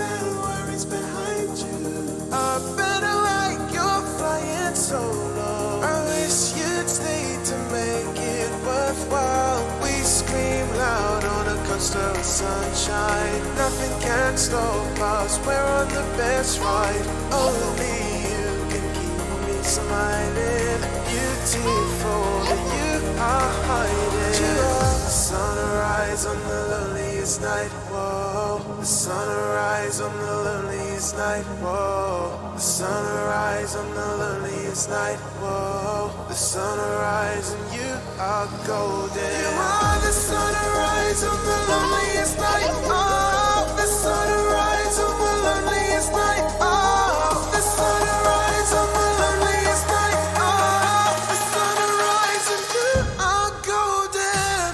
and worries behind you. I better like you're flying solo. I wish you'd stay to make it worthwhile. We scream loud on a coast of sunshine. Nothing can stop us, we're on the best ride. Only you can keep me smiling. Beautiful that you are hiding. You are the sunrise on the loneliest night. Whoa, the sunrise on the loneliest night. Whoa, the sunrise on the loneliest night. Whoa, the sunrise and you are golden. You are the sunrise on the loneliest night. Oh, the sunrise on the loneliest night. Oh, the sunrise on the loneliest night. Oh, the sunrise and you are golden.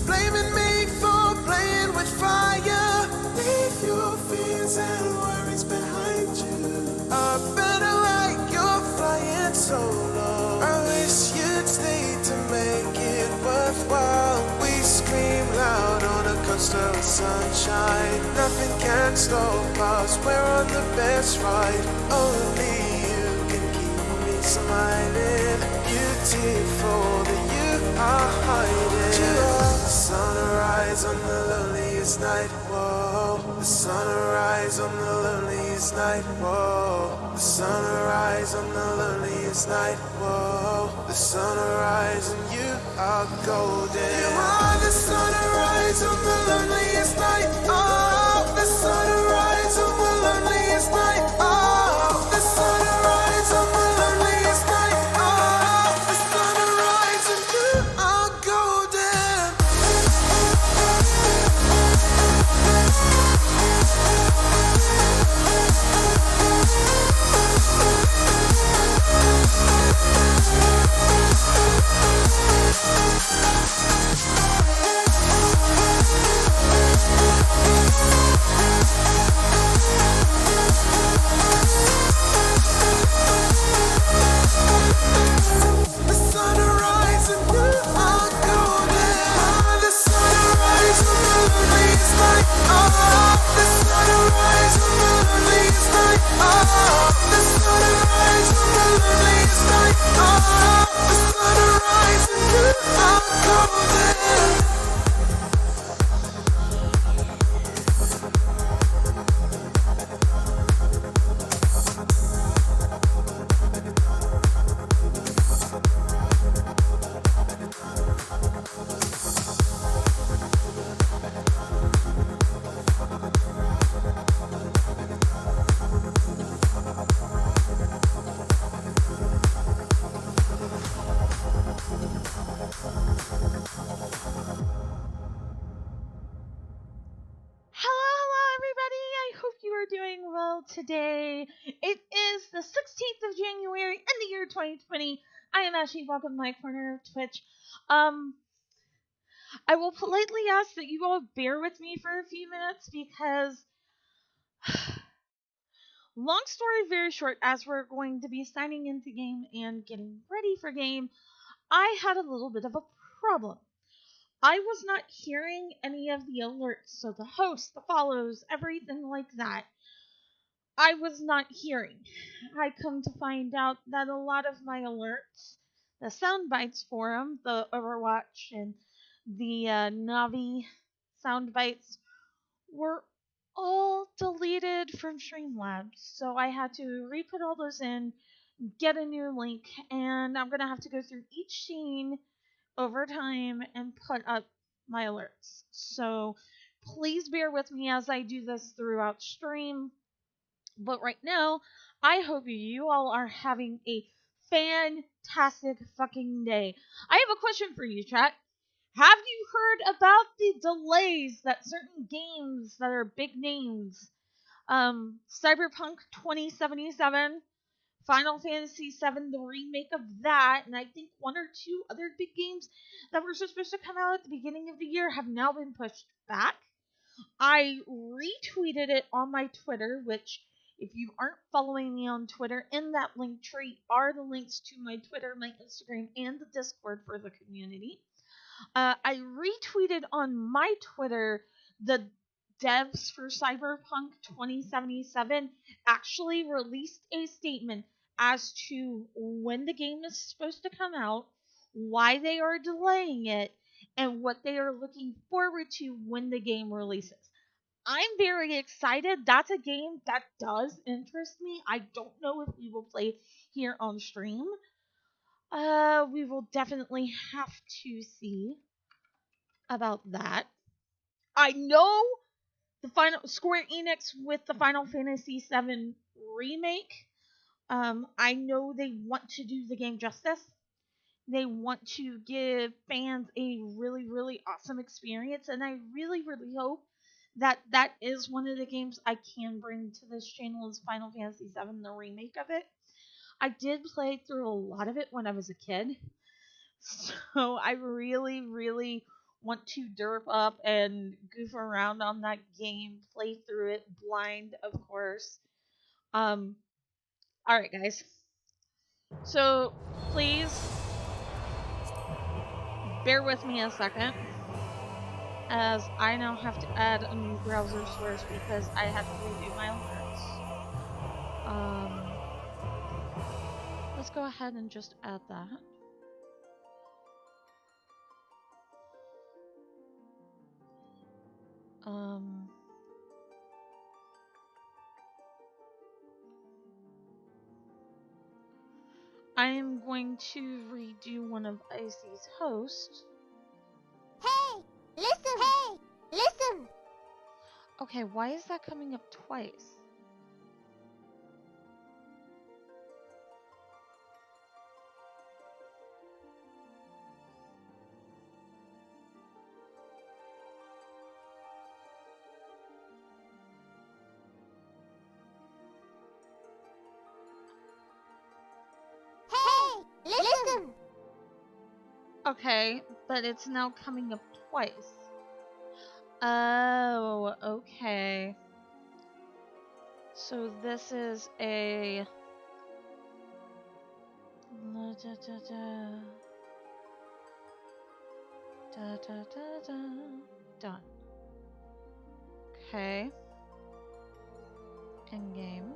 Blaming me for playing with fire. Leave your fears and worries behind you. I better like you're flying solo. I wish you'd stay to make it worthwhile. We scream loud on a coast of sunshine. Nothing can stop us, we're on the best ride. Only you can keep me smiling. Beautiful that you are hiding. You are the sunrise on the loneliest night. Whoa, the sunrise on the loneliest night. Whoa, the sunrise on the loneliest night. Whoa, the sunrise and you are golden. You are the sunrise on the loneliest night. Oh, the sunrise. 18th of January in the year 2020. I am Ashley. Welcome to my corner of Twitch. I will politely ask that you all bear with me for a few minutes because, long story very short, as we're going to be signing into game and getting ready for game, I had a little bit of a problem. I was not hearing any of the alerts, so the hosts, the follows, everything like that. I was not hearing. I come to find out that a lot of my alerts, the sound bites for them, the Overwatch and the Navi sound bites, were all deleted from Streamlabs. So I had to re-put all those in, get a new link, and I'm going to have to go through each scene over time and put up my alerts. So please bear with me as I do this throughout stream. But right now, I hope you all are having a fantastic fucking day. I have a question for you, chat. Have you heard about the delays that certain games that are big names, Cyberpunk 2077, Final Fantasy VII, the remake of that, and I think one or two other big games that were supposed to come out at the beginning of the year have now been pushed back? I retweeted it on my Twitter, which, if you aren't following me on Twitter, in that link tree are the links to my Twitter, my Instagram, and the Discord for the community. I retweeted on my Twitter the devs for Cyberpunk 2077 actually released a statement as to when the game is supposed to come out, why they are delaying it, and what they are looking forward to when the game releases. I'm very excited. That's a game that does interest me. I don't know if we will play here on stream. We will definitely have to see about that. I know the final Square Enix with the Final Fantasy VII remake. I know they want to do the game justice. They want to give fans a really, really awesome experience, and I really, really hope that that is one of the games I can bring to this channel is Final Fantasy VII, the remake of it. I did play through a lot of it when I was a kid, so I really, really want to derp up and goof around on that game, play through it blind, of course. Alright, guys. So, please bear with me a second, as I now have to add a new browser source because I have to redo my alerts. Let's go ahead and just add that. I am going to redo one of Icy's hosts. Hey! Listen! Hey! Listen! Okay, why is that coming up twice? Hey! Listen! Okay, but it's now coming up twice. Oh, okay. So this is a... Done. Okay. In game.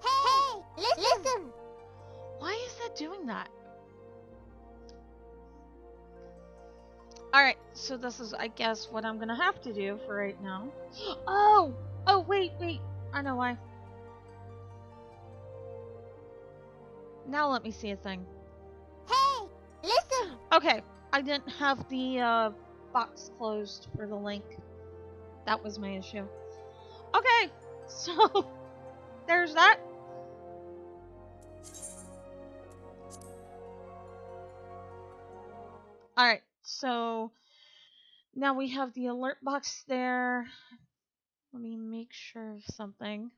Hey! Listen! Why is that doing that? Alright, so this is, I guess, what I'm gonna have to do for right now. Oh! Oh, wait. I know why. Now let me see a thing. Hey! Listen! Okay, I didn't have the box closed for the link. That was my issue. Okay, so there's that. Alright, so now we have the alert box there. Let me make sure of something.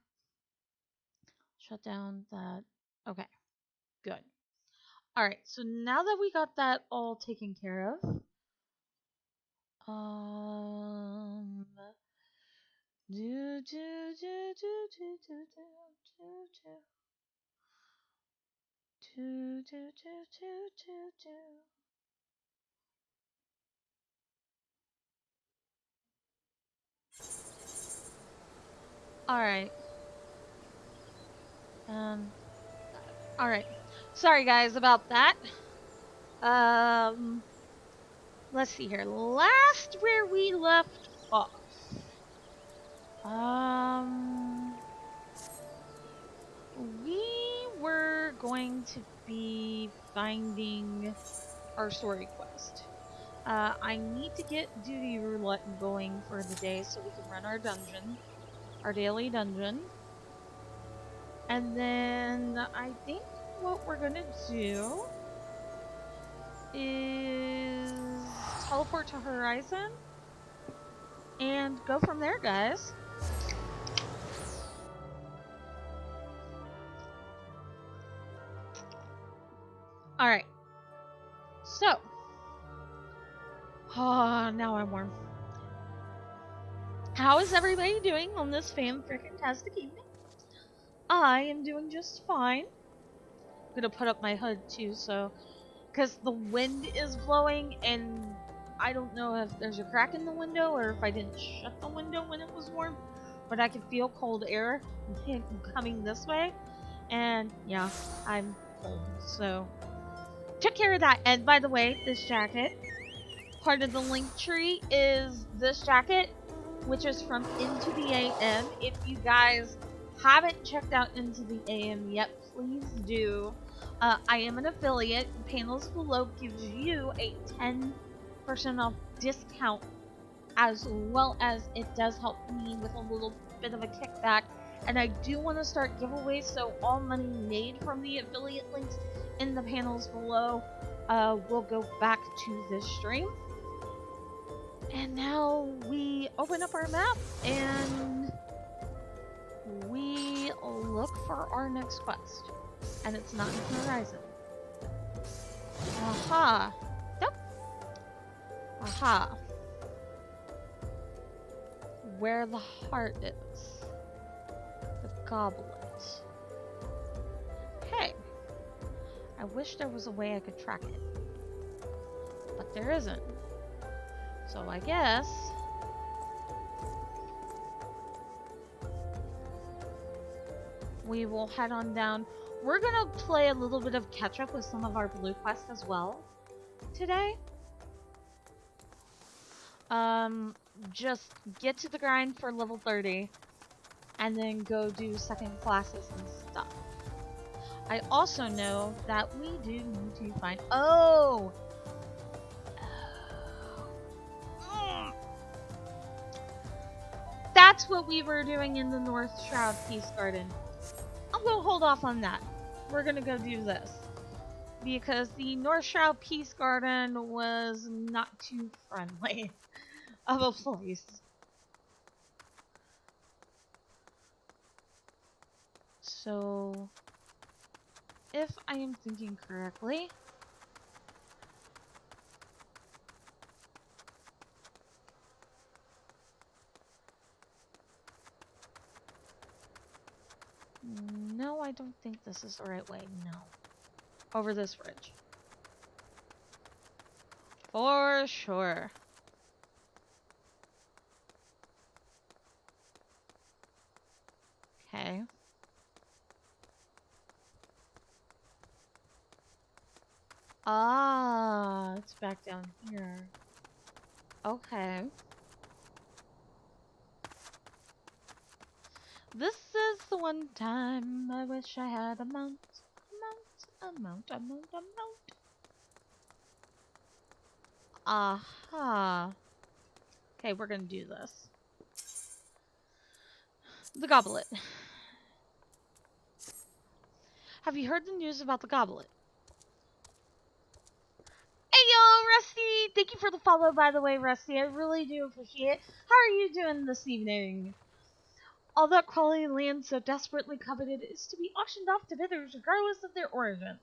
Shut down that. Okay, good. Alright, so now that we got that all taken care of, do do do do do do do do do do do do do do. Alright. Alright. Sorry guys about that. Let's see here. Last where we left off. We were going to be finding our story quest. I need to get duty roulette going for the day so we can run our dungeon, our daily dungeon. And then I think what we're gonna do is teleport to Horizon and go from there, guys. Alright. So. Oh, now I'm warm. How is everybody doing on this fan-freaking-tastic evening? I am doing just fine. I'm gonna put up my hood too, so. Because the wind is blowing, and I don't know if there's a crack in the window or if I didn't shut the window when it was warm, but I can feel cold air coming this way, and yeah, I'm cold, so took care of that. And by the way, this jacket, part of the link tree is this jacket, which is from Into the AM. If you guys haven't checked out Into the AM yet, please do. I am an affiliate. Panels Below gives you a 10% off discount, as well as it does help me with a little bit of a kickback. And I do want to start giveaways, so all money made from the affiliate links in the panels below will go back to this stream. And now we open up our map and we look for our next quest. And it's not in Horizon. Aha. Nope. Aha. Where the heart is. The goblet. Hey. I wish there was a way I could track it. But there isn't. So I guess we will head on down. We're gonna play a little bit of catch up with some of our blue quests as well today. Just get to the grind for level 30 and then go do second classes and stuff. I also know that we do need to find that's what we were doing in the North Shroud Peace Garden. I'm gonna hold off on that. We're gonna go do this. Because the North Shroud Peace Garden was not too friendly of a place. So, if I am thinking correctly, no, I don't think this is the right way. No. Over this bridge. For sure. Okay. Ah, it's back down here. Okay. This is the one time I wish I had a mount. A mount. Aha. Okay, we're gonna do this. The goblet. Have you heard the news about the goblet? Hey yo, Rusty! Thank you for the follow, by the way, Rusty. I really do appreciate it. How are you doing this evening? All that quality land so desperately coveted is to be auctioned off to bidders regardless of their origins.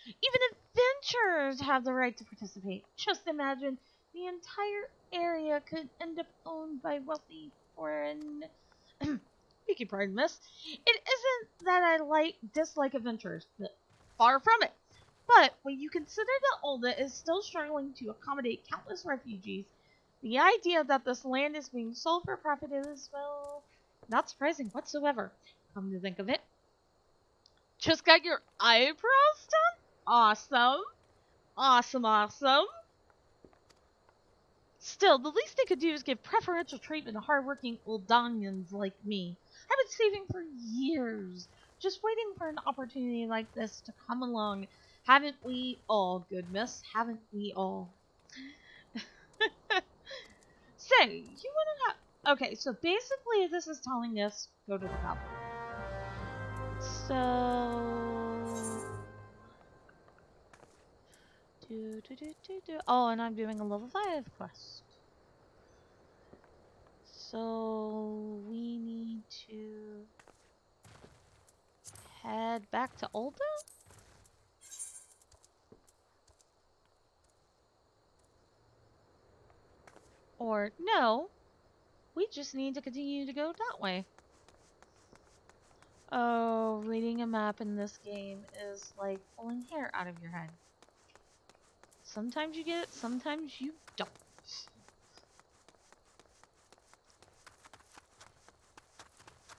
Even adventurers have the right to participate. Just imagine the entire area could end up owned by wealthy foreign... Beg your pardon, miss. It isn't that I dislike adventurers. Far from it. But when you consider that Ul'dah is still struggling to accommodate countless refugees, the idea that this land is being sold for profit is, well, not surprising whatsoever. Come to think of it. Just got your eyebrows done? Awesome. Awesome. Still, the least they could do is give preferential treatment to hardworking Uldanians like me. I've been saving for years, just waiting for an opportunity like this to come along. Haven't we all, good miss? Haven't we all? Say, you wanna have... Okay, so basically this is telling us, go to the goblin. So... Oh, and I'm doing a level 5 quest. So we need to head back to Ul'dah? Or no, we just need to continue to go that way. Oh, reading a map in this game is like pulling hair out of your head. Sometimes you get it, sometimes you don't.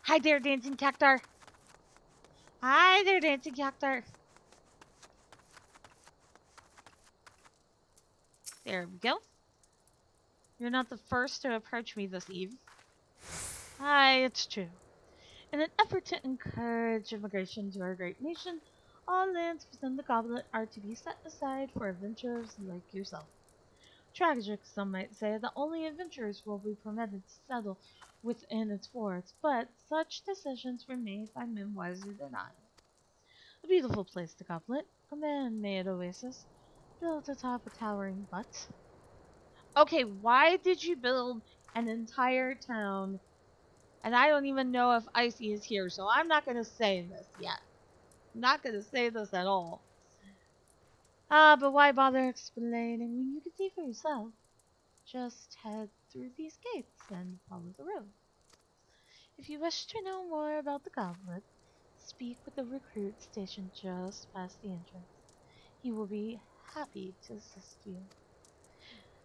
Hi there, dancing cactar. Hi there, dancing cactar. There we go. You're not the first to approach me this eve. Hi, it's true. In an effort to encourage immigration to our great nation, all lands within the goblet are to be set aside for adventurers like yourself. Tragic, some might say, that only adventurers will be permitted to settle within its boards, but such decisions were made by men wiser than I. A beautiful place, the goblet, a man-made oasis, built atop a towering butte. Okay, why did you build an entire town? And I don't even know if Icy is here, so I'm not going to say this yet. I'm not going to say this at all. But why bother explaining when you can see for yourself? Just head through these gates and follow the road. If you wish to know more about the goblet, speak with the recruit stationed just past the entrance. He will be happy to assist you.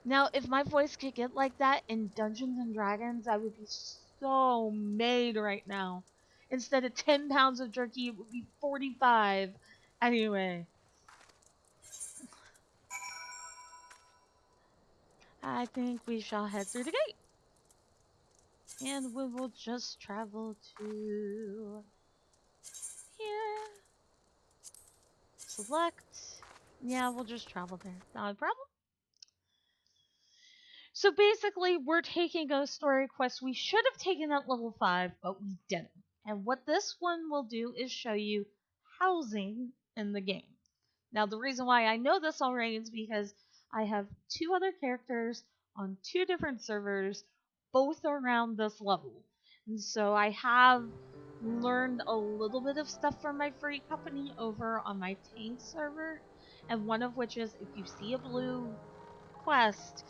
Now, if my voice could get like that in Dungeons and Dragons, I would be so made right now. Instead of 10 pounds of jerky, it would be 45. Anyway. I think we shall head through the gate. And we will just travel to here. Select. Yeah, we'll just travel there. Not a problem. So basically, we're taking a story quest we should have taken at level 5, but we didn't. And what this one will do is show you housing in the game. Now, the reason why I know this already is because I have 2 other characters on 2 different servers, both around this level. And so I have learned a little bit of stuff from my free company over on my tank server, and one of which is if you see a blue quest,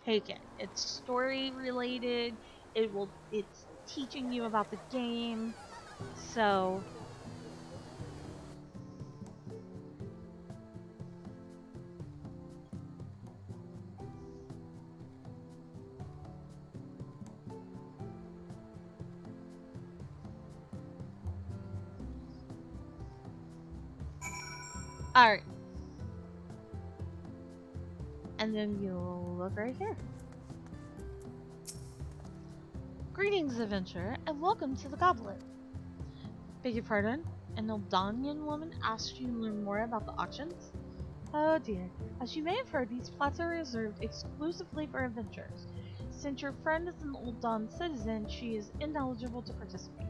take it. It's story related. It's teaching you about the game. So alright. And then you'll look right here. Greetings, adventurer, and welcome to the Goblet. Beg your pardon? An Uldanian woman asked you to learn more about the auctions? Oh dear. As you may have heard, these plots are reserved exclusively for adventurers. Since your friend is an Ul'dah citizen, she is ineligible to participate.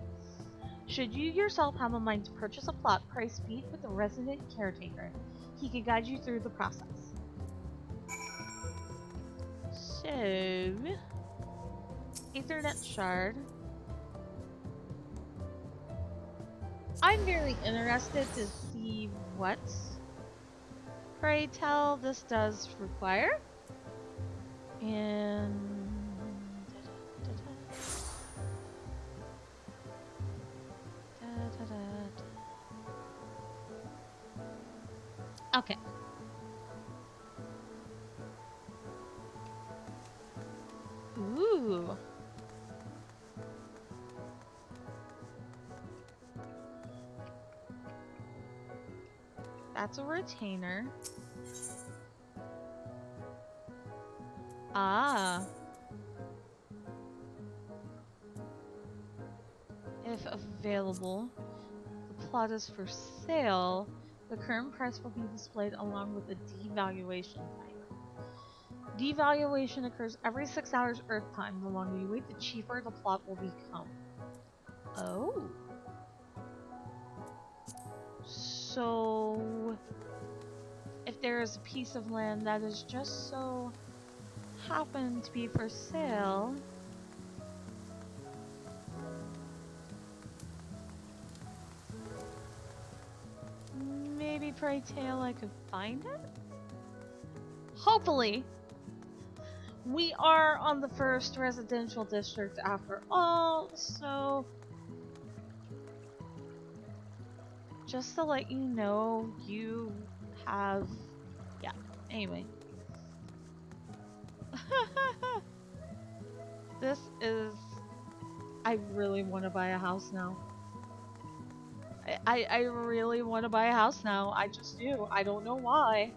Should you yourself have a mind to purchase a plot, pray speak with the resident caretaker. He can guide you through the process. So, Ethernet shard. I'm very interested to see what, pray tell, this does require. And okay. Ooh. That's a retainer. Ah. If available, the plot is for sale. The current price will be displayed along with a devaluation timer. Devaluation occurs every 6 hours Earth time. The longer you wait, the cheaper the plot will become. Oh. So, if there is a piece of land that is just so happened to be for sale, maybe pray tale I could find it? Hopefully. We are on the first residential district after all, so just to let you know, you have... yeah, anyway. This is... I really want to buy a house now. I really want to buy a house now. I just do. I don't know why.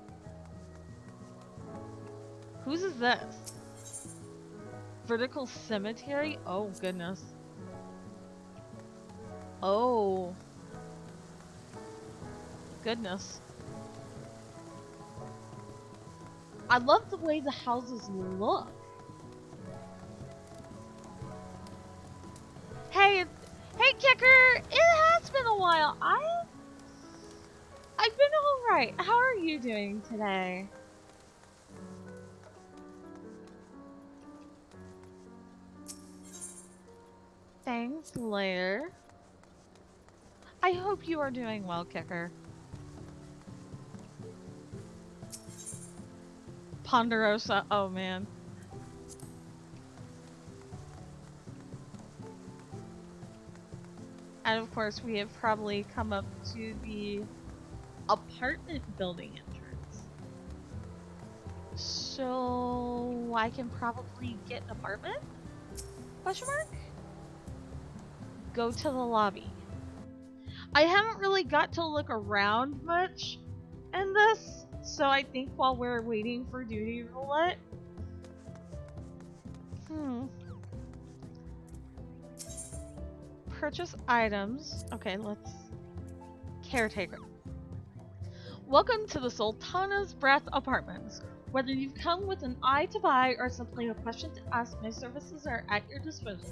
Whose is this? Vertical cemetery? Oh, goodness. Oh. Goodness. I love the way the houses look. Hey, hey, Kicker! It has been a while. I've been alright. How are you doing today? Thanks, later. I hope you are doing well, Kicker. Ponderosa, oh man. And of course, we have probably come up to the apartment building entrance. So I can probably get an apartment? Question mark? Go to the lobby. I haven't really got to look around much in this, so I think while we're waiting for duty roulette. Purchase items. Okay, let's... Caretaker. Welcome to the Sultana's Breath Apartments. Whether you've come with an eye to buy or simply a question to ask, my services are at your disposal.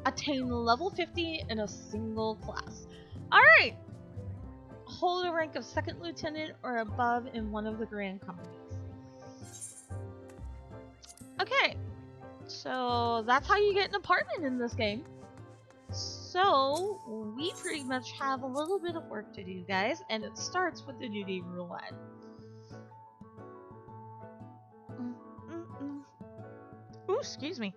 Attain level 50 in a single class. Alright! Hold a rank of second lieutenant or above in one of the grand companies. Okay, so that's how you get an apartment in this game. So, we pretty much have a little bit of work to do, guys, and it starts with the duty roulette. Ooh, excuse me.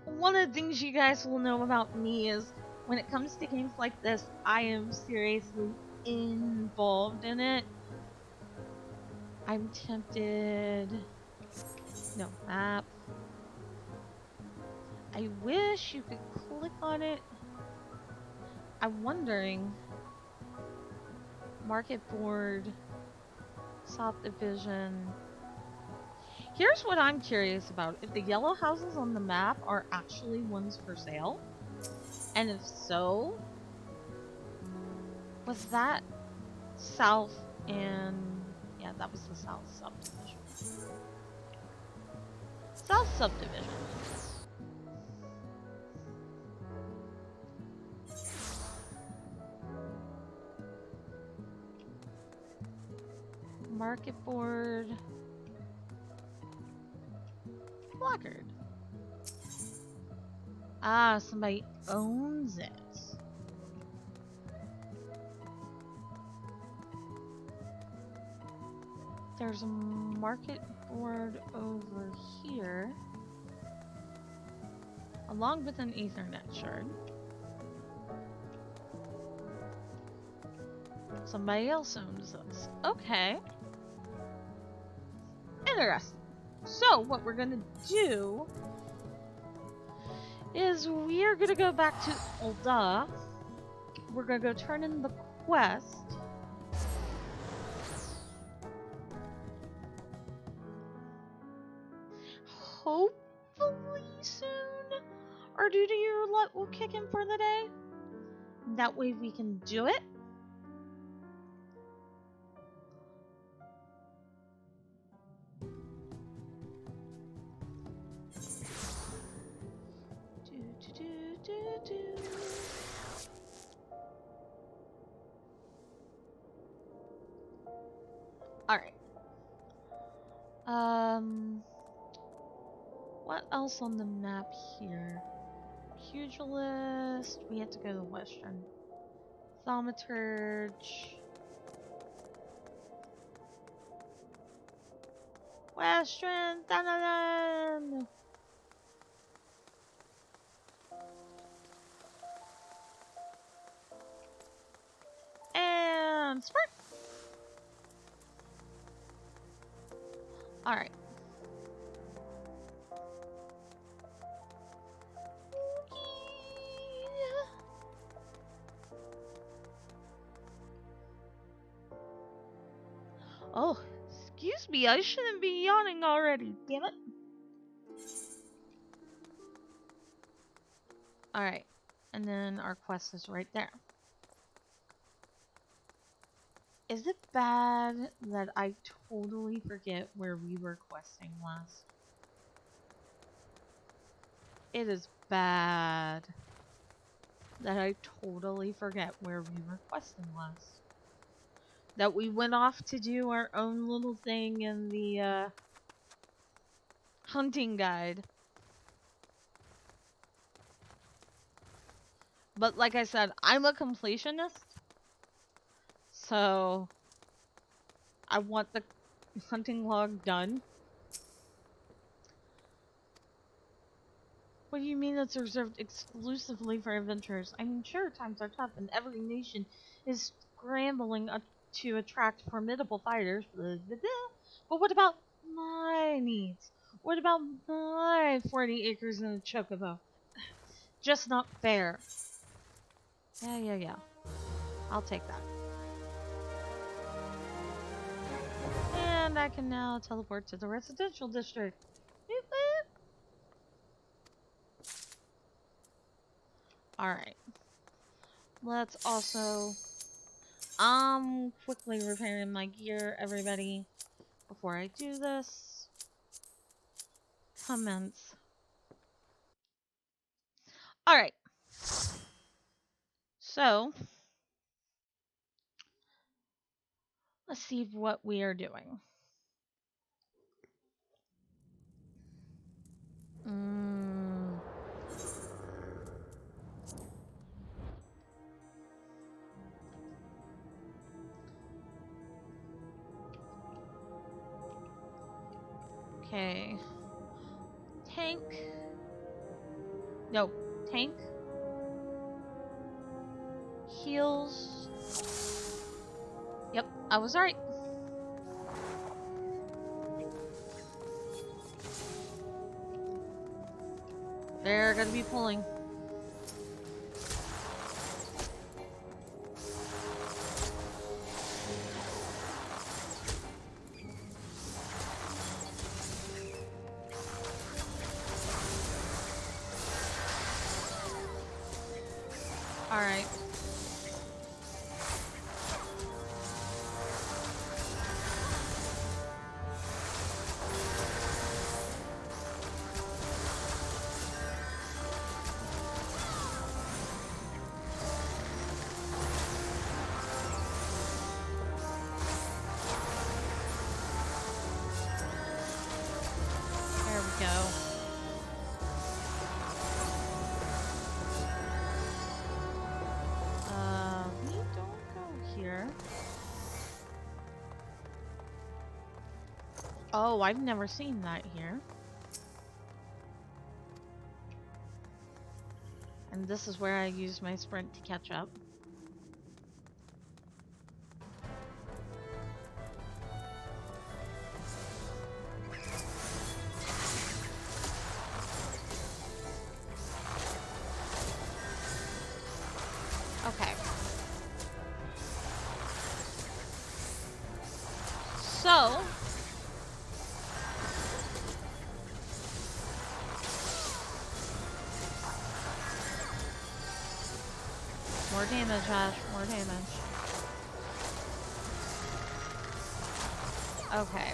One of the things you guys will know about me is when it comes to games like this, I am seriously involved in it. I'm tempted... No, map. I wish you could click on it. I'm wondering... Market board... South Division... Here's what I'm curious about. If the yellow houses on the map are actually ones for sale, and if so, was that south and... yeah, that was the south subdivision. South subdivision. Market board. Placard. Ah, somebody owns it. There's a market board over here, along with an Ethernet shard. Somebody else owns this. Okay. Interesting. So, what we're gonna do is we're gonna go back to Ul'dah. We're gonna go turn in the quest. Hopefully soon our duty roulette will kick in for the day. That way we can do it. Alright. What else on the map here? Pugilist. We have to go to the western. Thaumaturge. Western Thanalan! And spark! Alright. Oh, excuse me, I shouldn't be yawning already, damn it. Alright, and then our quest is right there. Is it bad that I totally forget where we were questing last? It is bad that I totally forget where we were questing last. That we went off to do our own little thing in the hunting guide. But like I said, I'm a completionist. So I want the hunting log done. What do you mean it's reserved exclusively for adventurers? I mean, sure, times are tough and every nation is scrambling to attract formidable fighters. Blah, blah, blah. But what about my needs? What about my 40 acres and a chocobo? Just not fair. Yeah. I'll take that. And I can now teleport to the residential district. Alright. Let's also... quickly repairing my gear, everybody. Before I do this. Commence. Alright. So... let's see what we are doing. Okay. Tank. No, tank. Heals. Yep, I was right. They're gonna be pulling. Alright. Oh, I've never seen that here. And this is where I use my sprint to catch up. Okay. So, more damage, Ash, more damage. Okay.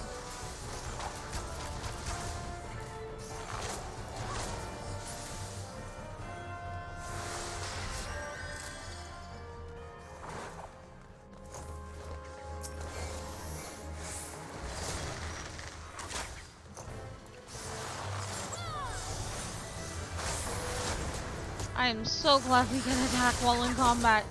I am so glad we can attack while in combat.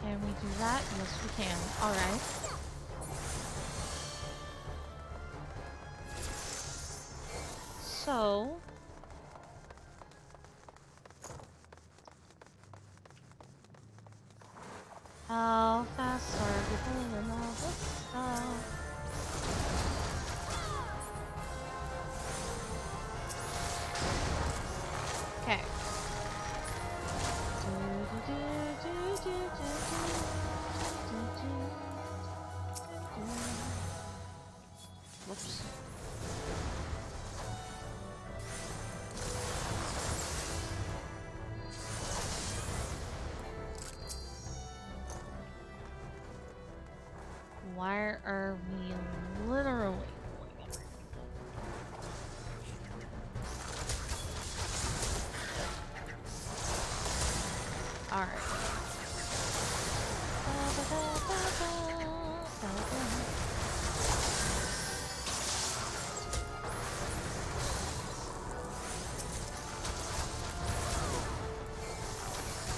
Can we do that? Yes, we can. Alright. So... how fast are we pulling all this stuff? Okay. Whoops. Why are we literally going everywhere? Alright.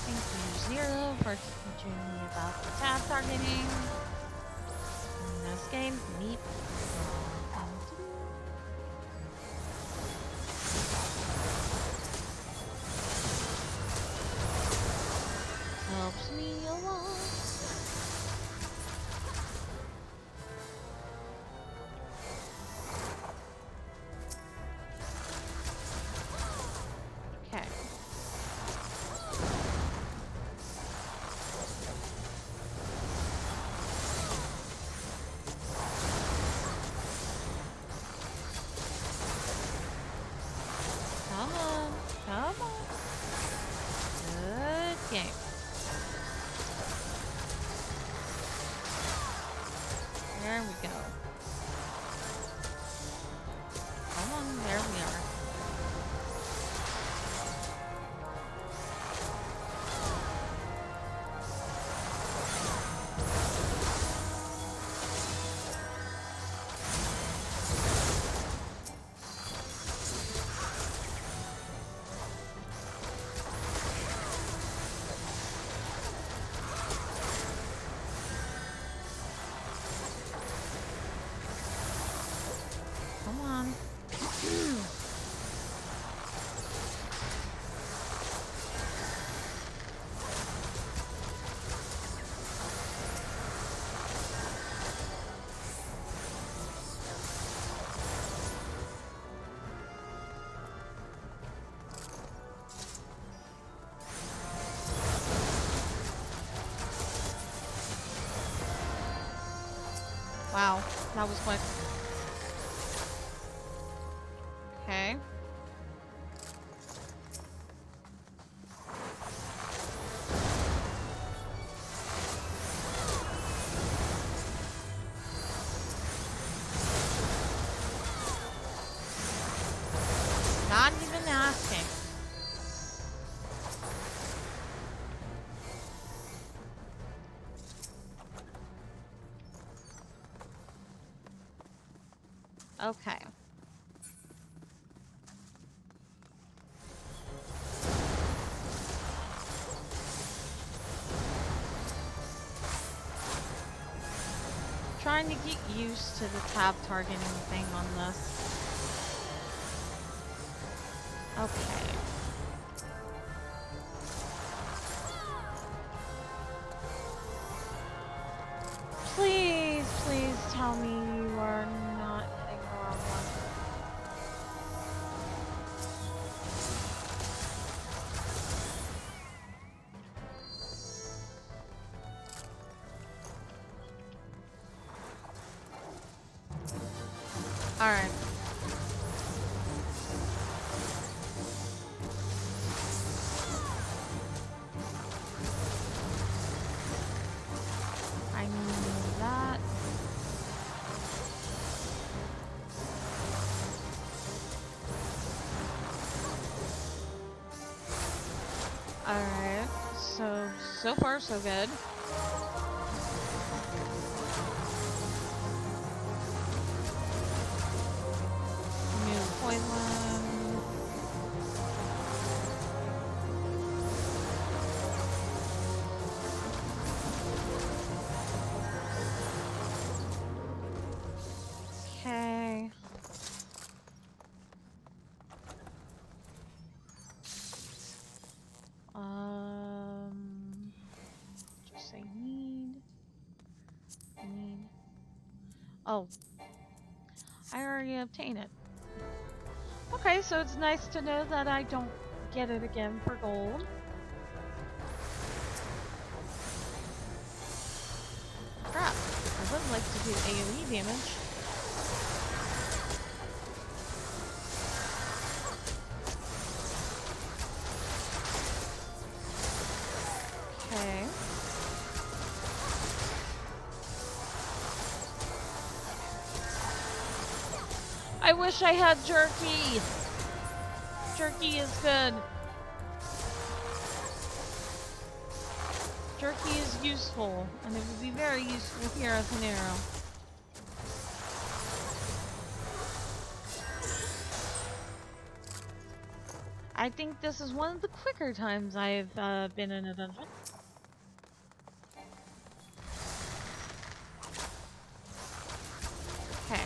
Thank you, Zero, for teaching me about the tab targeting. In this game, neat. Helps me a lot. Okay. Come on, come on. Good game. There we go. Come on, there we are. Come on. Wow, that was quick. Okay. Not even asking. Okay. Trying to get used to the tab targeting thing on this. Okay. Please, please tell me you are not hitting the wrong one. Alright. I need that. Alright. So far so good. New poison. Okay. Just say need. Oh. I already obtained it. Okay, so it's nice to know that I don't get it again for gold. Crap. I would like to do AoE damage. Okay. I wish I had jerky. Jerky is good. Jerky is useful, and it would be very useful here as an arrow. I think this is one of the quicker times I've been in a dungeon. Okay.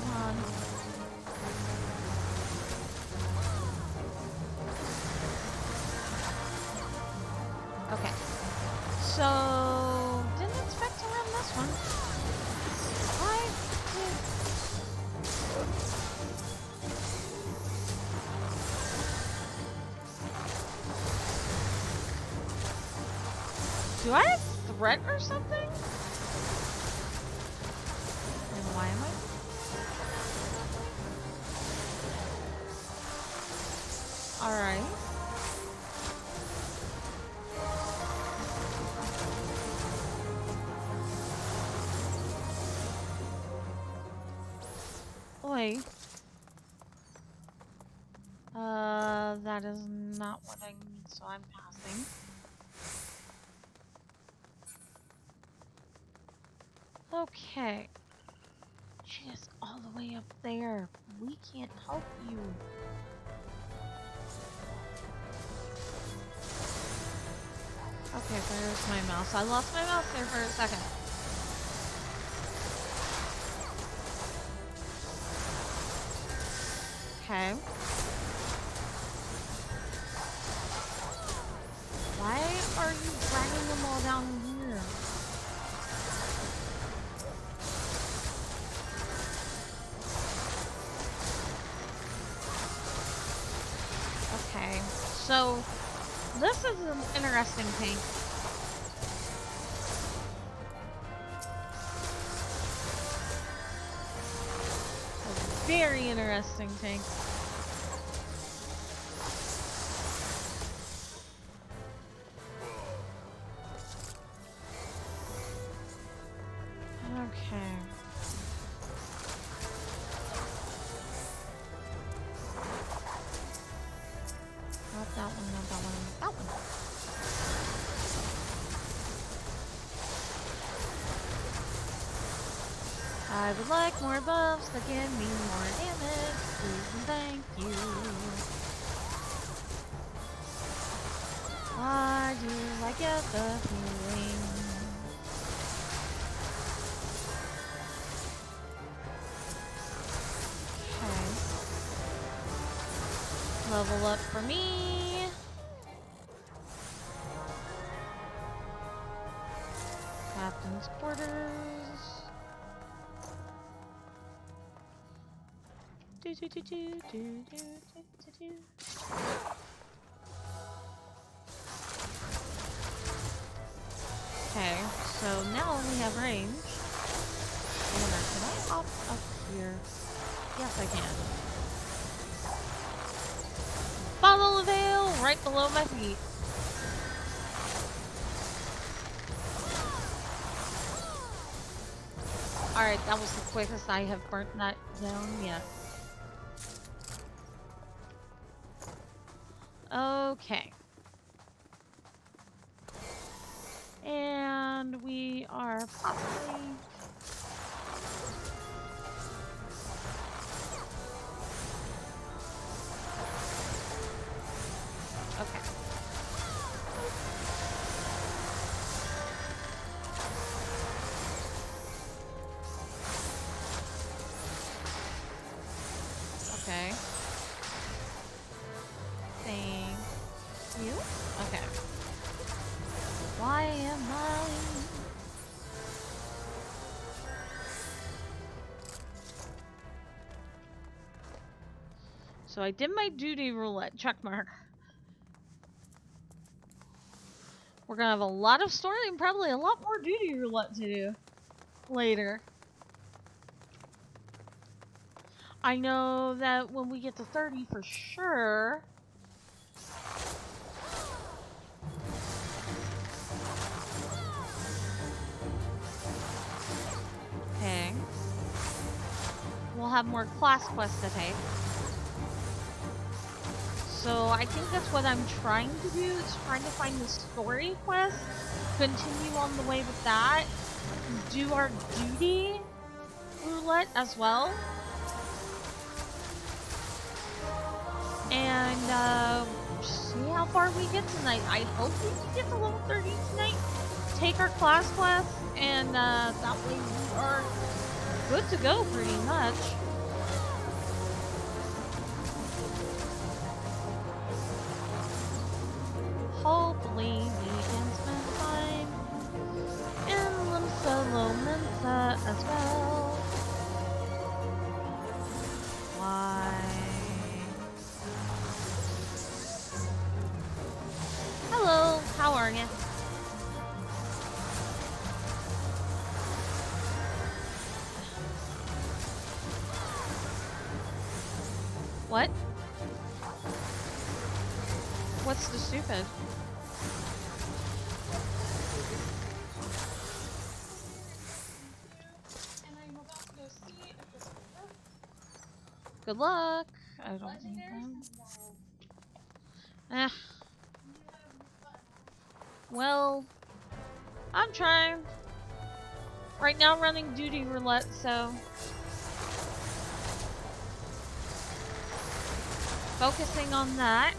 Come on. Okay. So, didn't expect to run this one. Why do I have threat or something? And why am I? Alright. Oi. That is not what I need, so I'm passing. Okay. She is all the way up there. We can't help you. Okay, where's my mouse? I lost my mouse there for a second. Okay. Why are you dragging them all down here? Okay, so this is an interesting tank. A very interesting tank. Okay. Not that one, not that one, that one. I would like more buffs that give me more damage. Please and thank you. Why do I get the feeling? Okay. Level up for me. Captain's quarters. Do do do do do do do do. Okay, so now we have range. Can I opt up here? Yes, I can. Follow the veil right below my feet. Alright, that was the quickest I have burnt that down yet. Okay. And we are possibly... Okay. Okay. Thank you. Okay. Why am I... So I did my duty roulette checkmark. We're gonna have a lot of story and probably a lot more duty roulette to do later. I know that when we get to 30 for sure. Okay. We'll have more class quests to take. So I think that's what I'm trying to do, is trying to find the story quest, continue on the way with that, do our duty roulette as well. And see how far we get tonight. I hope we can get to level 30 tonight, take our class quest, and that way we are good to go pretty much. Hopefully we can spend time in Limsa Lominsa as well. Why? Hello, how are you? What? What's the stupid? Good luck. I don't need them. Eh. Well, I'm trying. Right now running duty roulette, so focusing on that.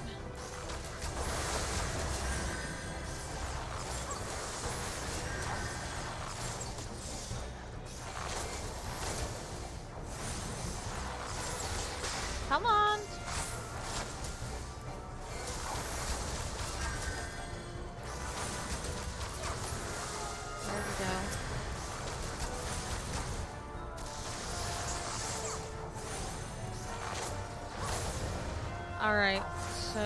Come on. There we go. All right, so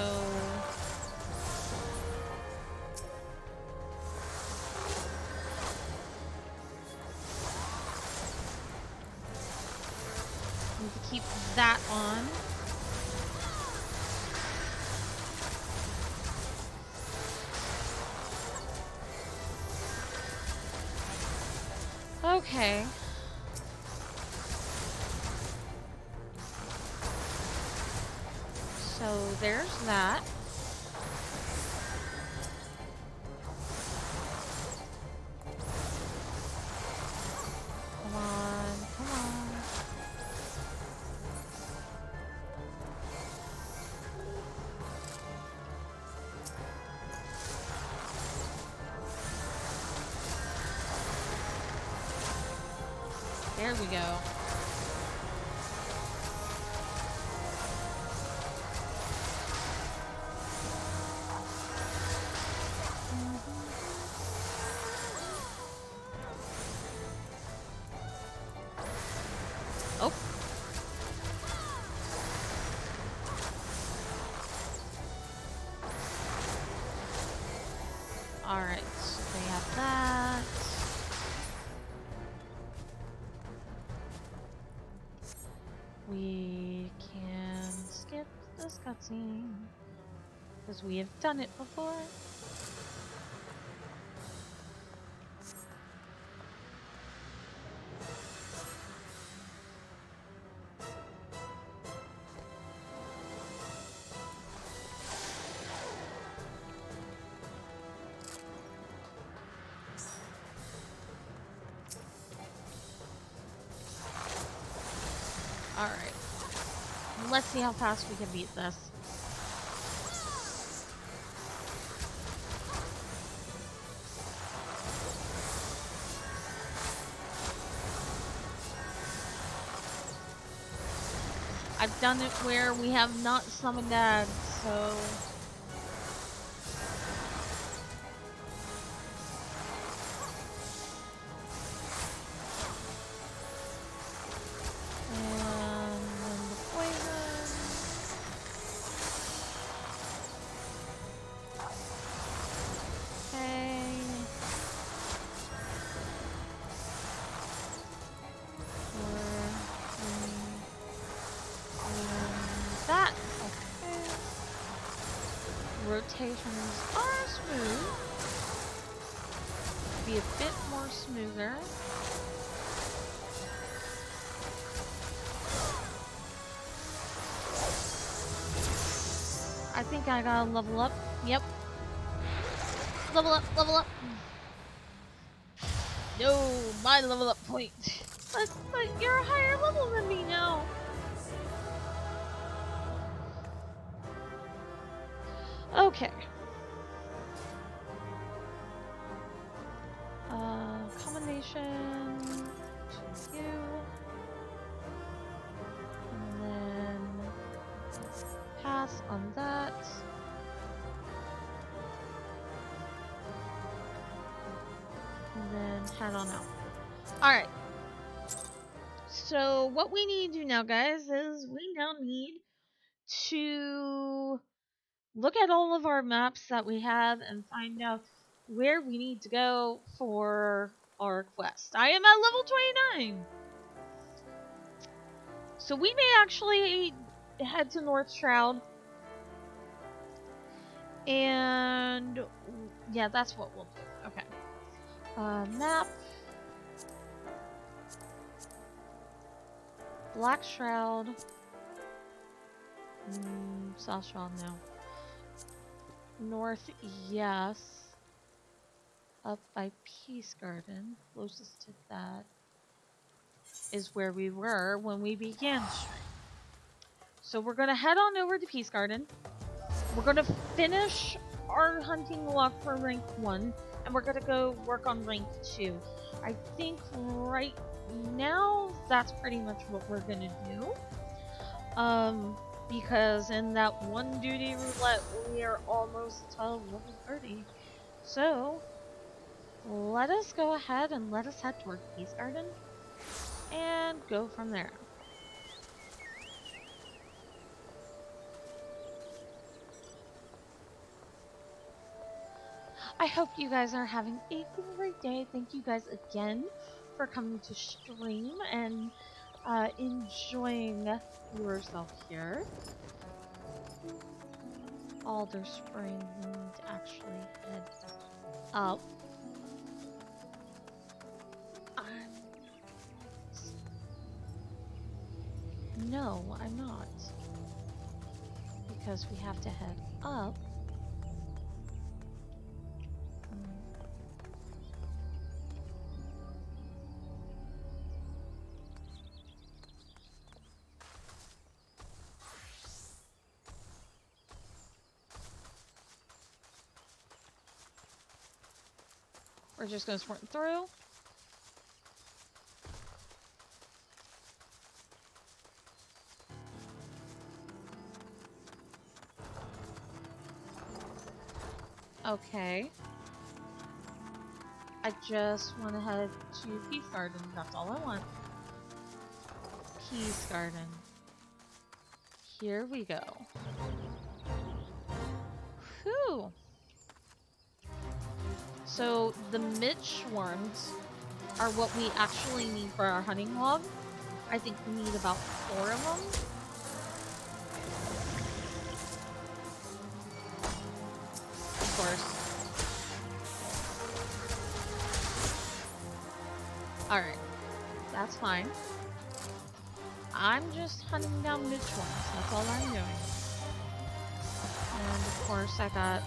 need to keep that on. Okay. So there's that. Come on, come There we go. Oh. Alright, so they have that. We can skip this cutscene because we have done it before. Alright. Let's see how fast we can beat this. I've done it where we have not summoned ads, so... Rotations are smooth. Be a bit more smoother. I think I gotta level up. Yep. Level up, level up. No, my level up point. But you're a higher level than me now. Okay. Combination to you. And then pass on that. And then head on out. Alright. So what we need to do now, guys, is we now need to look at all of our maps that we have and find out where we need to go for our quest. I am at level 29. So we may actually head to North Shroud. And yeah, that's what we'll do. Okay. Map. Black Shroud. South Shroud now. North, yes. Up by Peace Garden. Closest to that is where we were when we began stream. So we're gonna head on over to Peace Garden. We're gonna finish our hunting log for rank 1, and we're gonna go work on rank 2. I think right now that's pretty much what we're gonna do. Because in that one duty roulette we are almost to level 30. So let us go ahead and let us head toward Peace Garden and go from there. I hope you guys are having a great day. Thank you guys again for coming to stream and enjoying yourself here. Alder Spring, we need to actually head up. No, I'm not. Because we have to head up. We're just going to sprint through. Okay. I just want to head to Peace Garden. That's all I want. Peace Garden. Here we go. Whew. So the Mitch swarms are what we actually need for our hunting log. I think we need about 4 of them. Of course. Alright. That's fine. I'm just hunting down Mitch ones. That's all I'm doing. And of course I got...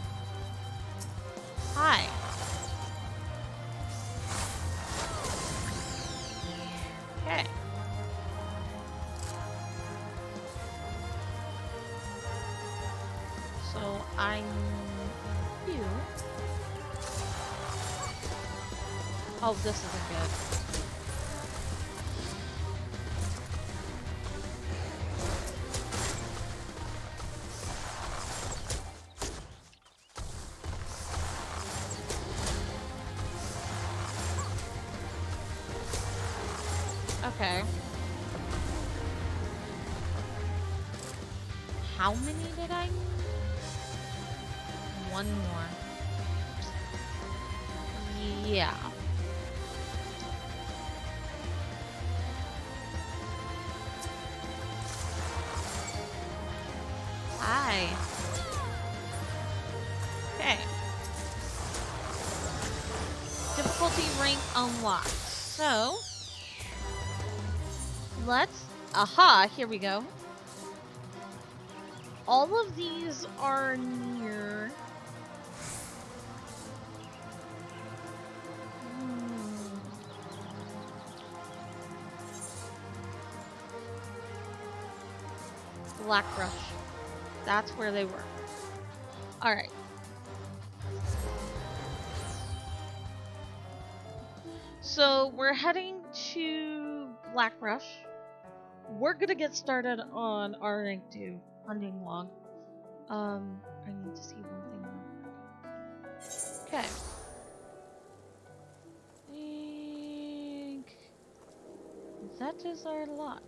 Hi. Okay. So I need you. Oh, this isn't good. Okay. How many did I need? 1 more. Yeah. Hi. Okay. Difficulty rank unlocked. So, let's... Aha! Here we go. All of these are near... Blackbrush. That's where they were. Alright. So, we're heading to Blackbrush. We're gonna get started on our rank 2 hunting log. I need to see one thing real quick. Okay. That is our lot.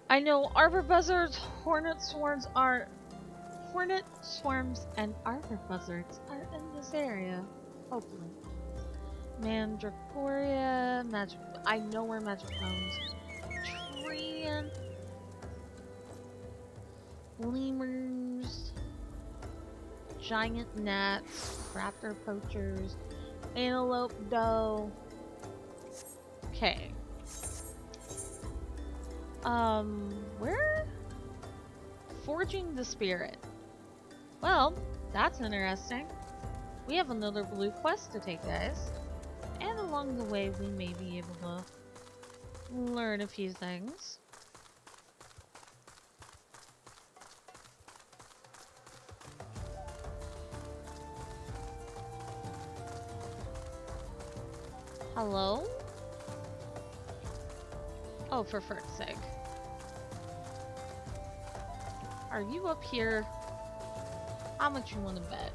I know arbor buzzards, hornet swarms, and arbor buzzards are in this area. Hopefully. Mandragoria, magic. I know where magic bones. Treant. Lemurs. Giant gnats. Raptor poachers. Antelope doe. Okay. Where? Forging the Spirit. Well, that's interesting. We have another blue quest to take, guys. And along the way, we may be able to learn a few things. Hello? Oh, for frick's sake. Are you up here? How much you want to bet?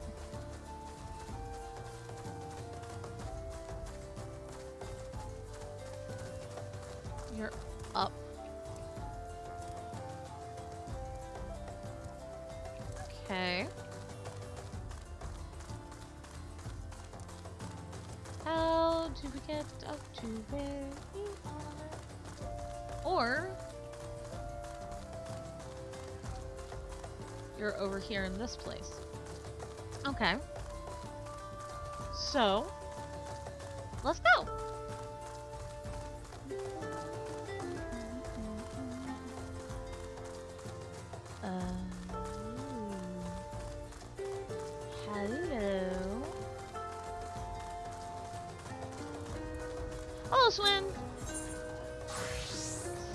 You're up. Okay. How do we get up to where we are? Or you're over here in this place. Okay. So, let's go. Hello. Hello, Swin.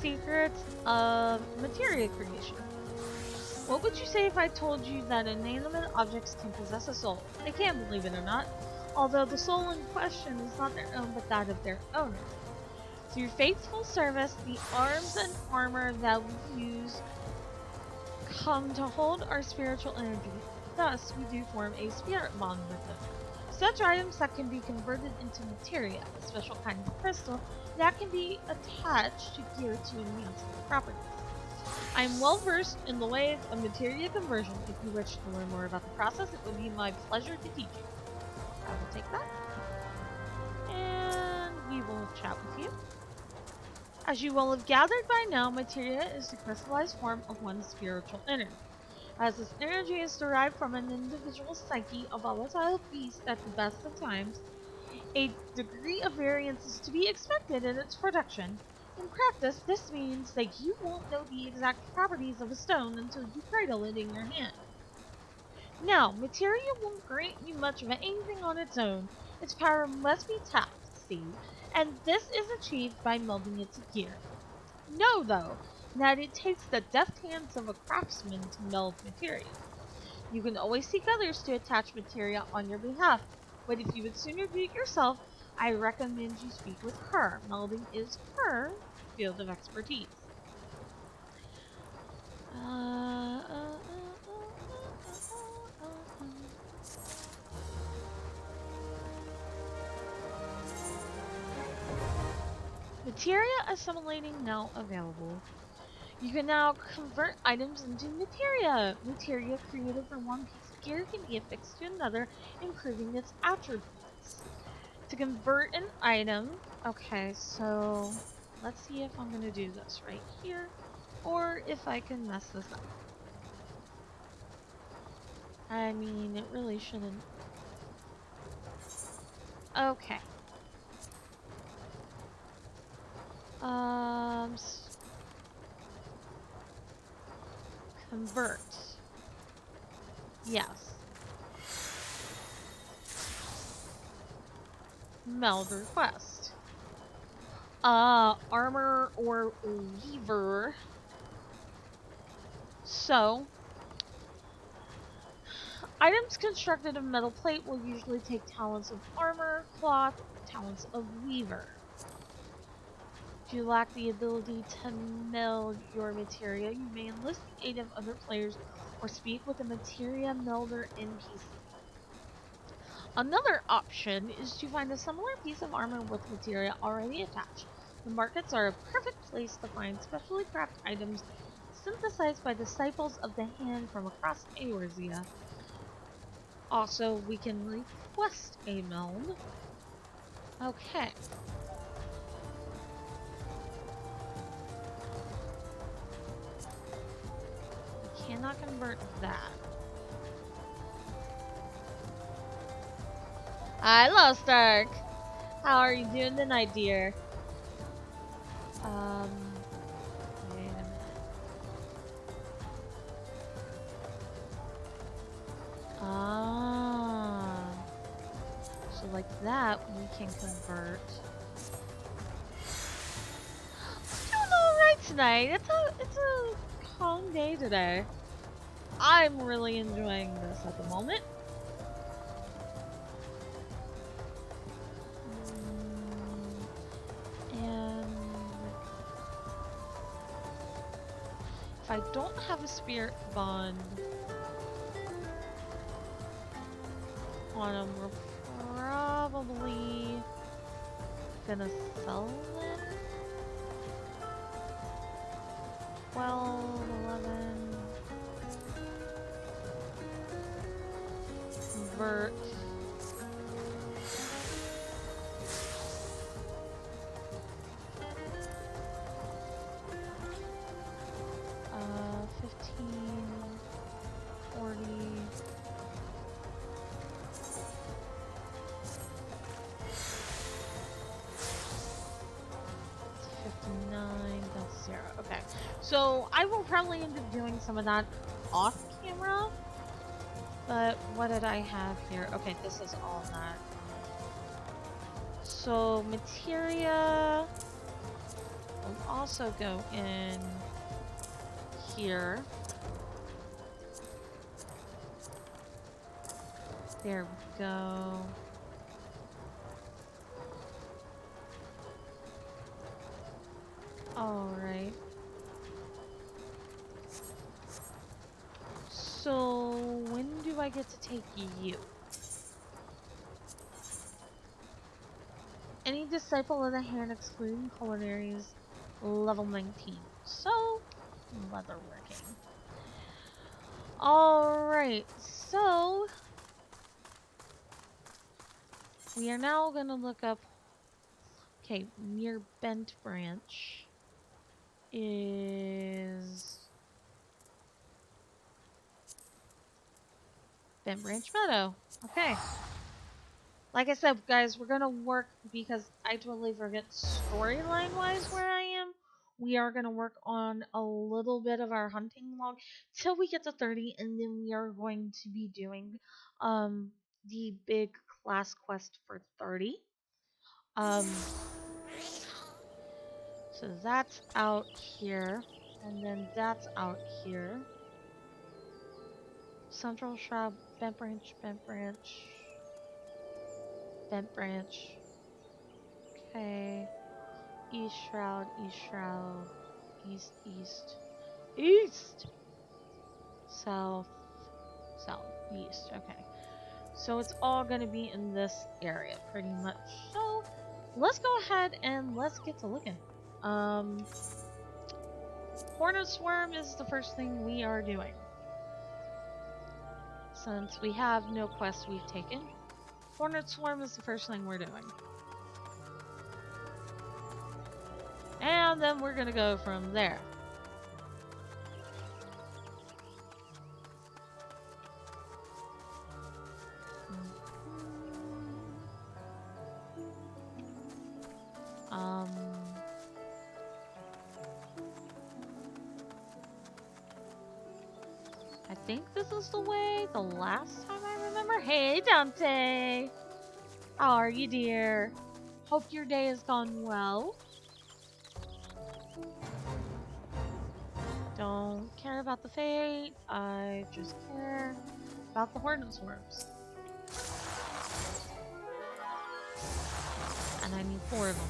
Secrets of materia creation. What would you say if I told you that inanimate objects can possess a soul? They can, believe it or not, although the soul in question is not their own but that of their owner. Through faithful service, the arms and armor that we use come to hold our spiritual energy. Thus, we do form a spirit bond with them. Such items that can be converted into materia, a special kind of crystal that can be attached to gear to enhance their properties. I am well versed in the ways of materia conversion. If you wish to learn more about the process, it would be my pleasure to teach you. I will take that. And we will chat with you. As you will have gathered by now, materia is the crystallized form of one's spiritual energy. As this energy is derived from an individual's psyche, a volatile beast at the best of times, a degree of variance is to be expected in its production. In practice, this means that you won't know the exact properties of a stone until you cradle it in your hand. Now, materia won't grant you much of anything on its own. Its power must be tapped, see, and this is achieved by melding it to gear. Know, though, that it takes the deft hands of a craftsman to meld materia. You can always seek others to attach materia on your behalf, but if you would sooner do it yourself, I recommend you speak with her. Melding is her field of expertise. Materia assimilating now available. You can now convert items into materia. Materia created from one piece of gear can be affixed to another, improving its attributes. To convert an item, okay, so let's see if I'm going to do this right here, or if I can mess this up. I mean, it really shouldn't. Okay. Convert. Yes. Meld request. Armor or weaver. So, items constructed of metal plate will usually take talents of armor, cloth, talents of weaver. If you lack the ability to meld your materia, you may enlist the aid of other players or speak with a materia melder NPC. Another option is to find a similar piece of armor with materia already attached. The markets are a perfect place to find specially crafted items synthesized by disciples of the hand from across Eorzea. Also, we can request a meld. Okay. We cannot convert that. Hi, Lost Ark. How are you doing tonight, dear? Wait a minute. So like that, we can convert. I'm doing alright tonight. It's a calm day today. I'm really enjoying this at the moment. And if I don't have a spirit bond on them, we're probably gonna sell them. 12, 11, convert. Uh, 15, 40. 59, that's 0. Okay, so I will probably end up doing some of that off camera. But what did I have here? Okay, this is all that. So materia will also go in here. There we go. Alright. So, when do I get to take you? Any disciple of the hand excluding culinaries, level 19. So, leatherworking. Alright, so we are now going to look up. Okay, near Bent Branch is Bent Branch Meadow. Okay. Like I said, guys, we're going to work, because I totally forget storyline-wise where I am. We are going to work on a little bit of our hunting log till we get to 30, and then we are going to be doing the big class quest for 30. So that's out here, and then that's out here. Central Shrub, Bent Branch, Bent Branch, Bent Branch. Okay. East Shroud, East Shroud, East, East, East! South, South, East. Okay. So it's all gonna be in this area, pretty much. So, let's go ahead and let's get to looking. Hornet Swarm is the first thing we are doing. Since we have no quest we've taken, Hornet Swarm is the first thing we're doing. And then we're gonna go from there. I think this is the way the last time I remember. Hey, Dante! How are you, dear? Hope your day has gone well. Don't care about the fate. I just care about the Hornet Swarms. And I need 4 of them.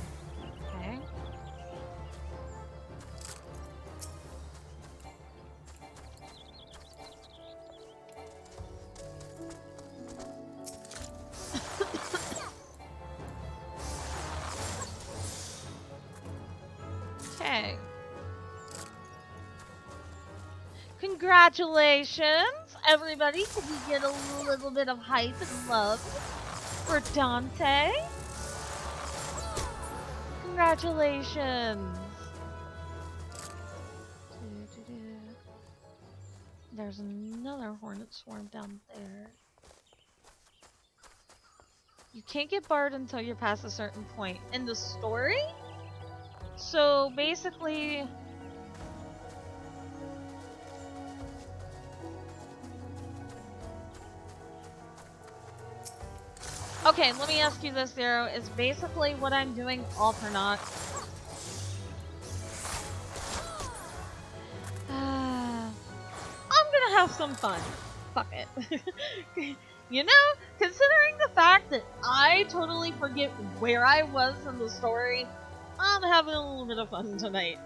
Okay. Okay. Congratulations, everybody. Can we get a little bit of hype and love for Dante? Congratulations. There's another Hornet Swarm down there. You can't get barred until you're past a certain point in the story. So basically, okay, let me ask you this, Zero. Is basically what I'm doing all for naught? I'm gonna have some fun. Fuck it. You know, considering the fact that I totally forget where I was in the story, I'm having a little bit of fun tonight.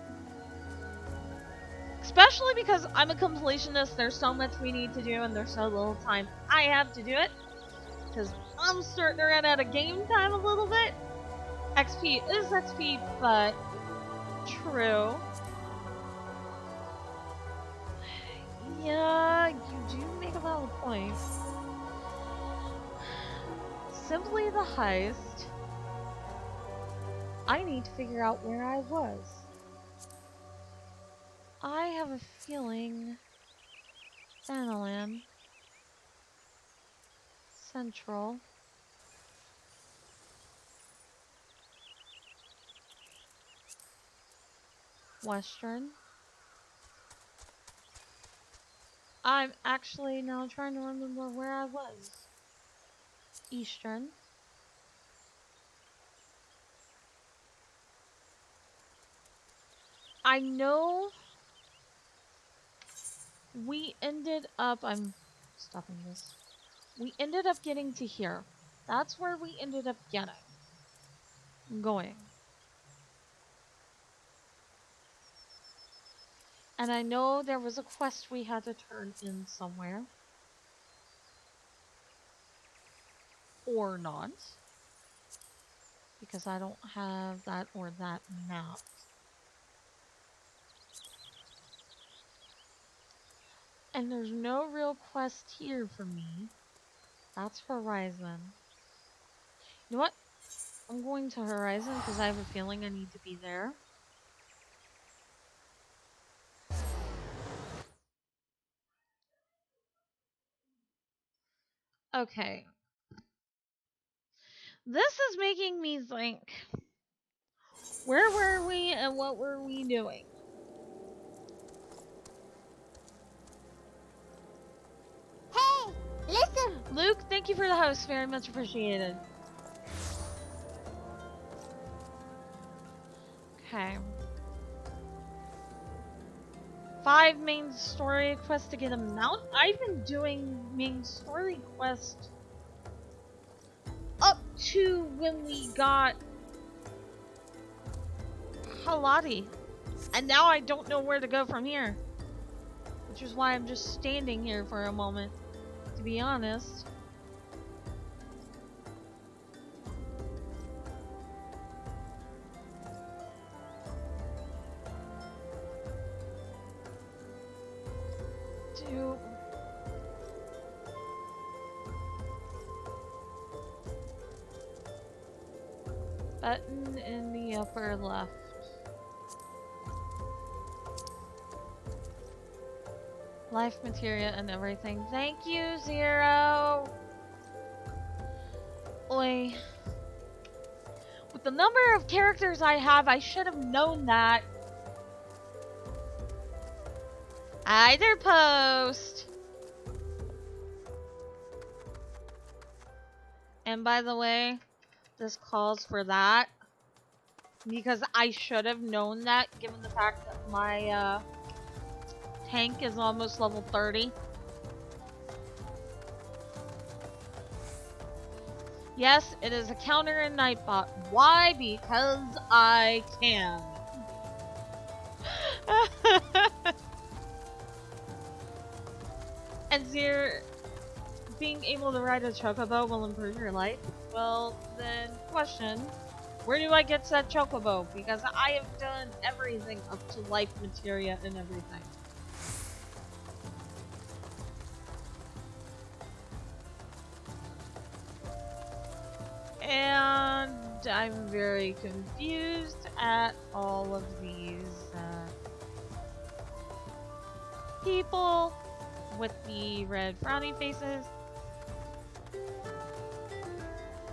Especially because I'm a completionist, there's so much we need to do and there's so little time I have to do it. Because I'm starting to run out of game time a little bit. XP is XP, but true. Yeah, you do make a valid point. Simply the heist. I need to figure out where I was. I have a feeling Thanalan Central. Western. I'm actually now trying to remember where I was. Eastern. I know we ended up, I'm stopping this. We ended up getting to here. That's where we ended up going. And I know there was a quest we had to turn in somewhere. Or not. Because I don't have that or that map. And there's no real quest here for me. That's Horizon. You know what? I'm going to Horizon because I have a feeling I need to be there. Okay. This is making me think. Where were we and what were we doing? Hey, listen. Luke, thank you for the host. Very much appreciated. Okay. 5 main story quests to get a mount. I've been doing main story quest up to when we got Halati. And now I don't know where to go from here. Which is why I'm just standing here for a moment, to be honest. Button in the upper left. Life materia and everything. Thank you, Zero! Oi. With the number of characters I have, I should have known that. Either post. And by the way, this calls for that. Because I should have known that, given the fact that my tank is almost level 30. Yes, it is a counter in Nightbot. Why? Because I can. And being able to ride a chocobo will improve your life. Well, then, question. Where do I get that chocobo? Because I have done everything up to life materia and everything. And I'm very confused at all of these people with the red frowny faces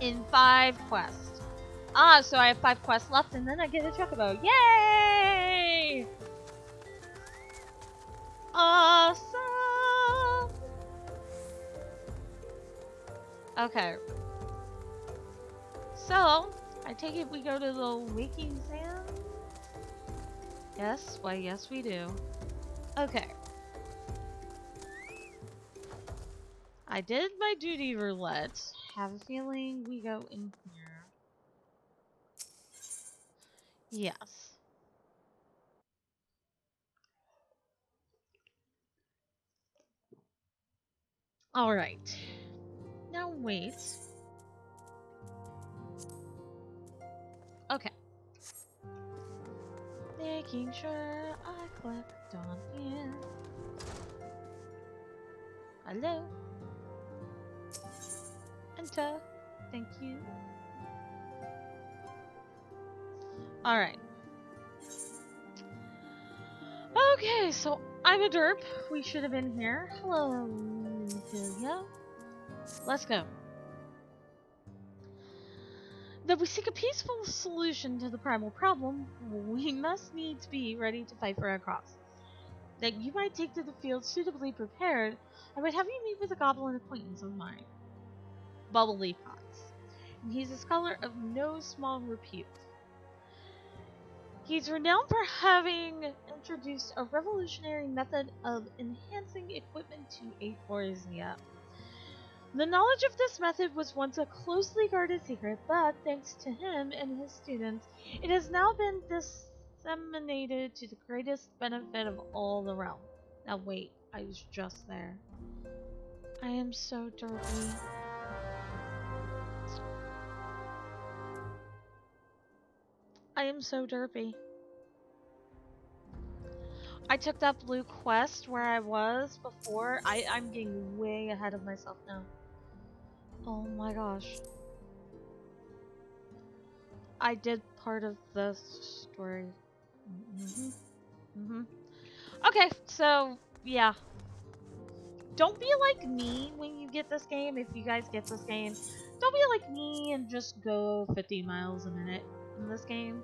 in 5 quests. Ah, so I have 5 quests left and then I get a chocobo. Yay! Awesome! Okay. So, I take it we go to the Waking Sands? Yes, why yes we do. Okay. I did my duty roulette. Have a feeling we go in here. Yes. Alright. Now wait. Okay. Making sure I clicked on here. Hello. Enter. Thank you. Alright. Okay, so I'm a derp. We should have been here. Hello, Lymphilia. Let's go. Though we seek a peaceful solution to the primal problem, we must needs be ready to fight for our cause. That you might take to the field suitably prepared, I would have you meet with a goblin acquaintance of mine, Bubbly Pots. And he's a scholar of no small repute. He's renowned for having introduced a revolutionary method of enhancing equipment to Aphoria. The knowledge of this method was once a closely guarded secret, but thanks to him and his students, it has now been disseminated to the greatest benefit of all the realm. Now wait, I was just there. I am so derpy. I am so derpy. I took that blue quest where I was before. I'm getting way ahead of myself now. Oh my gosh. I did part of the story. Okay, so yeah. Don't be like me when you get this game, if you guys get this game. Don't be like me and just go 50 miles a minute in this game.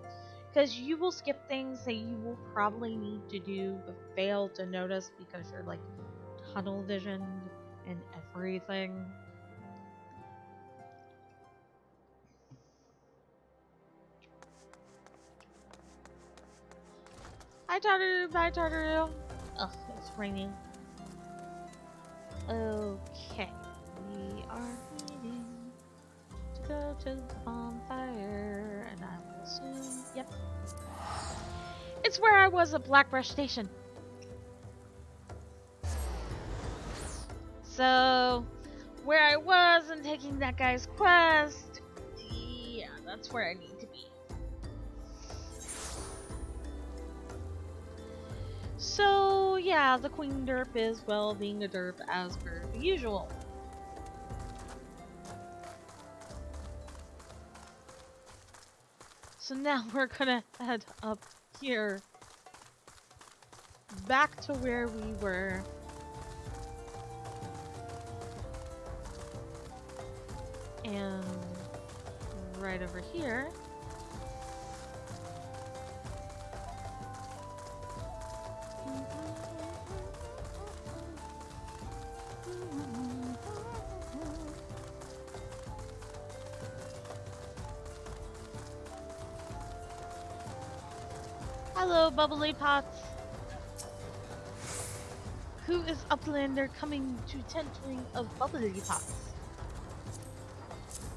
Because you will skip things that you will probably need to do but fail to notice because you're like tunnel visioned and everything. Hi Tartaru, bye Tartaru. Ugh, it's raining. Okay, we are needing to go to the bonfire, and I will assume, yep. It's where I was at Blackbrush Station. So, where I was and taking that guy's quest, yeah, that's where I need to be. So, yeah, the Queen Derp is, well, being a derp as per the usual. So now we're gonna head up here. Back to where we were. And right over here. Hello, bubbly pots. Who is Uplander coming to tentering of bubbly pots?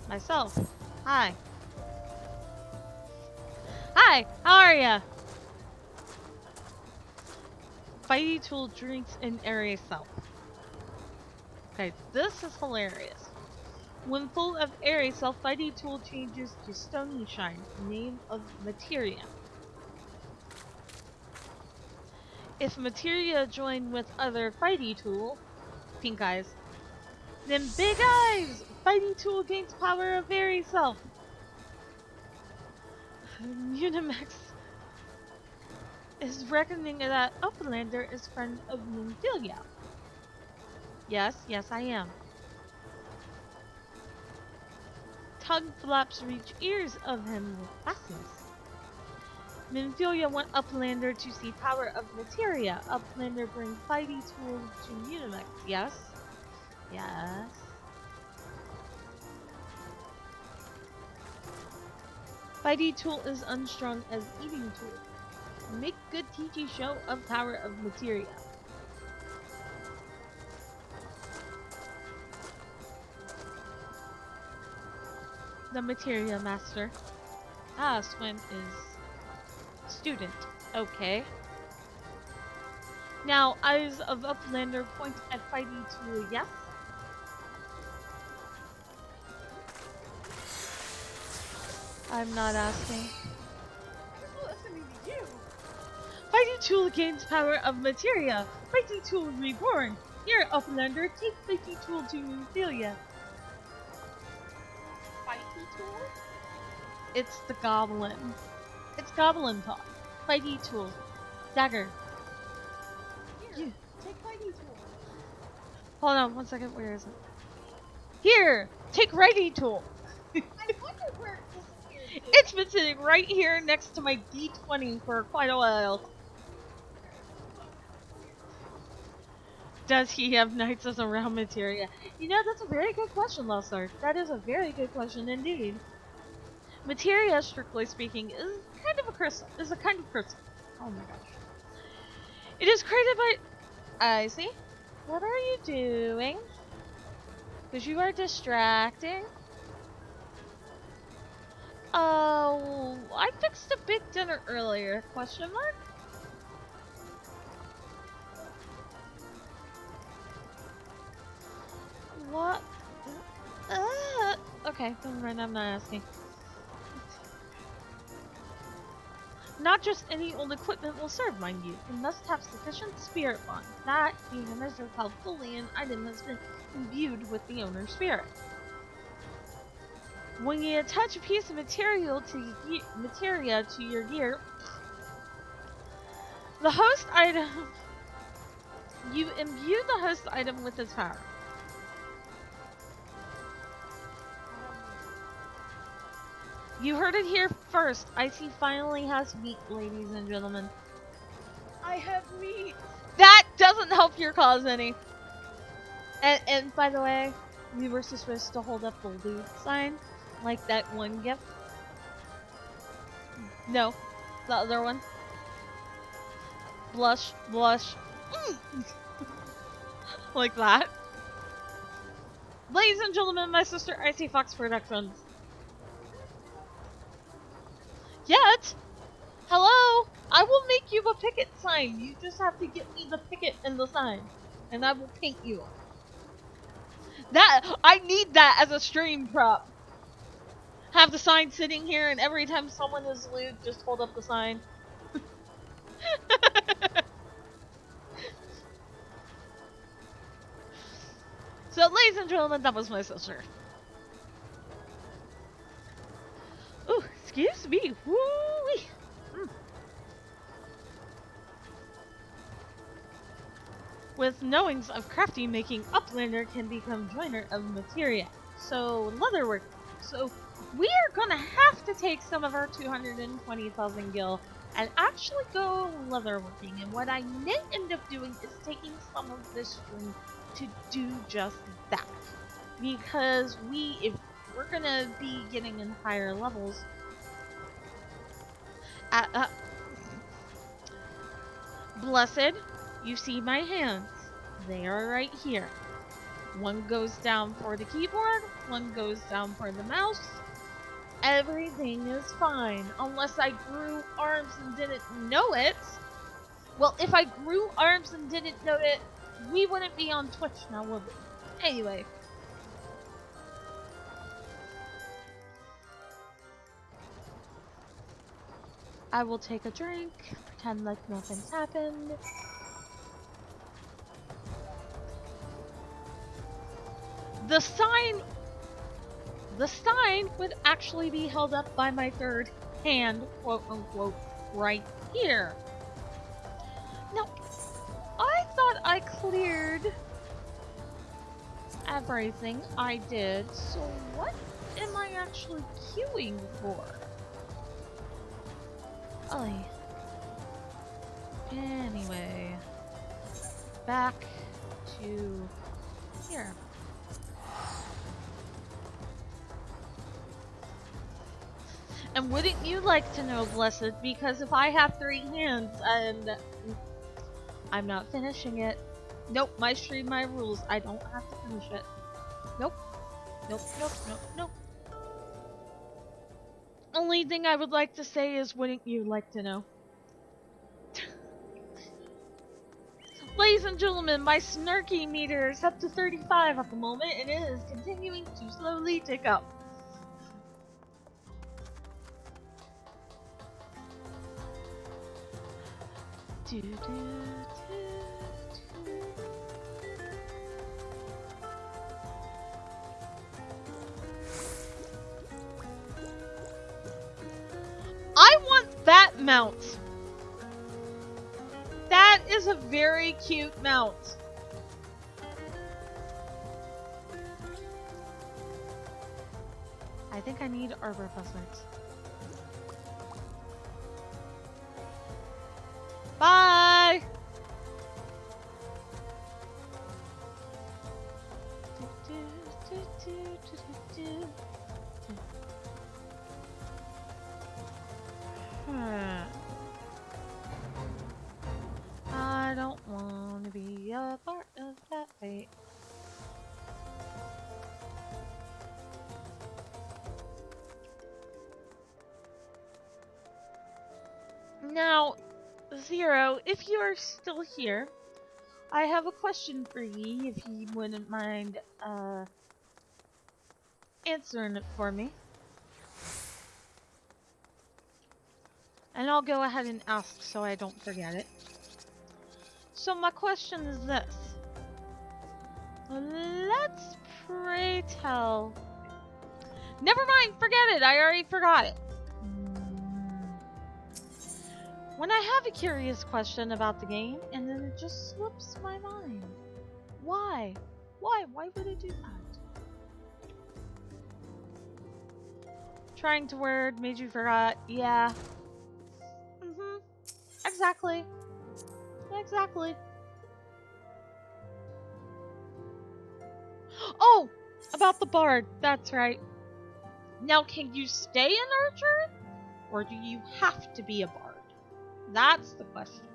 Myself. Hi. Hi, how are ya? Fighty Tool drinks an airy self. Okay, this is hilarious. When full of airy self, Fighty Tool changes to Stony Shine, name of materia. If materia join with other Fighty Tool, pink eyes, then big eyes! Fighty Tool gains power of airy self. Unimax is reckoning that Uplander is friend of Nymphilia. Yes, I am. Tongue flaps reach ears of him with fastness. Nymphilia want Uplander to see power of materia. Uplander bring Fighty Tool to Unimax. Yes. Fighty Tool is unstrung as eating tool. Make good TG show of power of materia. The materia master. Swim is student. Okay. Now, eyes of Uplander point at Fighty Tool, yes? I'm not asking. I'm listening to you. Fighty Tool gains power of materia. Fighty Tool reborn. Here, Uplander, take Fighty Tool to Nymphilia. Fighty Tool? It's the goblin. It's goblin talk. Fighty Tool. Dagger. Here, You. take Fighty Tool. Hold on, 1 second. Where is it? Here! Take Righty Tool! I wonder where it disappeared. It's been sitting right here next to my D20 for quite a while. Does he have Knights as a realm materia? You know, that's a very good question, Losar. That is a very good question indeed. Materia, strictly speaking, is kind of a crystal. Oh my gosh. It is created by... I see. What are you doing? Because you are distracting. Oh, I fixed a big dinner earlier. Question mark? What? Okay, never mind, I'm not asking. Not just any old equipment will serve, mind you. It must have sufficient spirit bond. That being a measure of how fully an item has been imbued with the owner's spirit. When you attach a piece of materia to your gear, the host item, you imbue the host item with its power. You heard it here first. Icy finally has meat, ladies and gentlemen. I have meat. That doesn't help your cause any. And by the way, we were supposed to hold up the loot sign, like that one gift. No, the other one. Blush, blush. Like that. Ladies and gentlemen, my sister Icy Fox Productions. Yet, hello, I will make you a picket sign. You just have to get me the picket and the sign, and I will paint you. That I need that as a stream prop. Have the sign sitting here, and every time someone is lewd, just hold up the sign. So, ladies and gentlemen, that was my sister. Ooh, excuse me. Woo-wee. With knowings of crafty making, Uplander can become joiner of materia. So, leatherwork. So, we are gonna have to take some of our 220,000 gil and actually go leatherworking. And what I may end up doing is taking some of this string to do just that. Because if we're gonna be getting in higher levels, Blessed, you see my hands. They are right here. One goes down for the keyboard, one goes down for the mouse. Everything is fine, unless I grew arms and didn't know it. Well, if I grew arms and didn't know it, we wouldn't be on Twitch now, would we? Anyway. I will take a drink, pretend like nothing's happened. The sign would actually be held up by my third hand, quote unquote, right here. Now, I thought I cleared everything. I did. So what am I actually queuing for? Oh. Anyway, back to here. And wouldn't you like to know, Blessed? Because if I have 3 hands and I'm not finishing it. Nope, my stream, my rules. I don't have to finish it. Nope. Nope, nope, nope, nope. Only thing I would like to say is, wouldn't you like to know? Ladies and gentlemen, my snarky meter is up to 35 at the moment, and it is continuing to slowly tick up. I want that mount. That is a very cute mount. I think I need arbor buzzards. Bye! I don't want to be a part of that fate. Now, Zero, if you are still here, I have a question for ye, if you wouldn't mind answering it for me. And I'll go ahead and ask so I don't forget it. So my question is this. Let's pray tell. Never mind, forget it, I already forgot it. When I have a curious question about the game, and then it just slips my mind. Why? Why? Why would it do that? Trying to word made you forgot. Yeah. Exactly. Exactly. Oh! About the bard. That's right. Now, can you stay an archer? Or do you have to be a bard? That's the question.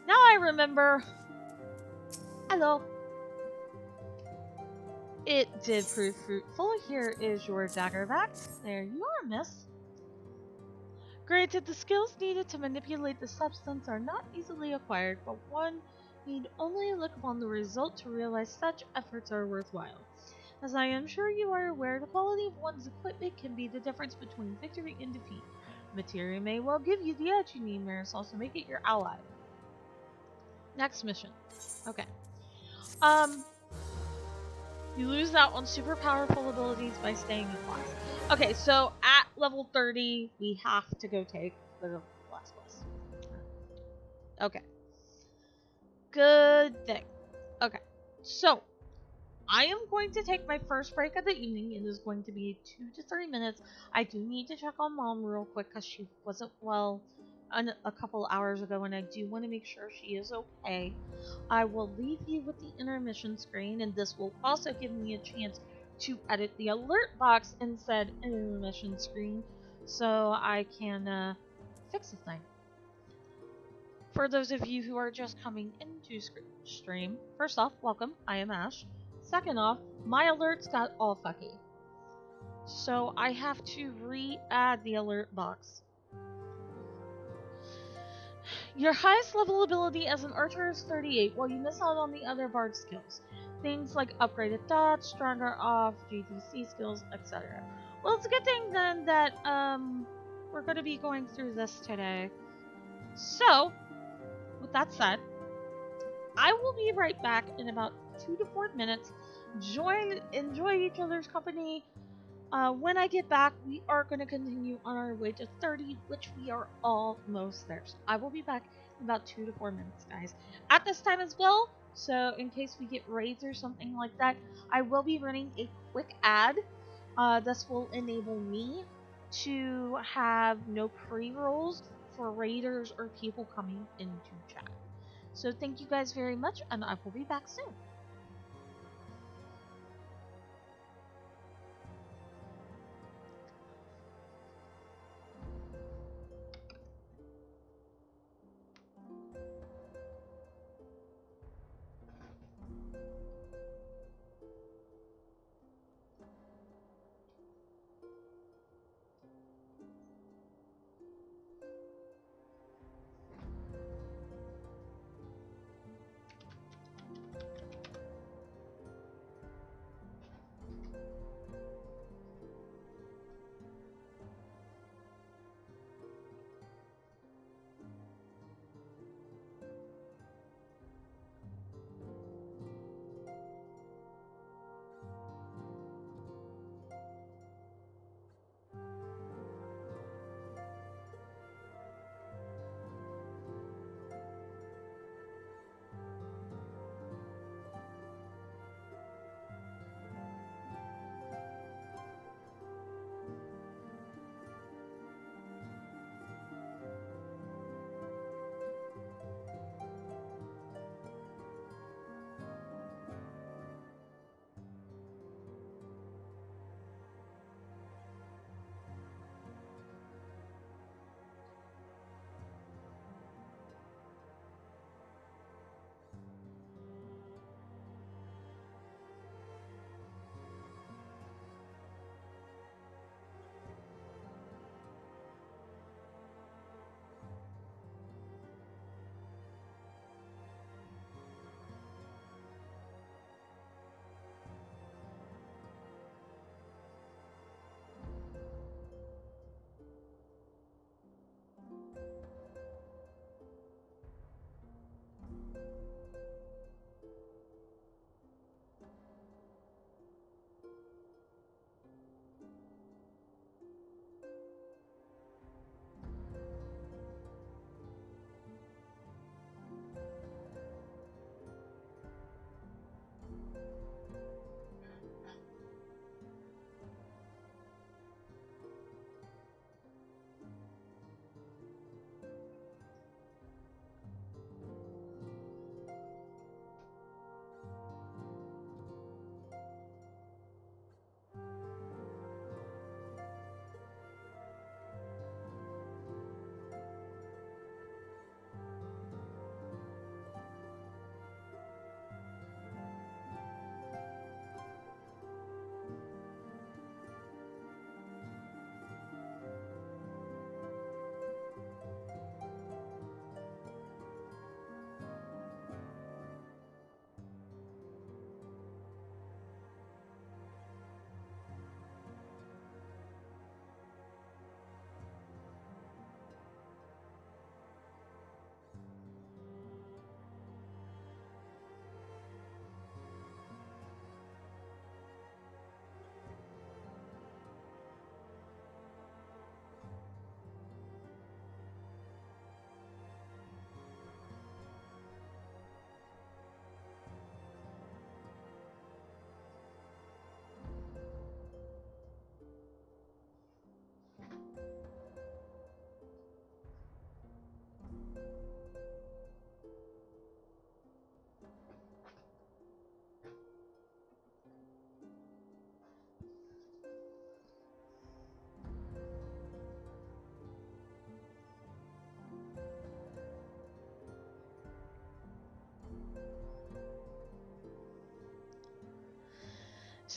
Now I remember. Hello. It did prove fruitful. Here is your dagger back. There you are, miss. Granted, the skills needed to manipulate the substance are not easily acquired, but one need only look upon the result to realize such efforts are worthwhile. As I am sure you are aware, the quality of one's equipment can be the difference between victory and defeat. Materia may well give you the edge you need, Maris, also make it your ally. Next mission. Okay. You lose out on super powerful abilities by staying in class. Okay, so at level 30, we have to go take the last quest. Okay. Good thing. Okay, so I am going to take my first break of the evening. It is going to be 2 to 3 minutes. I do need to check on Mom real quick because she wasn't well a couple hours ago, and I do want to make sure she is okay. I will leave you with the intermission screen, and this will also give me a chance to edit the alert box in said intermission screen so I can fix the thing. For those of you who are just coming into stream, first off, welcome, I am Ash. Second off, my alerts got all fucky. So I have to re-add the alert box. Your highest level ability as an archer is 38, while you miss out on the other bard skills. Things like upgraded dodge, stronger off, GDC skills, etc. Well, it's a good thing then that we're going to be going through this today. So, with that said, I will be right back in about 2 to 4 minutes. Enjoy each other's company. When I get back, we are going to continue on our way to 30, which we are almost there. So I will be back in about 2 to 4 minutes, guys. At this time as well, so in case we get raids or something like that, I will be running a quick ad. This will enable me to have no pre-rolls for raiders or people coming into chat. So thank you guys very much, and I will be back soon.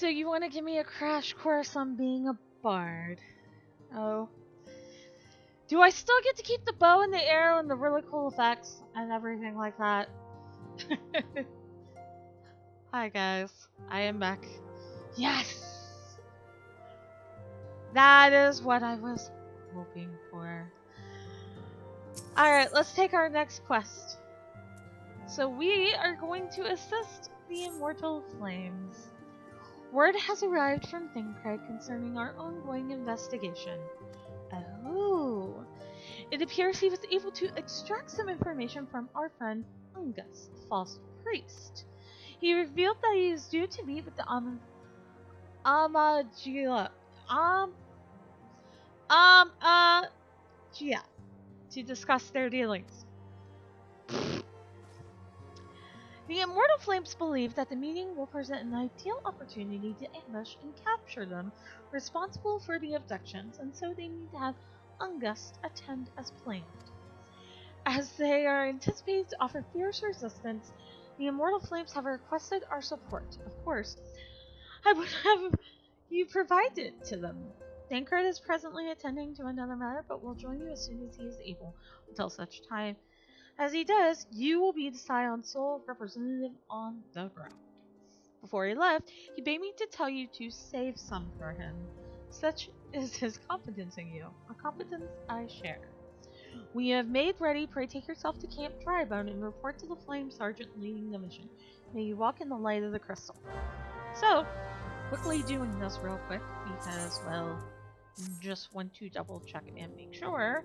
So you want to give me a crash course on being a bard? Oh. Do I still get to keep the bow and the arrow and the really cool effects and everything like that? Hi guys, I am back. Yes! That is what I was hoping for. Alright, let's take our next quest. So we are going to assist the Immortal Flames. Word has arrived from Thancred concerning our ongoing investigation. Oh. It appears he was able to extract some information from our friend Ungus, the false priest. He revealed that he is due to meet with the Amagila Gia to discuss their dealings. The Immortal Flames believe that the meeting will present an ideal opportunity to ambush and capture them responsible for the abductions, and so they need to have Ungust attend as planned. As they are anticipated to offer fierce resistance, the Immortal Flames have requested our support. Of course, I would have you provide it to them. Thancred is presently attending to another matter, but will join you as soon as he is able. Until such time as he does, you will be the Scion sole representative on the ground. Before he left, he bade me to tell you to save some for him. Such is his confidence in you, a confidence I share. When you have made ready, pray take yourself to Camp Drybone and report to the Flame Sergeant leading the mission. May you walk in the light of the crystal. So, quickly doing this real quick because, well, just want to double check and make sure.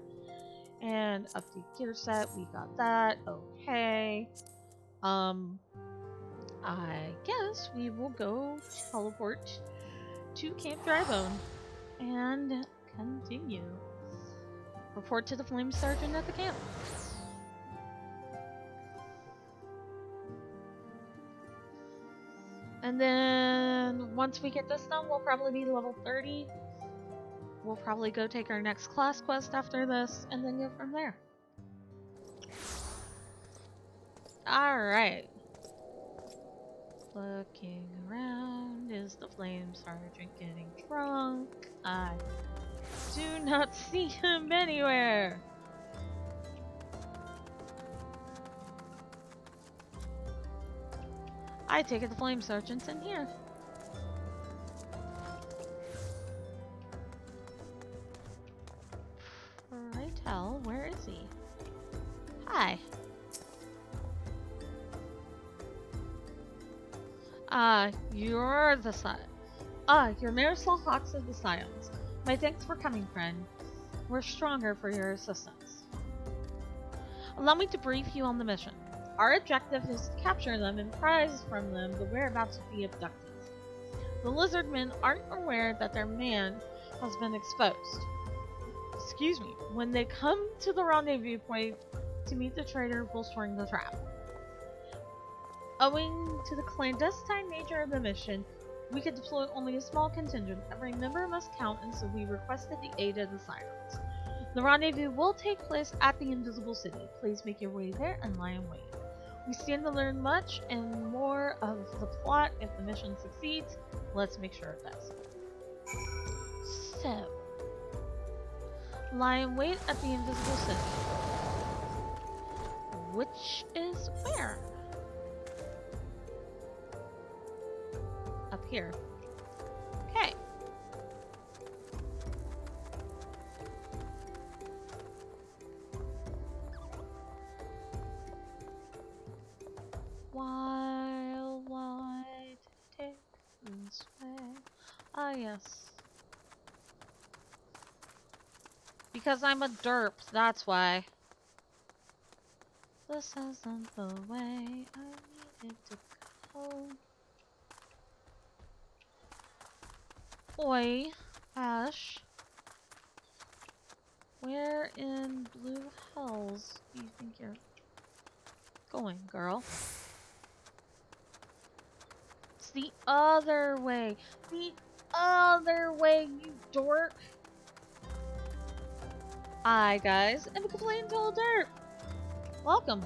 And update gear set, we got that. Okay. I guess we will go teleport to Camp Drybone and continue. Report to the Flame Sergeant at the camp. And then once we get this done, we'll probably be level 30. We'll probably go take our next class quest after this and then go from there. Alright. Looking around, is the Flame Sergeant getting drunk? I do not see him anywhere. I take it the Flame Sergeant's in here. Right hell, where is he? Hi. You're the you're Marisol Hawks of the Scions. My thanks for coming, friend. We're stronger for your assistance. Allow me to brief you on the mission. Our objective is to capture them and prize from them the whereabouts of the abductees. The Lizardmen aren't aware that their man has been exposed. Excuse me. When they come to the rendezvous point to meet the traitor, we'll spring the trap. Owing to the clandestine nature of the mission, we could deploy only a small contingent. Every member must count, and so we requested the aid of the Sirens. The rendezvous will take place at the Invisible City. Please make your way there and lie in wait. We stand to learn much and more of the plot if the mission succeeds. Let's make sure it does. So, lie in wait at the Invisible City. Which is where? Up here. Okay. While light takes its way. Ah, yes. Because I'm a derp, that's why. This isn't the way I needed to go. Oi, Ash. Where in blue hells do you think you're going, girl? It's the other way. The other way, you dork. Hi, guys. I'm a complaining total derp. Welcome.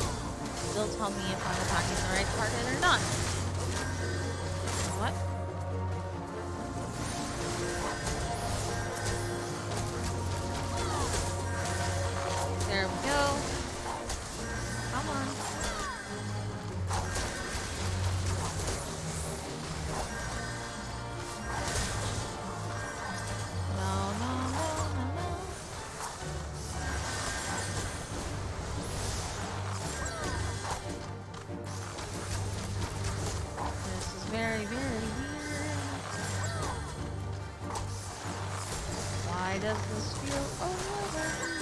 tell me if I'm attacking the right target or not. What? There we go. Come on. No, no, no, no, no. This is very, very weird. Why does this feel overwhelming?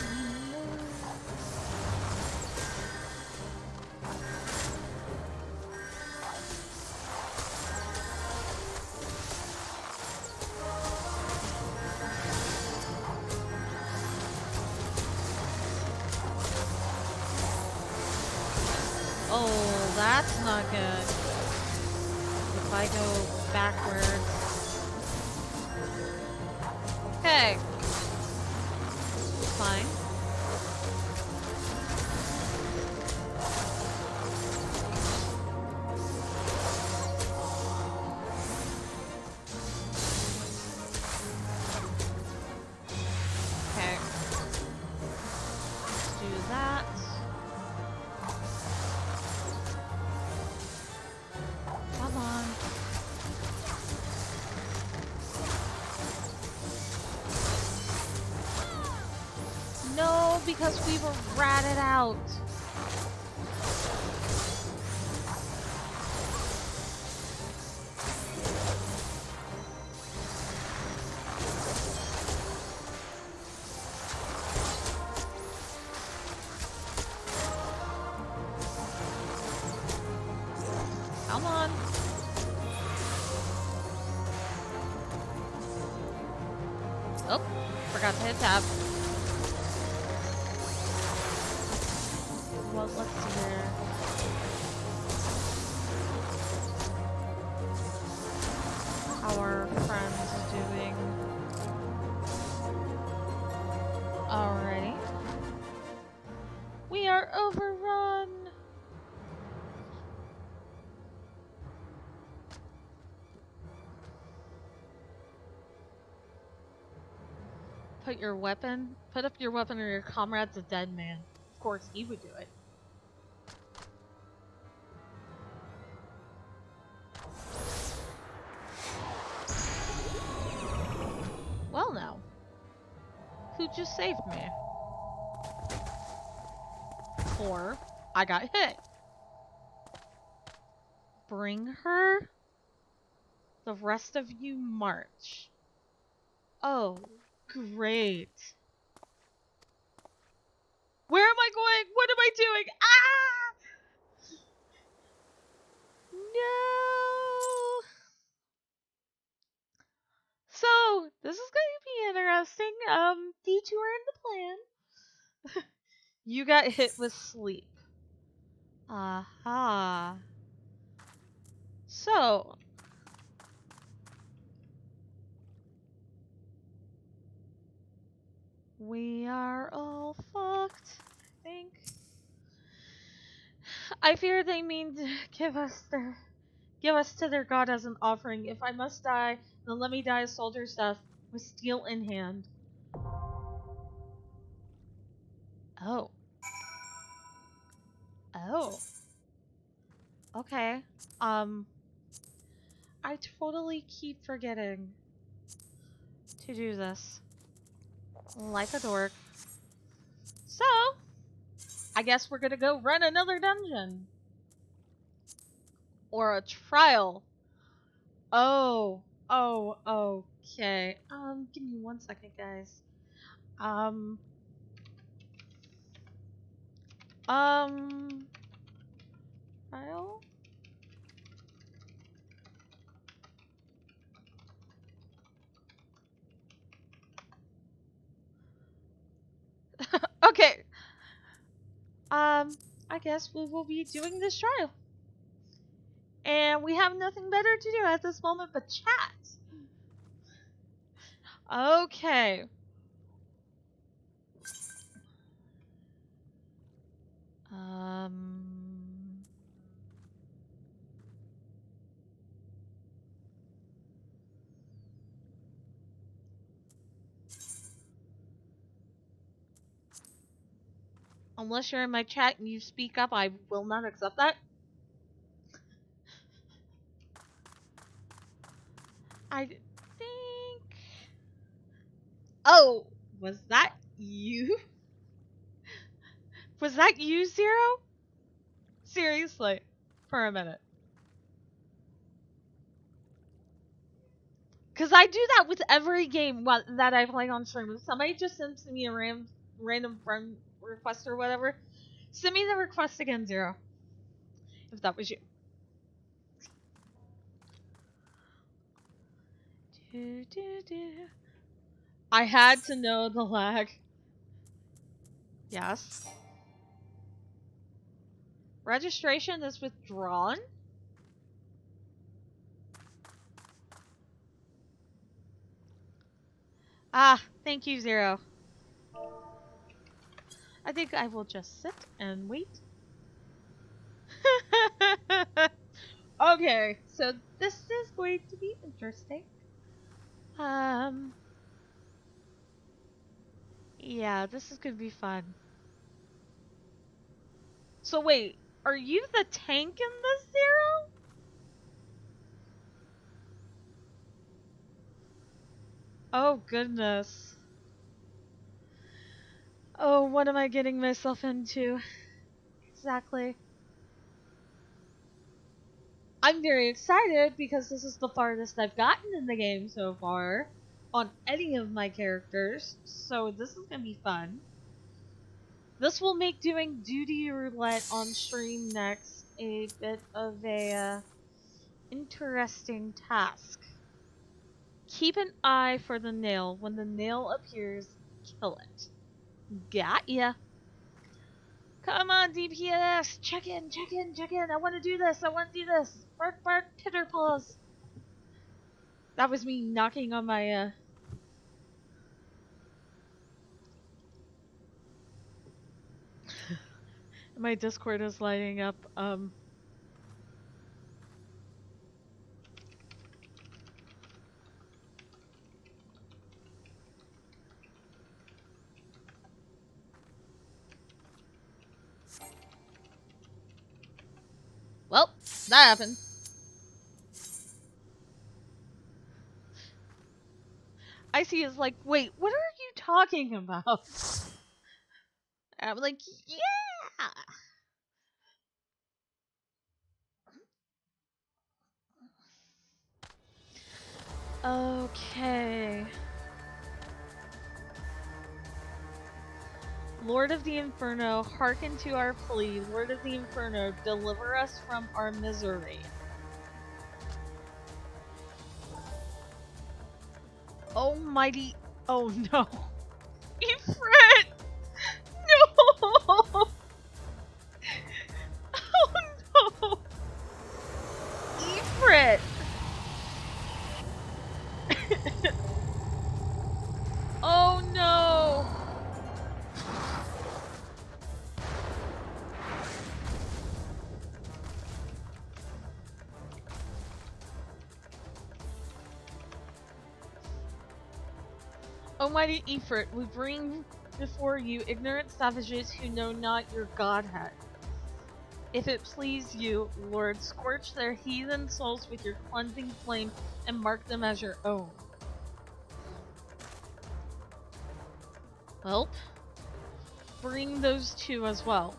Oh, that's not good. If I go backwards. Okay. Fine. Okay. Let's do that. Come on. No, because we were ratted out. Come on. Oh, forgot to hit tab. Well, let's see here. How are friends doing? Alrighty. We are overrun. Put up your weapon or your comrade's a dead man. Of course, he would do it. Well now. Who just saved me? Or I got hit. Bring her. The rest of you march. Oh, great. Where am I going? What am I doing? Ah! No! So, this is going to be interesting. Detour in the plan. You got hit with sleep. Aha. So, we are all fucked, I think. I fear they mean to give us to their god as an offering. If I must die, then let me die a soldier's death with steel in hand. Oh. Oh. Okay. I totally keep forgetting to do this. Like a dork. So, I guess we're gonna go run another dungeon. Or a trial. Oh. Oh, okay. Give me 1 second, guys. Trial? Okay. I guess we will be doing this trial. And we have nothing better to do at this moment but chat. Okay. Unless you're in my chat and you speak up, I will not accept that. I think... Oh, was that you? Was that you, Zero? Seriously, for a minute. Because I do that with every game that I play on stream. If somebody just sends me a random friend request or whatever, send me the request again, Zero. If that was you. I had to know the lag. Yes. Registration is withdrawn? Ah, thank you, Zero. I think I will just sit and wait. Okay, so this is going to be interesting. Yeah, this is gonna be fun. So wait, are you the tank in this, Zero? Oh goodness. Oh, what am I getting myself into? Exactly. I'm very excited because this is the farthest I've gotten in the game so far on any of my characters, so this is gonna be fun. This will make doing duty roulette on stream next a bit of a interesting task. Keep an eye for the nail. When the nail appears, kill it. Got ya. Come on, DPS! Check in, check in, check in! I want to do this! I want to do this! Bark, bark, titter paws! That was me knocking on my, My Discord is lighting up, Well, that happened. Icy is like, wait, what are you talking about? And I'm like, yeah! Okay. Lord of the Inferno, hearken to our plea. Lord of the Inferno, deliver us from our misery. Almighty... Oh no. Ifrit! No! Oh no! Ifrit! Oh no! Almighty Ifrit, we bring before you ignorant savages who know not your godhead. If it please you, Lord, scorch their heathen souls with your cleansing flame and mark them as your own. Well, bring those two as well.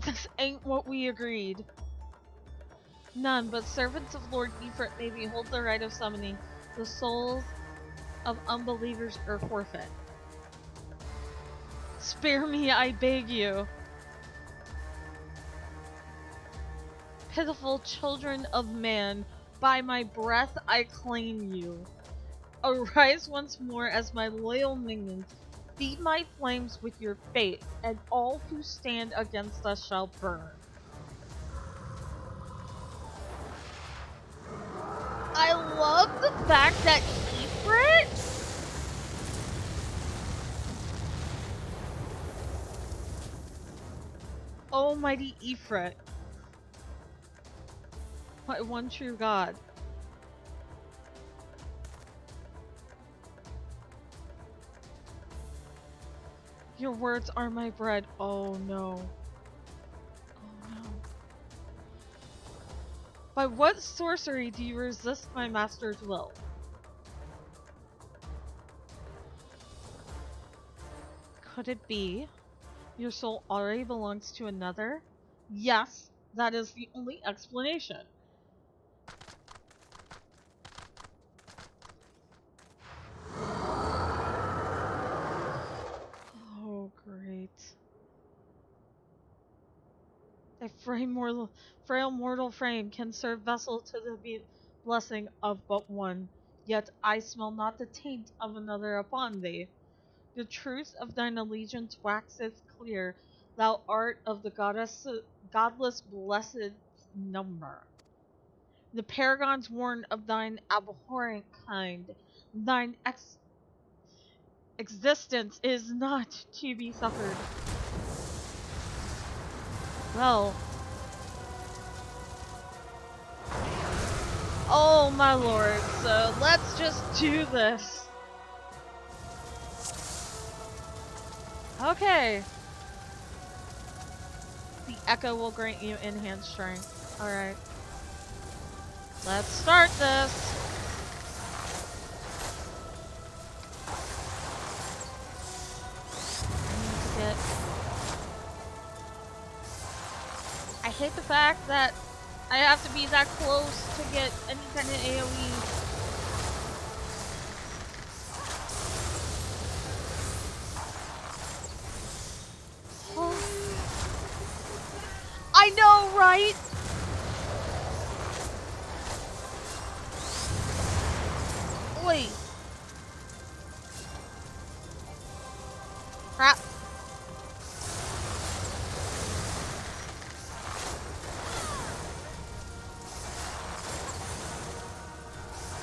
This ain't what we agreed. None but servants of Lord Ifrit may behold the right of summoning. The souls of unbelievers are forfeit. Spare me, I beg you. Pitiful children of man, by my breath I claim you. Arise once more as my loyal minions. Feed my flames with your fate, and all who stand against us shall burn. I love the fact that Ifrit Almighty Ifrit, my one true God. Your words are my bread. Oh no. Oh no. By what sorcery do you resist my master's will? Could it be your soul already belongs to another? Yes, that is the only explanation. Oh, great. A frail mortal frame can serve vessel to the blessing of but one, yet I smell not the taint of another upon thee. The truth of thine allegiance waxeth clear, thou art of the godless blessed number. The paragons warn of thine abhorrent kind, thine existence is not to be suffered. Well, oh my lord, so let's just do this. Okay. The echo will grant you enhanced strength. Alright. Let's start this. I hate the fact that I have to be that close to get any kind of AoE. I know, right? Wait. Crap.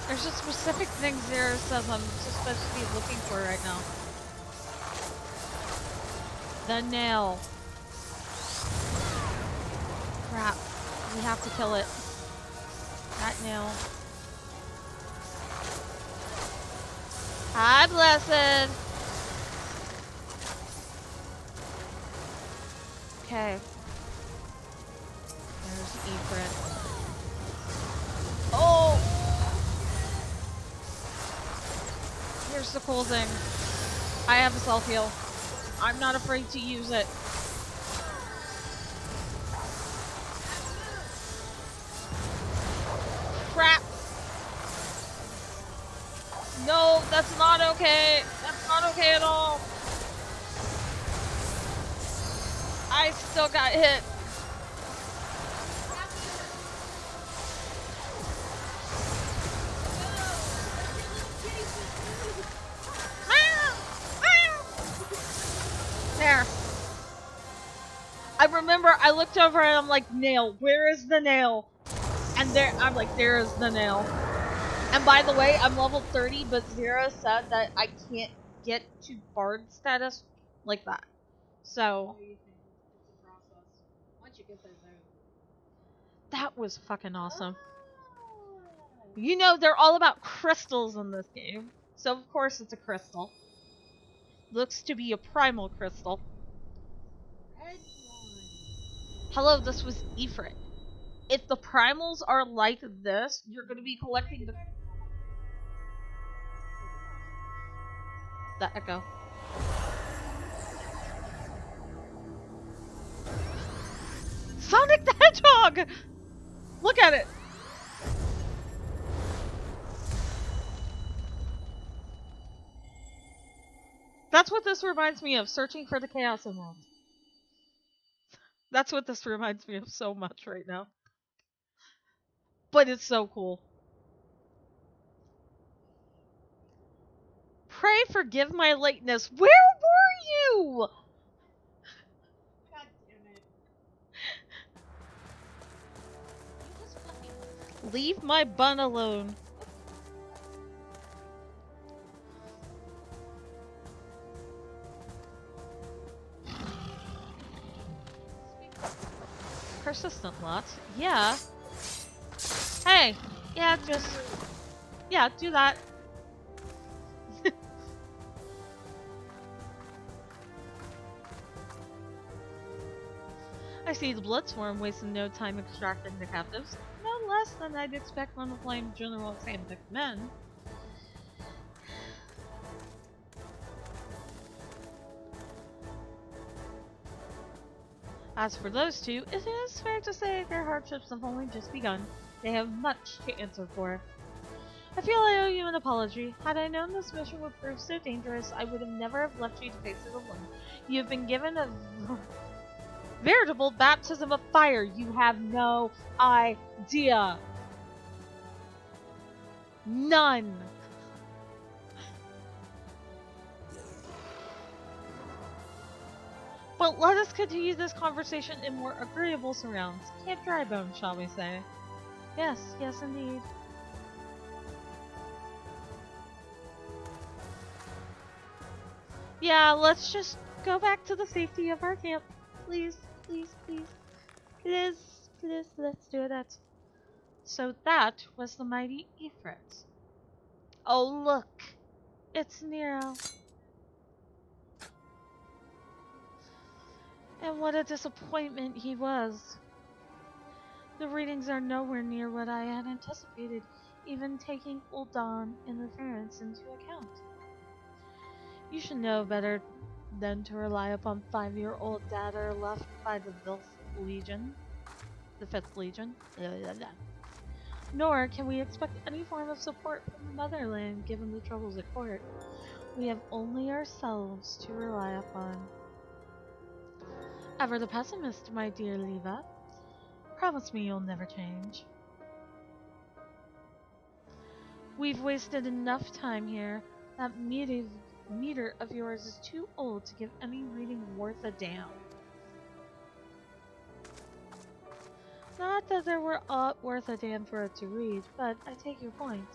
There's a specific thing Zero says I'm supposed to be looking for right now. The nail. Crap. We have to kill it. That nail. Hi, Blessed! Okay. There's Ifrit. Oh! Here's the cool thing. I have a self-heal. I'm not afraid to use it. Crap! No, that's not okay. That's not okay at all. I still got hit. There. I remember I looked over and I'm like, nail, where is the nail? And there, I'm like, there is the nail. And by the way, I'm level 30, but Zero said that I can't get to Bard status like that. So. It's a process. Once you get there, though. That was fucking awesome. You know, they're all about crystals in this game. So, of course, it's a crystal. Looks to be a primal crystal. Red one. Hello, this was Ifrit. If the primals are like this, you're going to be collecting the echo. Sonic the Hedgehog! Look at it! That's what this reminds me of, searching for the Chaos Emerald. That's what this reminds me of so much right now. But it's so cool. Pray forgive my lateness. Where were you? God damn it. Leave my bun alone. Persistent lot. Yeah. Hey. Yeah, just... Yeah, do that. I see the Bloodsworn wasting no time extracting the captives. No less than I'd expect from a flame general of Sandvik men. As for those two, it is fair to say their hardships have only just begun. They have much to answer for. I feel I owe you an apology. Had I known this mission would prove so dangerous, I would have never have left you to face it alone. You have been given a veritable baptism of fire. You have no idea. None. But let us continue this conversation in more agreeable surrounds. Camp Drybone, shall we say? Yes, yes indeed. Yeah, let's just go back to the safety of our camp. Please, please, please. Please, please, let's do that. So that was the mighty Ifrit. Oh look, it's Nero. And what a disappointment he was. The readings are nowhere near what I had anticipated, even taking Ul'dah interference into account. You should know better than to rely upon 5-year-old data left by the Fifth Legion. Nor can we expect any form of support from the motherland given the troubles at court. We have only ourselves to rely upon. Ever the pessimist, my dear Leva. Promise me you'll never change. We've wasted enough time here. That meter of yours is too old to give any reading worth a damn. Not that there were aught worth a damn for it to read, but I take your point.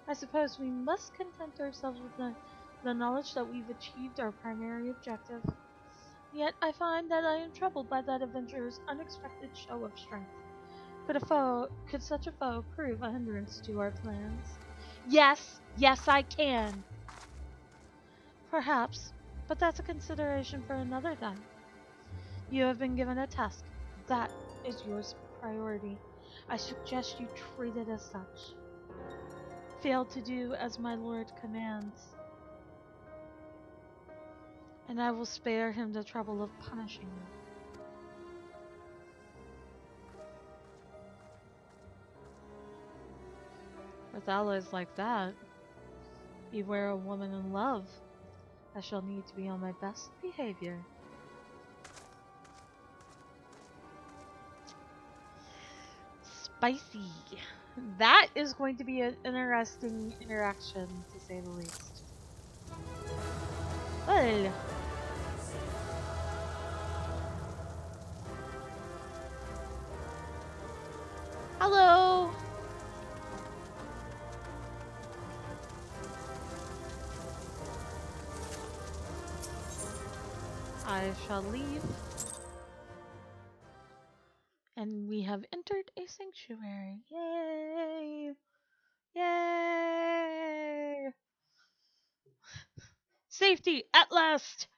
I suppose we must content ourselves with the knowledge that we've achieved our primary objective. Yet I find that I am troubled by that adventurer's unexpected show of strength. Could such a foe prove a hindrance to our plans? Yes, yes I can. Perhaps, but that's a consideration for another time. You have been given a task. That is your priority. I suggest you treat it as such. Fail to do as my lord commands, and I will spare him the trouble of punishing you. With allies like that, beware a woman in love. I shall need to be on my best behavior. Spicy. That is going to be an interesting interaction, to say the least. Well. Hello. I shall leave. And we have entered a sanctuary. Yay! Yay! Safety at last!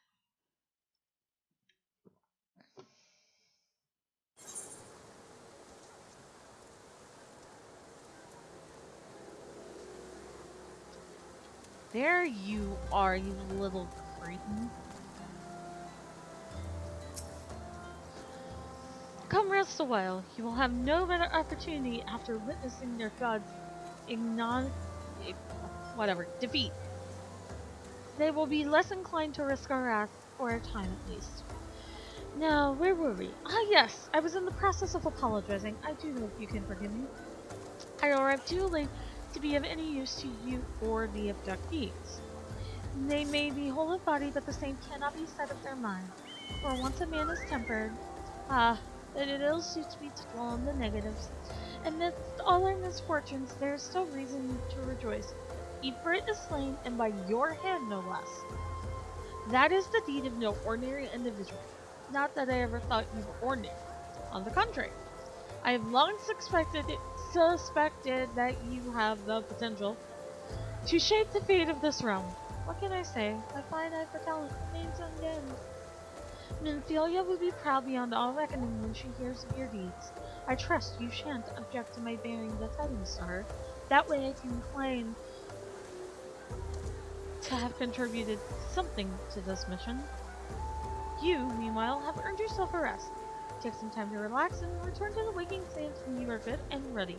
There you are, you little cretin. Come rest a while. You will have no better opportunity after witnessing their god's defeat. They will be less inclined to risk our wrath for a time at least. Now, where were we? Ah, yes, I was in the process of apologizing. I do hope you can forgive me. I arrived too late to be of any use to you or the abductees. They may be whole of body, but the same cannot be said of their mind. For once a man is tempered, that it ill suits me to dwell on the negatives. Amidst all our misfortunes, there is still reason to rejoice. Ifrit is slain, and by your hand no less. That is the deed of no ordinary individual. Not that I ever thought you were ordinary. On the contrary, I have long suspected that you have the potential to shape the fate of this realm. What can I say? My finite fatality remains undimmed. Nymphelia will be proud beyond all reckoning when she hears of your deeds. I trust you shan't object to my bearing the tidings to her. That way I can claim to have contributed something to this mission. You, meanwhile, have earned yourself a rest. Take some time to relax and return to the waking sands when you are good and ready.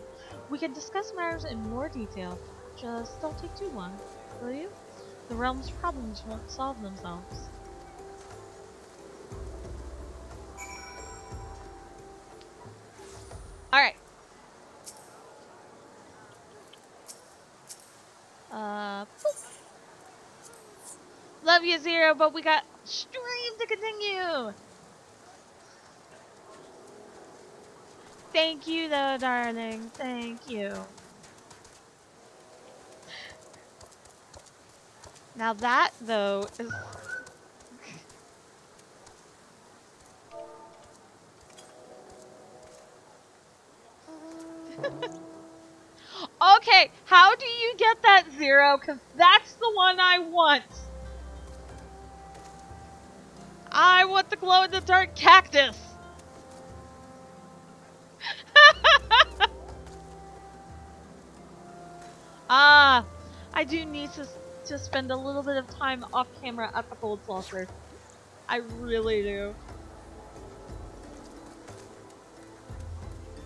We can discuss matters in more detail. Just don't take too long, will you? The realm's problems won't solve themselves. Alright. Boop. Love you, Zero, but we got stream to continue! Thank you, though, darling. Thank you. Now that, though, is... Okay, how do you get that, Zero? Because that's the one I want. I want the glow-in-the-dark cactus. I do need to spend a little bit of time off camera at the cold saucer. I really do.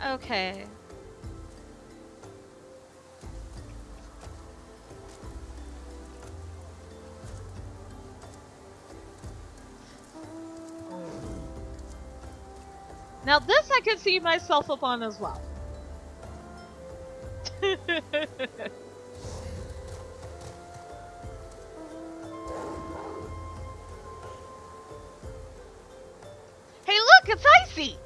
Okay. Now this I could see myself upon as well. Hey look, it's icy!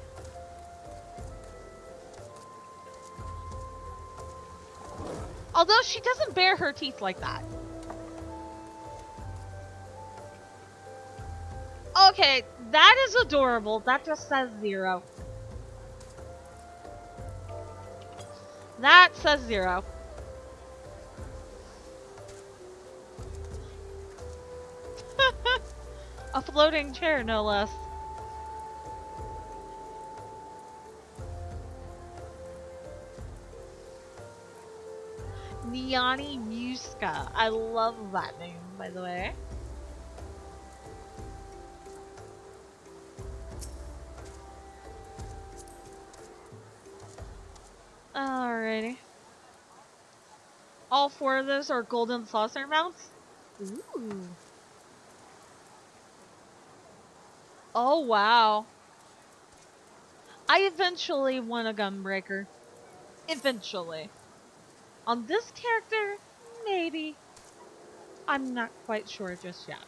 Although she doesn't bare her teeth like that. Okay, that is adorable. That just says Zero. That says Zero. A floating chair, no less. Niani Muska. I love that name, by the way. Alrighty. All four of those are golden saucer mounts? Ooh. Oh, wow. I eventually won a gunbreaker. Eventually. On this character, maybe. I'm not quite sure just yet.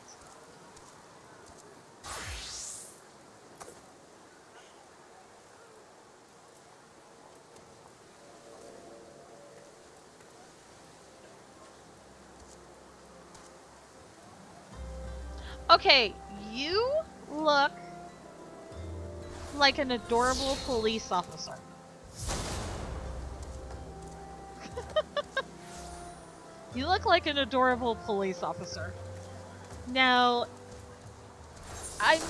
Okay, you look like an adorable police officer. You look like an adorable police officer. Now, I'm...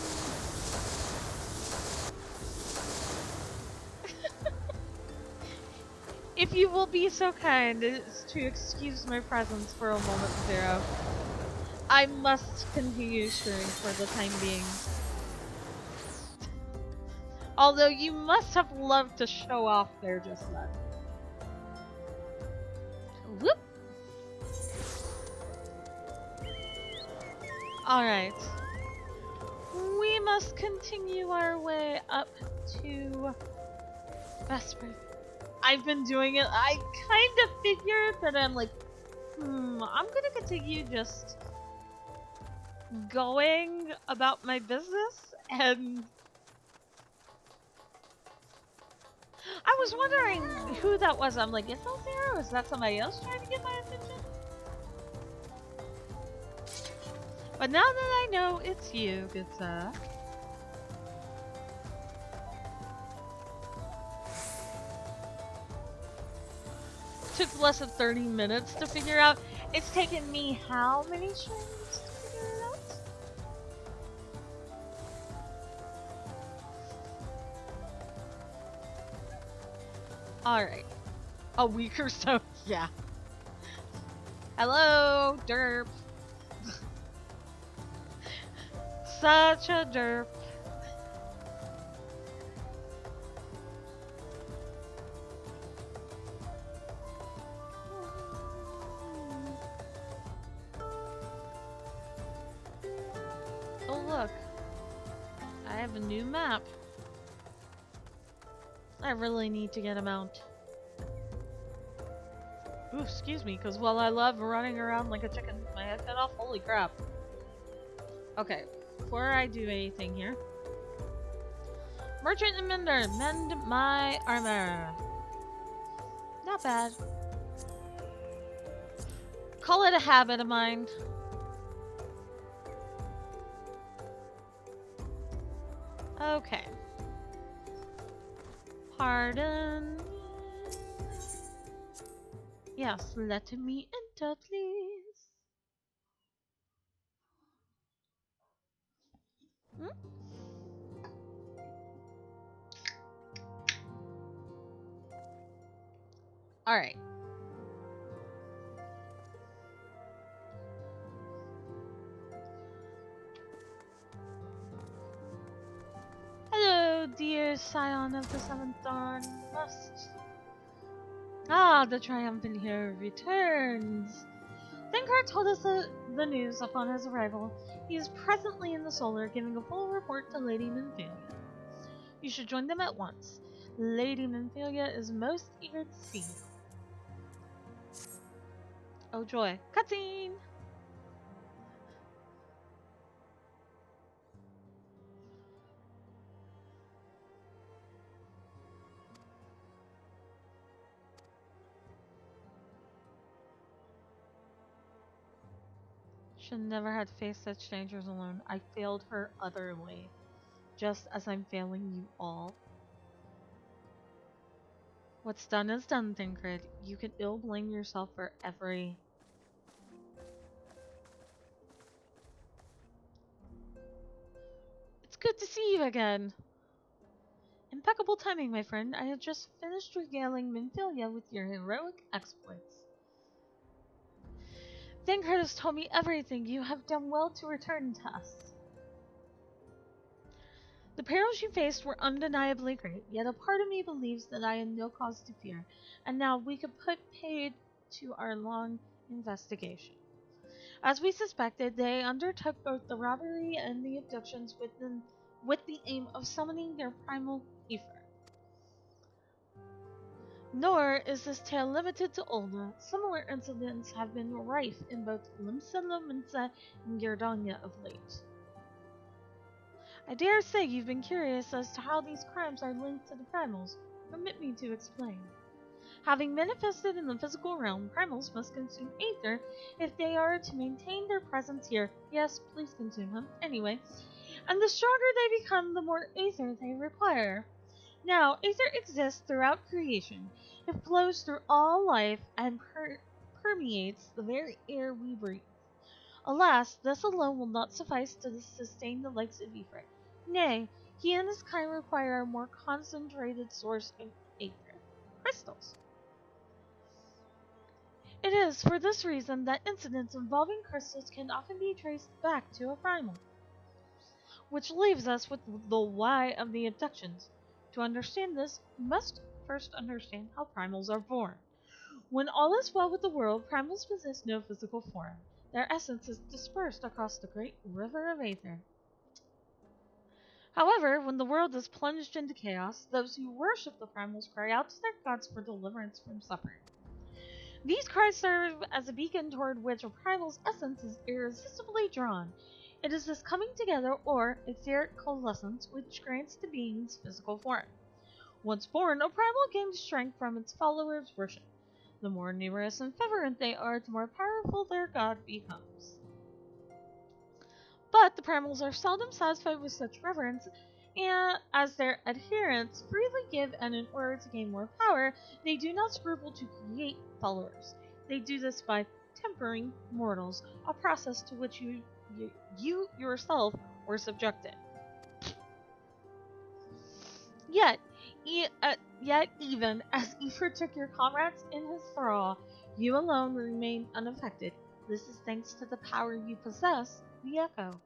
If you will be so kind as to excuse my presence for a moment, Zero. I must continue streaming for the time being. Although you must have loved to show off there just then. Whoop! Alright. We must continue our way up to Vesper. I've been doing it. I kind of figured that I'm like, I'm gonna continue just going about my business, and I was wondering who that was. I'm like, is that Zero? Is that somebody else trying to get my attention? But now that I know it's you, good sir. Took less than 30 minutes to figure out. It's taken me how many streams to figure it out? Alright. A week or so, yeah. Hello, derp. Such a derp. Oh look, I have a new map. I really need to get a mount. Ooh, excuse me, because while I love running around like a chicken with my head cut off, holy crap. Okay, before I do anything here. Merchant and mender, mend my armor. Not bad. Call it a habit of mine. Okay. Pardon. Yes, let me enter, please. Hmm? Alright. Hello, dear scion of the seventh dawn. Must. Ah, the triumphant hero returns. Thinkar told us the news upon his arrival. He is presently in the solar, giving a full report to Lady Minfilia. You should join them at once. Lady Minfilia is most eager to see you. Oh joy. Cutscene! Should never had faced such dangers alone. I failed her utterly. Just as I'm failing you all. What's done is done, Thinkred. You can ill blame yourself for every... It's good to see you again. Impeccable timing, my friend. I had just finished regaling Minfilia with your heroic exploits. Thinkred has told me everything. You have done well to return to us. The perils you faced were undeniably great, yet a part of me believes that I had no cause to fear, and now we could put paid to our long investigation. As we suspected, they undertook both the robbery and the abductions with the aim of summoning their primal ether. Nor is this tale limited to Ul'dah. Similar incidents have been rife in both Limsa Lominsa and Girdana of late. I dare say you've been curious as to how these crimes are linked to the primals. Permit me to explain. Having manifested in the physical realm, primals must consume aether if they are to maintain their presence here. Yes, please consume them. Anyway. And the stronger they become, the more aether they require. Now, aether exists throughout creation. It flows through all life and permeates the very air we breathe. Alas, this alone will not suffice to sustain the likes of Ifrit. Nay, he and his kind require a more concentrated source of aether. Crystals. It is for this reason that incidents involving crystals can often be traced back to a primal. Which leaves us with the why of the abductions. To understand this, we must first understand how primals are born. When all is well with the world, primals possess no physical form. Their essence is dispersed across the great river of aether. However, when the world is plunged into chaos, those who worship the primals cry out to their gods for deliverance from suffering. These cries serve as a beacon toward which a primal's essence is irresistibly drawn. It is this coming together, or etheric coalescence, which grants the being's physical form. Once born, a primal gains strength from its followers' worship. The more numerous and fervent they are, the more powerful their god becomes. But the primals are seldom satisfied with such reverence, and as their adherents freely give, and in order to gain more power, they do not scruple to create followers. They do this by tempering mortals, a process to which you yourself were subjected. Yet, Yet even as Ifrit took your comrades in his thrall, you alone remain unaffected. This is thanks to the power you possess, the Echo.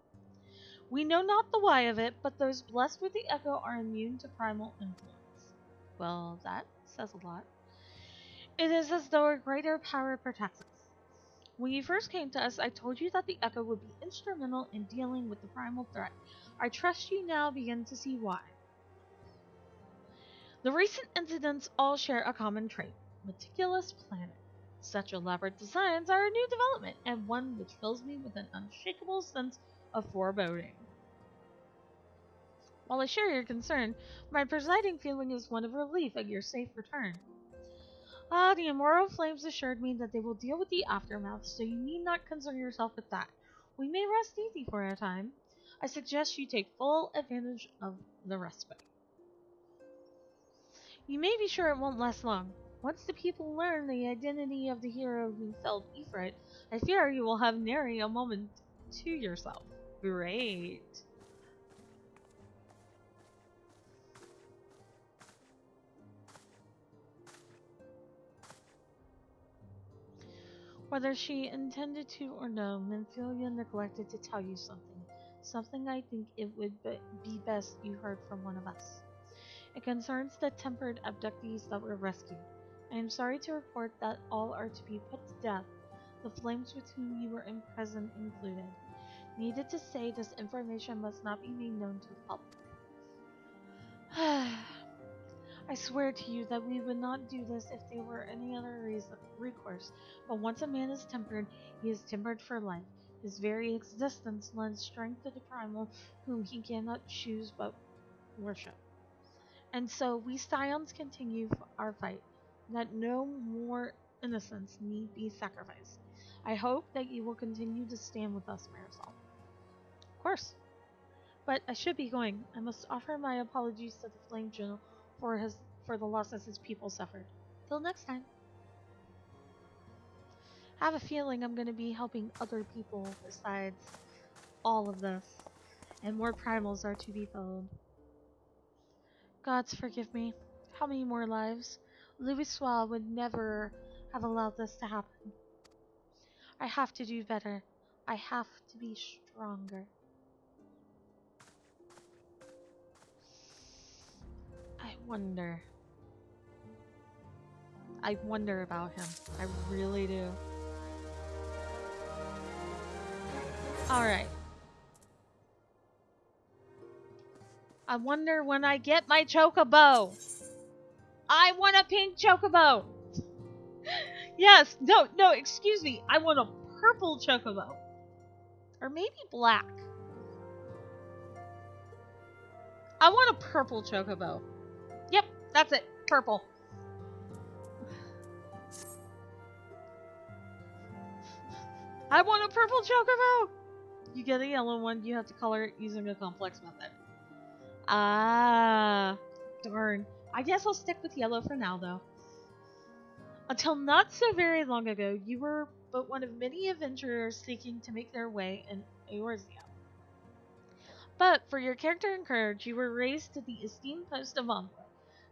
We know not the why of it, but those blessed with the Echo are immune to primal influence. Well, that says a lot. It is as though a greater power protects us. When you first came to us, I told you that the Echo would be instrumental in dealing with the primal threat. I trust you now begin to see why. The recent incidents all share a common trait: meticulous planning. Such elaborate designs are a new development, and one which fills me with an unshakable sense of foreboding. While I share your concern, my presiding feeling is one of relief at your safe return. The immoral flames assured me that they will deal with the aftermath, so you need not concern yourself with that. We may rest easy for a time. I suggest you take full advantage of the respite. You may be sure it won't last long. Once the people learn the identity of the hero who felled Ifrit, I fear you will have nary a moment to yourself. Great. Whether she intended to or no, Minfilia neglected to tell you something. Something I think it would be best you heard from one of us. It concerns the tempered abductees that were rescued. I am sorry to report that all are to be put to death, the flames with whom you were imprisoned included. Needed to say, this information must not be made known to the public. I swear to you that we would not do this if there were any other recourse, but once a man is tempered, he is tempered for life. His very existence lends strength to the primal whom he cannot choose but worship. And so we Scions continue our fight, that no more innocents need be sacrificed. I hope that you will continue to stand with us, Marisol. Of course. But I should be going. I must offer my apologies to the Flame General for the losses his people suffered. Till next time. I have a feeling I'm going to be helping other people besides all of this, and more primals are to be found. Gods forgive me. How many more lives? Louisoix would never have allowed this to happen. I have to do better. I have to be stronger. I wonder about him. I really do. Alright. I wonder when I get my chocobo. I want a pink chocobo. Yes, no, excuse me. I want a purple chocobo. Or maybe black. I want a purple chocobo. Yep, that's it. Purple. I want a purple chocobo. You get a yellow one, you have to color it using a complex method. Ah, darn. I guess I'll stick with yellow for now, though. Until not so very long ago, you were but one of many adventurers seeking to make their way in Eorzea. But for your character and courage, you were raised to the esteemed post of envoy.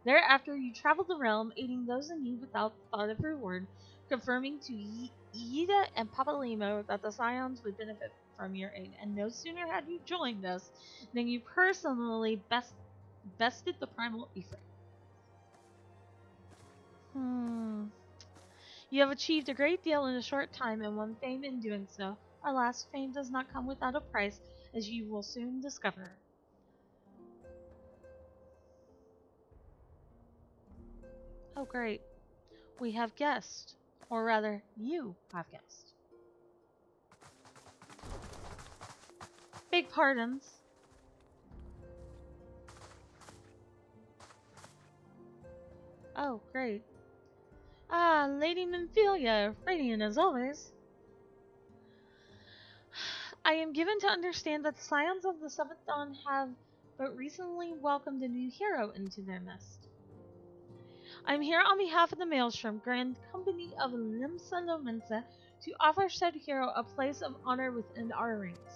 Thereafter, you traveled the realm, aiding those in need without thought of reward, confirming to Yida and Papalimo that the Scions would benefit from your aid. And no sooner had you joined us than you personally bested the primal Ifrit. You have achieved a great deal in a short time and won fame in doing so. Alas, fame does not come without a price, as you will soon discover. Oh great. We have guests. Or rather, you have guests. Big pardons. Oh, great. Ah, Lady Minfilia, radiant as always. I am given to understand that the Scions of the Seventh Dawn have but recently welcomed a new hero into their midst. I am here on behalf of the Maelstrom Grand Company of Limsa Lominsa to offer said hero a place of honor within our ranks.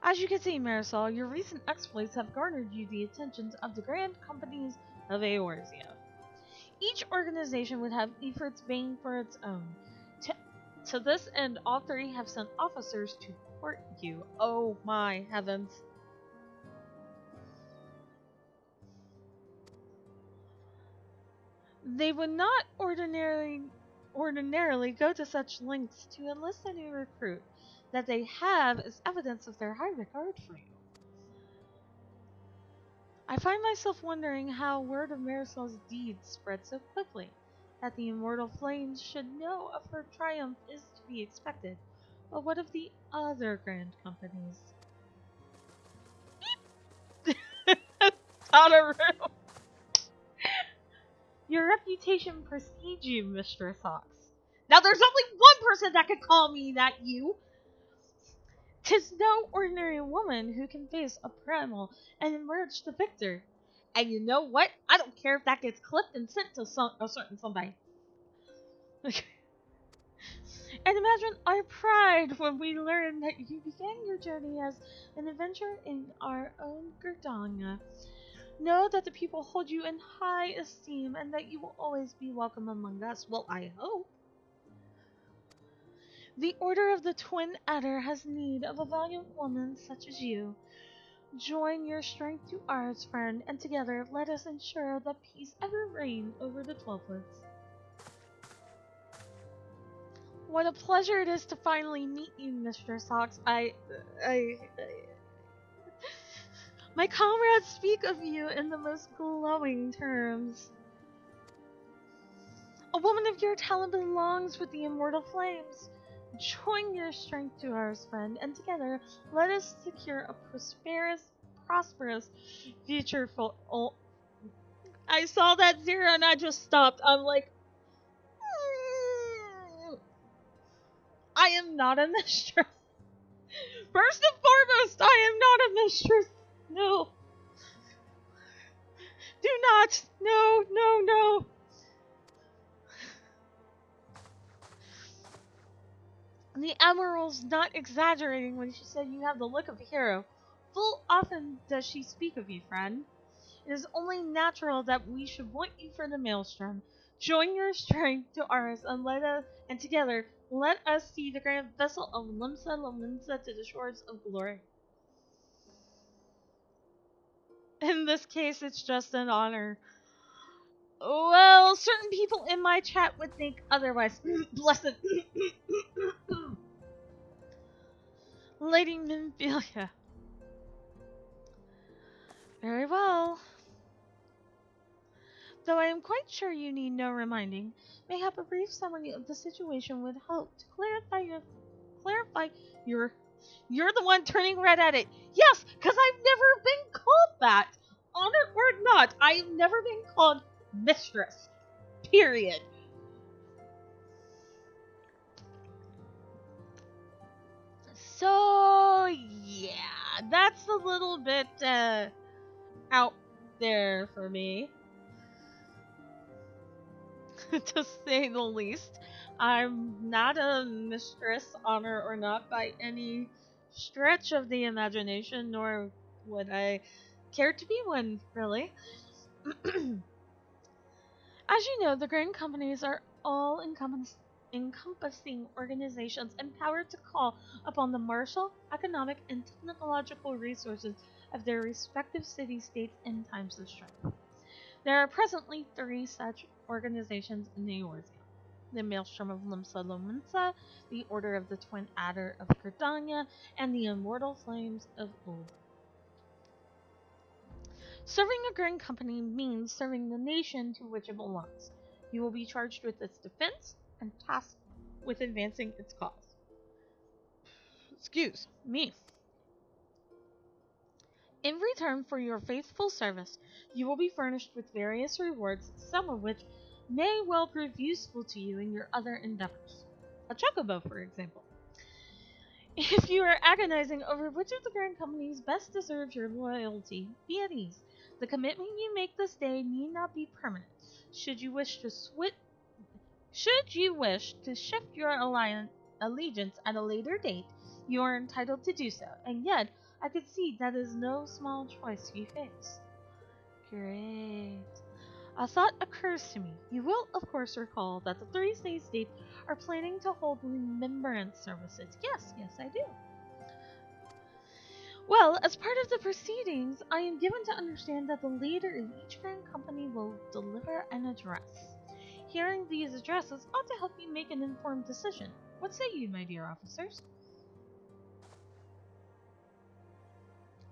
As you can see, Marisol, your recent exploits have garnered you the attentions of the grand companies of Eorzea. Each organization would have efforts baying for its own. To this end, all three have sent officers to court you. Oh my heavens. They would not ordinarily go to such lengths to enlist a new recruit. That they have is evidence of their high regard for you. I find myself wondering how word of Marisol's deeds spread so quickly. That the immortal flames should know of her triumph is to be expected. But what of the other grand companies? Out of room. Your reputation precedes you, Mistress Hawks. Now there's only one person that could call me that you. 'Tis no ordinary woman who can face a primal and emerge the victor. And you know what? I don't care if that gets clipped and sent to a certain somebody. And imagine our pride when we learn that you began your journey as an adventurer in our own Girdana. Know that the people hold you in high esteem and that you will always be welcome among us. Well, I hope. The Order of the Twin Adder has need of a valiant woman such as you. Join your strength to ours, friend, and together let us ensure that peace ever reign over the 12 Woods. What a pleasure it is to finally meet you, Mistress Hawks. My comrades speak of you in the most glowing terms. A woman of your talent belongs with the immortal flames. Join your strength to ours, friend, and together let us secure a prosperous future for all. I saw that zero and I just stopped. I'm like, I am not a mistress. First and foremost, I am not a mistress. No. Do not. No, no, no. The Admiral's not exaggerating when she said you have the look of a hero. Full often does she speak of you, friend. It is only natural that we should want you for the maelstrom. Join your strength to ours and together let us see the grand vessel of Limsa Lominsa to the shores of glory. In this case, it's just an honor. Well, certain people in my chat would think otherwise. Blessed. Lady Minfilia. Very well. Though I am quite sure you need no reminding, mayhap a brief summary of the situation would help to clarify your. You're the one turning red at it. Yes, because I've never been called that. Honor or not, I have never been called mistress. Period. So, yeah, that's a little bit out there for me, to say the least. I'm not a mistress, honor or not, by any stretch of the imagination, nor would I care to be one, really. As you know, the grand companies are all encompassing organizations empowered to call upon the martial, economic, and technological resources of their respective city-states in times of strife. There are presently 3 such organizations in Eorzea. The Maelstrom of Limsa Lominsa, the Order of the Twin Adder of Girdana, and the Immortal Flames of Ul'dah. Serving a grand company means serving the nation to which it belongs. You will be charged with its defense and tasked with advancing its cause. Excuse me. In return for your faithful service, you will be furnished with various rewards, some of which may well prove useful to you in your other endeavors. A chocobo, for example. If you are agonizing over which of the grand companies best deserves your loyalty, be at ease. The commitment you make this day need not be permanent. Should you wish to shift your allegiance at a later date, you are entitled to do so. And yet, I could see that is no small choice you face. Great. A thought occurs to me. You will, of course, recall that the three state are planning to hold remembrance services. Yes, I do. Well, as part of the proceedings, I am given to understand that the leader of each grand company will deliver an address. Hearing these addresses ought to help you make an informed decision. What say you, my dear officers?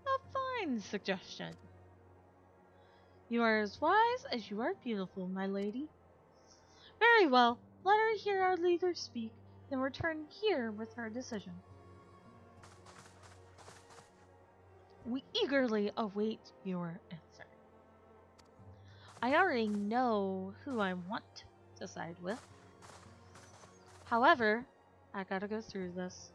A fine suggestion. You are as wise as you are beautiful, my lady. Very well, let her hear our leader speak, then return here with her decision. We eagerly await your answer. I already know who I want to side with. However, I gotta go through this.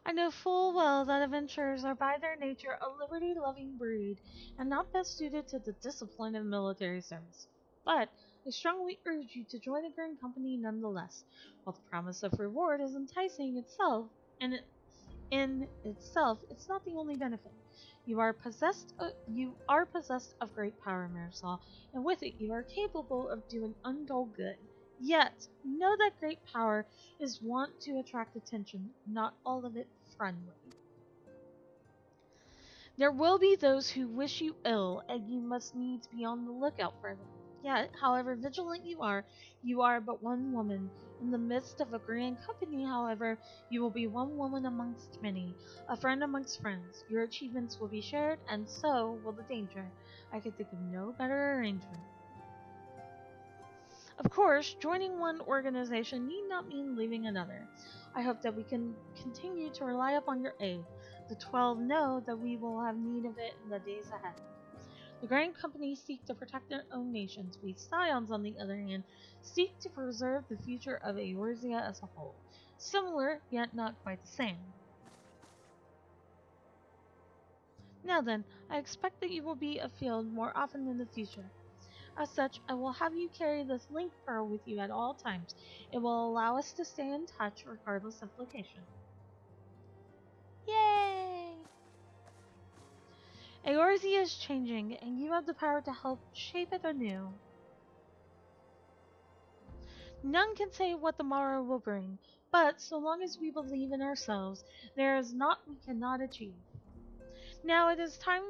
I know full well that adventurers are by their nature a liberty-loving breed and not best suited to the discipline of military service. But I strongly urge you to join the Grand Company nonetheless. While the promise of reward is enticing itself, and in itself, it's not the only benefit. You are possessed of great power, Marisol, and with it you are capable of doing untold good. Yet, know that great power is wont to attract attention, not all of it friendly. There will be those who wish you ill, and you must needs be on the lookout for them. Yet, however vigilant you are but one woman. In the midst of a grand company, however, you will be one woman amongst many, a friend amongst friends. Your achievements will be shared, and so will the danger. I could think of no better arrangement. Of course, joining one organization need not mean leaving another. I hope that we can continue to rely upon your aid. The 12 know that we will have need of it in the days ahead. The Grand Company seek to protect their own nations. We Scions, on the other hand, seek to preserve the future of Eorzea as a whole. Similar, yet not quite the same. Now then, I expect that you will be afield more often in the future. As such, I will have you carry this link pearl with you at all times. It will allow us to stay in touch regardless of location. Yay! Eorzea is changing, and you have the power to help shape it anew. None can say what the morrow will bring, but so long as we believe in ourselves, there is naught we cannot achieve. Now it is time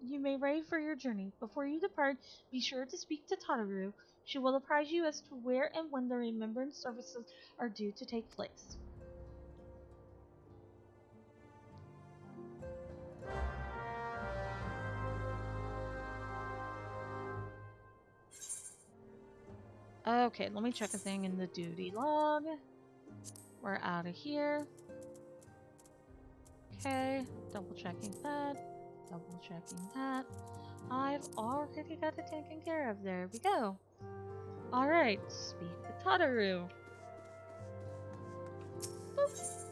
you may ready for your journey. Before you depart, be sure to speak to Tataru. She will apprise you as to where and when the remembrance services are due to take place. Okay, let me check a thing in the duty log. We're out of here. Okay, double checking that. Double checking that. I've already got it taken care of. There we go. Alright, speak to Tataru. Boop.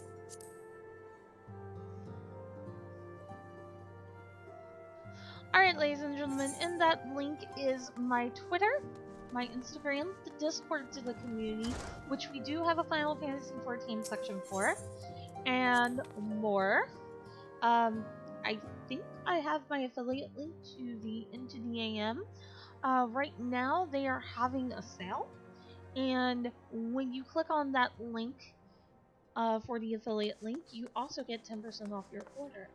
Alright, ladies and gentlemen, in that link is my Twitter, my Instagram, the Discord to the community, which we do have a Final Fantasy XIV section for, and more. I think I have my affiliate link to the Into the AM. Right now, they are having a sale, and when you click on that link for the affiliate link, you also get 10% off your order.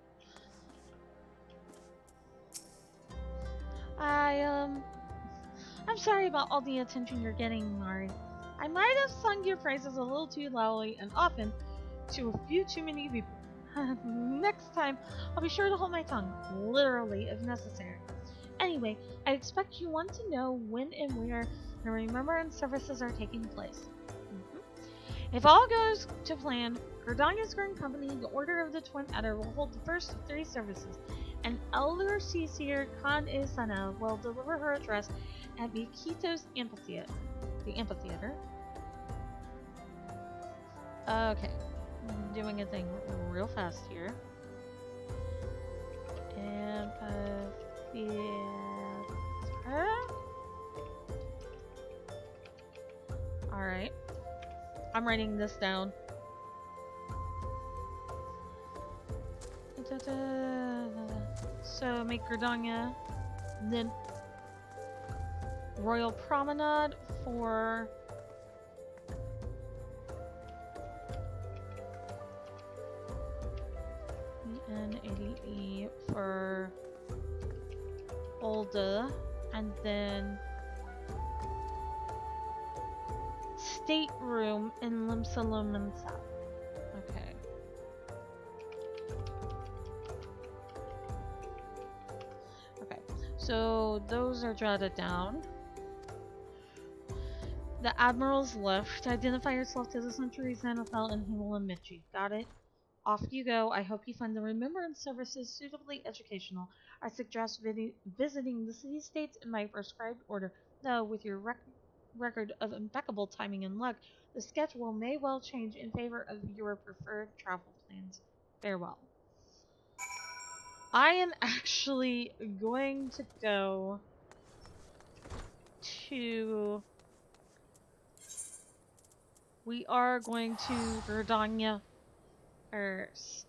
I'm sorry about all the attention you're getting, Mari. I might have sung your praises a little too loudly and often to a few too many people. Next time, I'll be sure to hold my tongue, literally if necessary. Anyway, I expect you want to know when and where the remembrance services are taking place. If all goes to plan, Girdana's Grand Company, the Order of the Twin Adder, will hold the first of 3 services, and Elder Seer Kan-e-Sana will deliver her address at Mikito's Amphitheater. The amphitheater. Okay, I'm doing a thing real fast here. Amphitheater. Alright. I'm writing this down. So make Girdana, then Royal Promenade for EN80E for Ul'dah, and then stateroom in Limsa Lominsa. Okay. Okay, so those are jotted down. The Admiral's Lift. Identify yourself to the Centuries, Xanathel, and he will admit you. Got it? Off you go. I hope you find the remembrance services suitably educational. I suggest visiting the city-states in my prescribed order, though with your record of impeccable timing and luck, the schedule may well change in favor of your preferred travel plans. Farewell. I am actually going to go to... We are going to Girdana first.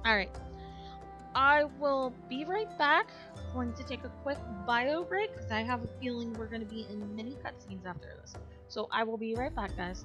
Alright. I will be right back. Going to take a quick bio break because I have a feeling we're going to be in many cutscenes after this. So I will be right back, guys.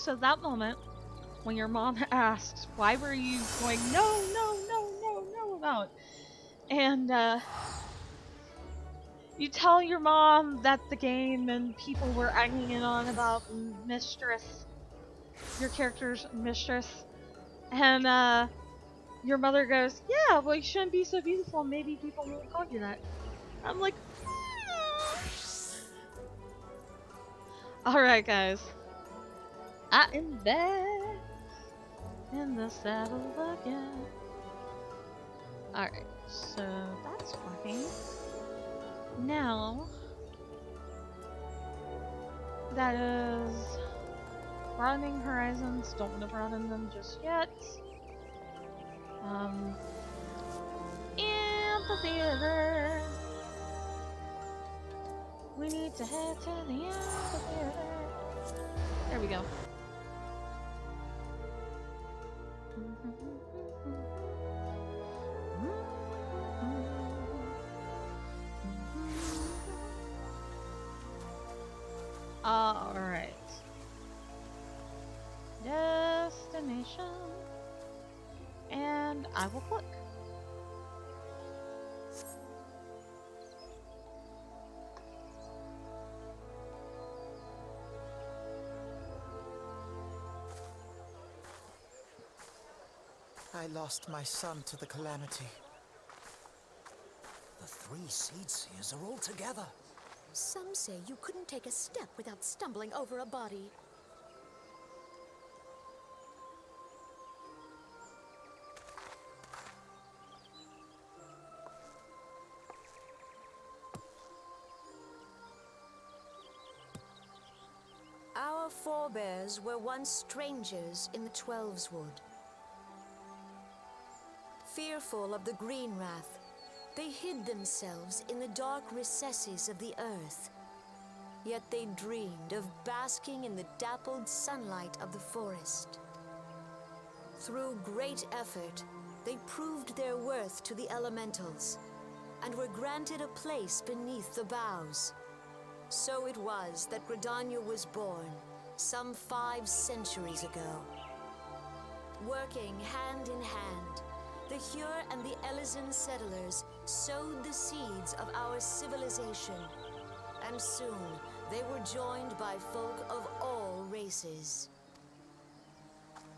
So that moment when your mom asks, why were you going, no, no, no, no, no about? And you tell your mom that the game and people were egging it on about mistress, your character's mistress. And your mother goes, yeah, well, you shouldn't be so beautiful. Maybe people won't call you that. I'm like, alright, guys. I am back in the saddle again. Alright, so that's working. Now, that is broadening horizons. Don't want to broaden them just yet. Amphitheater. We need to head to the amphitheater. There we go. Alright. Destination. And I will click. I lost my son to the calamity. The three seed seers are all together. Some say you couldn't take a step without stumbling over a body. Our forebears were once strangers in the Twelveswood. Fearful of the Green Wrath, they hid themselves in the dark recesses of the earth. Yet they dreamed of basking in the dappled sunlight of the forest. Through great effort, they proved their worth to the elementals, and were granted a place beneath the boughs. So it was that Girdana was born, some 5 centuries ago. Working hand in hand, the Hyur and the Elysian settlers sowed the seeds of our civilization, and soon they were joined by folk of all races.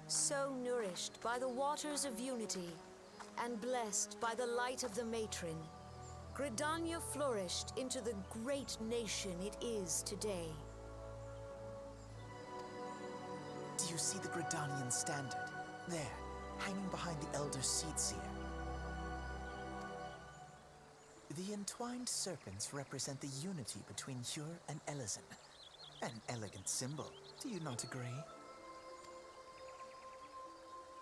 So nourished by the waters of unity, and blessed by the light of the matron, Girdana flourished into the great nation it is today. Do you see the Girdanian standard? There, hanging behind the Elder Seed Seer. The entwined serpents represent the unity between Hyur and Elysian. An elegant symbol, do you not agree?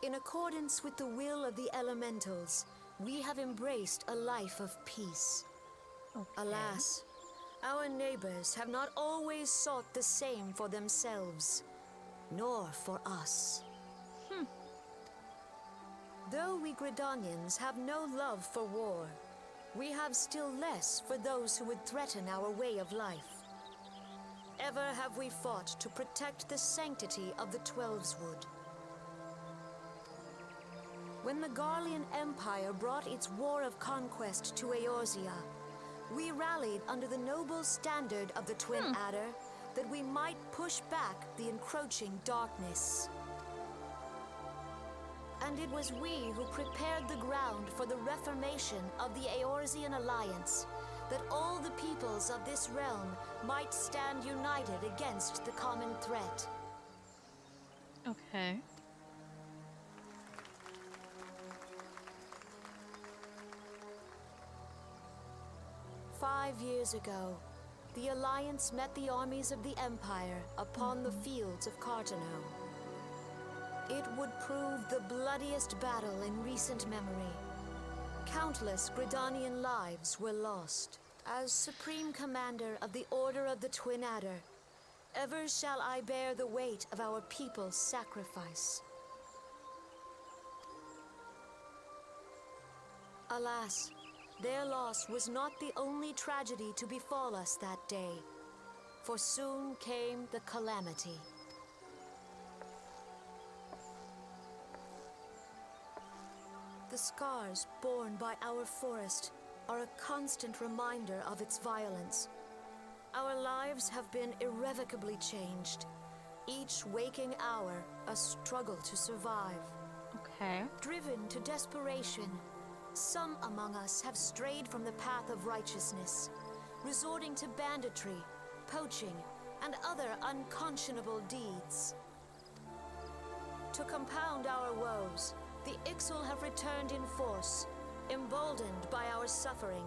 In accordance with the will of the elementals, we have embraced a life of peace. Okay. Alas, our neighbors have not always sought the same for themselves, nor for us. Though we Girdanians have no love for war, we have still less for those who would threaten our way of life. Ever have we fought to protect the sanctity of the Twelveswood. When the Garlean Empire brought its war of conquest to Eorzea, we rallied under the noble standard of the Twin Adder that we might push back the encroaching darkness. And it was we who prepared the ground for the reformation of the Eorzean Alliance, that all the peoples of this realm might stand united against the common threat. Okay. "5 years ago, the Alliance met the armies of the Empire upon the fields of Cartano. It would prove the bloodiest battle in recent memory. Countless Girdanian lives were lost. As Supreme Commander of the Order of the Twin Adder, ever shall I bear the weight of our people's sacrifice. Alas, their loss was not the only tragedy to befall us that day, for soon came the calamity. The scars borne by our forest are a constant reminder of its violence. Our lives have been irrevocably changed. Each waking hour, a struggle to survive. Okay. Driven to desperation, some among us have strayed from the path of righteousness, resorting to banditry, poaching, and other unconscionable deeds. To compound our woes, the Ixal have returned in force, emboldened by our suffering.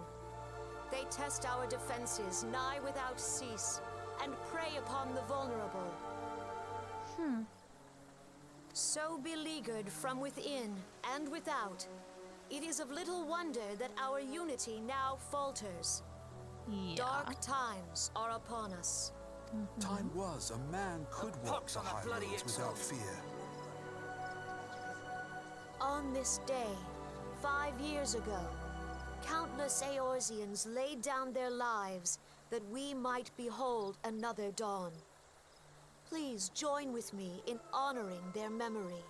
They test our defenses nigh without cease, and prey upon the vulnerable. So beleaguered from within and without, it is of little wonder that our unity now falters. Yeah. Dark times are upon us. Time was a man could walk the high roads without fear. On this day, 5 years ago, countless Eorzeans laid down their lives that we might behold another dawn. Please join with me in honoring their memory.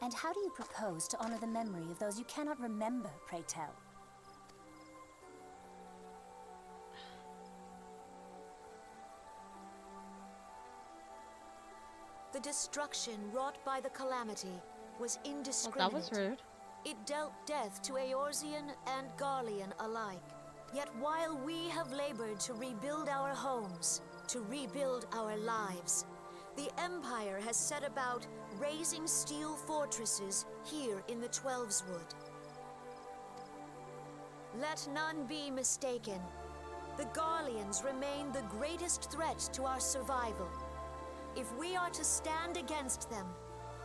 And how do you propose to honor the memory of those you cannot remember, pray tell? The destruction wrought by the calamity was Well, indiscriminate. that was rude. It dealt death to Eorzean and Garlean alike. Yet while we have labored to rebuild our homes, to rebuild our lives, the Empire has set about raising steel fortresses here in the Twelveswood. Let none be mistaken. The Garleans remain the greatest threat to our survival. If we are to stand against them,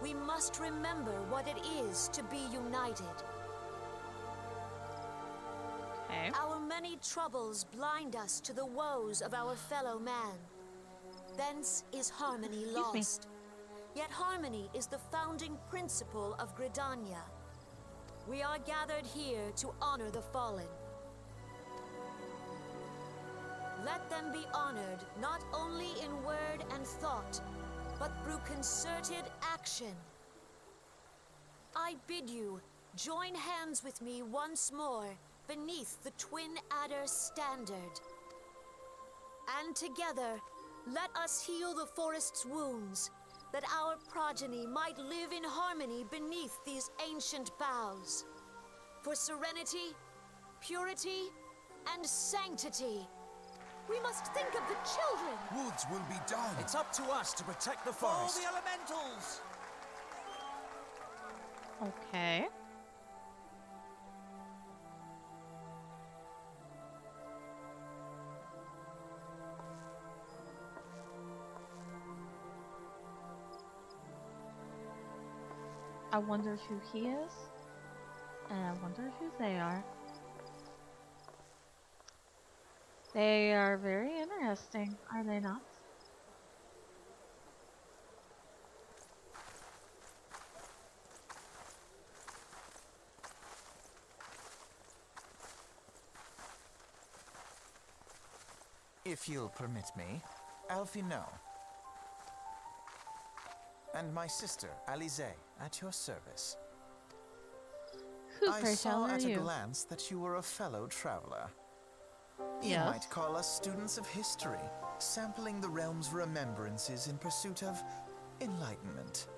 we must remember what it is to be united. Okay. Our many troubles blind us to the woes of our fellow man. Thence is harmony Excuse me. lost. Yet harmony is the founding principle of Girdana. We are gathered here to honor the fallen. Let them be honored not only in word and thought, but through concerted action. I bid you join hands with me once more beneath the Twin Adder standard. And together, let us heal the forest's wounds, that our progeny might live in harmony beneath these ancient boughs. For serenity, purity, and sanctity, we must think of the children. Woods will be done. It's up to us to protect the For forest. the elementals! Okay. I wonder who he is, and I wonder who they are. They are very interesting, are they not? If you'll permit me, Alfie no. And my sister, Alize, at your service. Who, I pray saw tell, are at a you? glance that you were a fellow traveler. You Yes. might call us students of history, sampling the realm's remembrances in pursuit of enlightenment.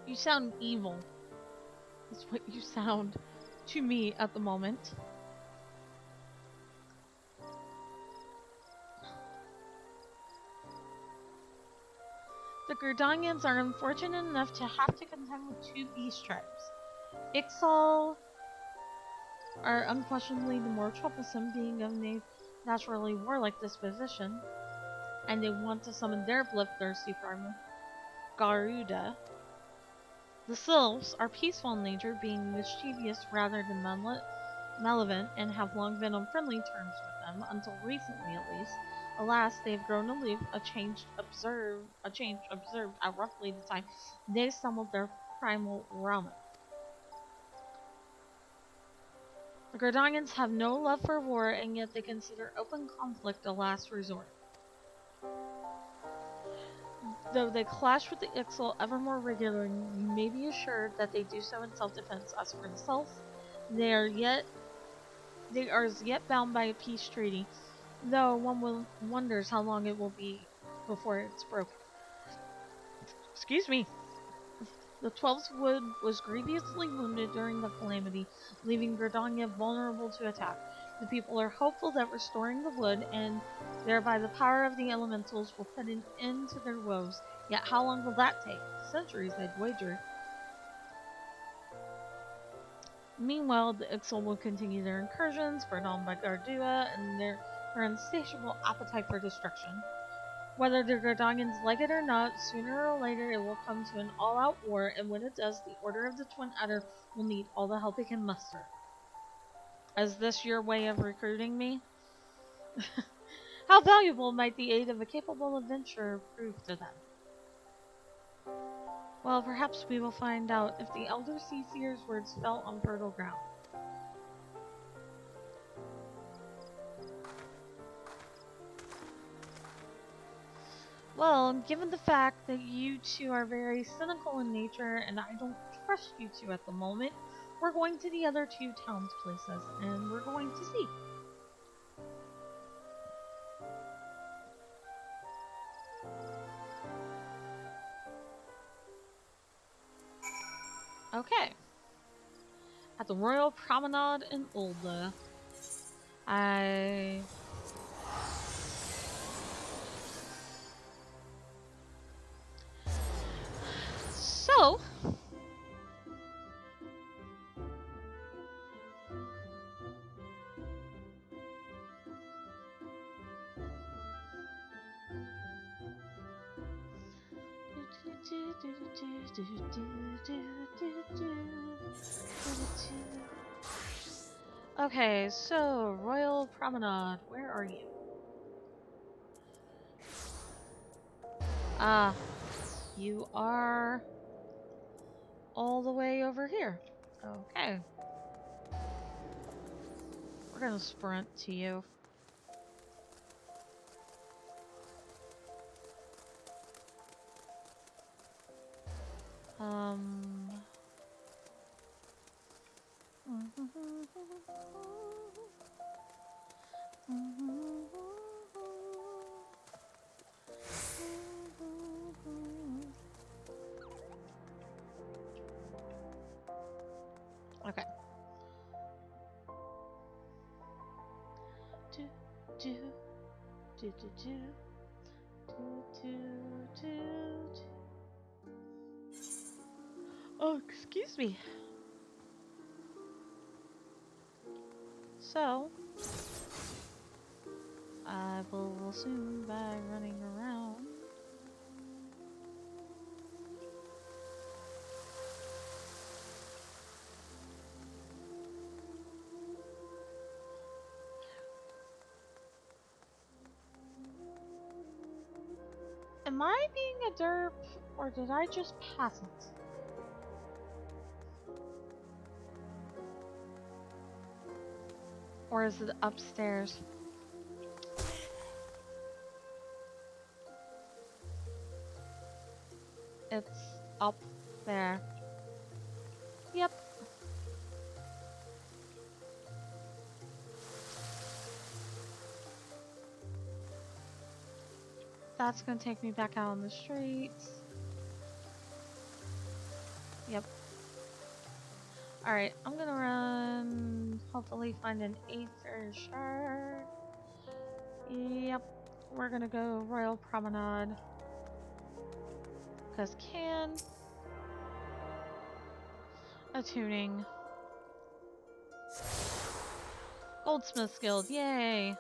You sound evil. That's what you sound to me at the moment. The Girdanians are unfortunate enough to have to contend with two beast tribes. Ixal are unquestionably the more troublesome, being of a naturally warlike disposition, and they want to summon their bloodthirsty foe, Garuda. The Sylphs are peaceful in nature, being mischievous rather than malevolent, and have long been on friendly terms with them, until recently at least. Alas, they have grown aloof, a change observed at roughly the time they stumbled their primal realm. The Girdanians have no love for war, and yet they consider open conflict a last resort. Though they clash with the Ixal ever more regularly, you may be assured that they do so in self-defense. As for themselves, they are as yet bound by a peace treaty, though wonders how long it will be before it's broken. Excuse me. The 12th Wood was grievously wounded during the calamity, leaving Girdana vulnerable to attack. The people are hopeful that restoring the wood, and thereby the power of the elementals, will put an end to their woes. Yet how long will that take? Centuries, I'd wager. Meanwhile, the Ixal will continue their incursions, brought on by Gardua and their insatiable appetite for destruction. Whether the Gardanians like it or not, sooner or later it will come to an all-out war, and when it does, the Order of the Twin Adder will need all the help it can muster. Is this your way of recruiting me? How valuable might the aid of a capable adventurer prove to them? Well, perhaps we will find out if the Elder Seer's words fell on fertile ground. Well, given the fact that you two are very cynical in nature and I don't trust you two at the moment, we're going to the other two towns places and we're going to see. Okay. At the Royal Promenade in Ul'dah. So, okay, so Royal Promenade, where are you? Ah, you are all the way over here. Okay. We're gonna sprint to you. Okay. Oh, excuse me. So, I will soon be running around. Am I being a derp, or did I just pass it? Or is it upstairs? It's up there. Yep. That's gonna take me back out on the streets. Yep. Alright, I'm gonna run, hopefully find an Aether Shard. Yep, we're gonna go Royal Promenade. Because can. Attuning. Goldsmith's Guild, yay!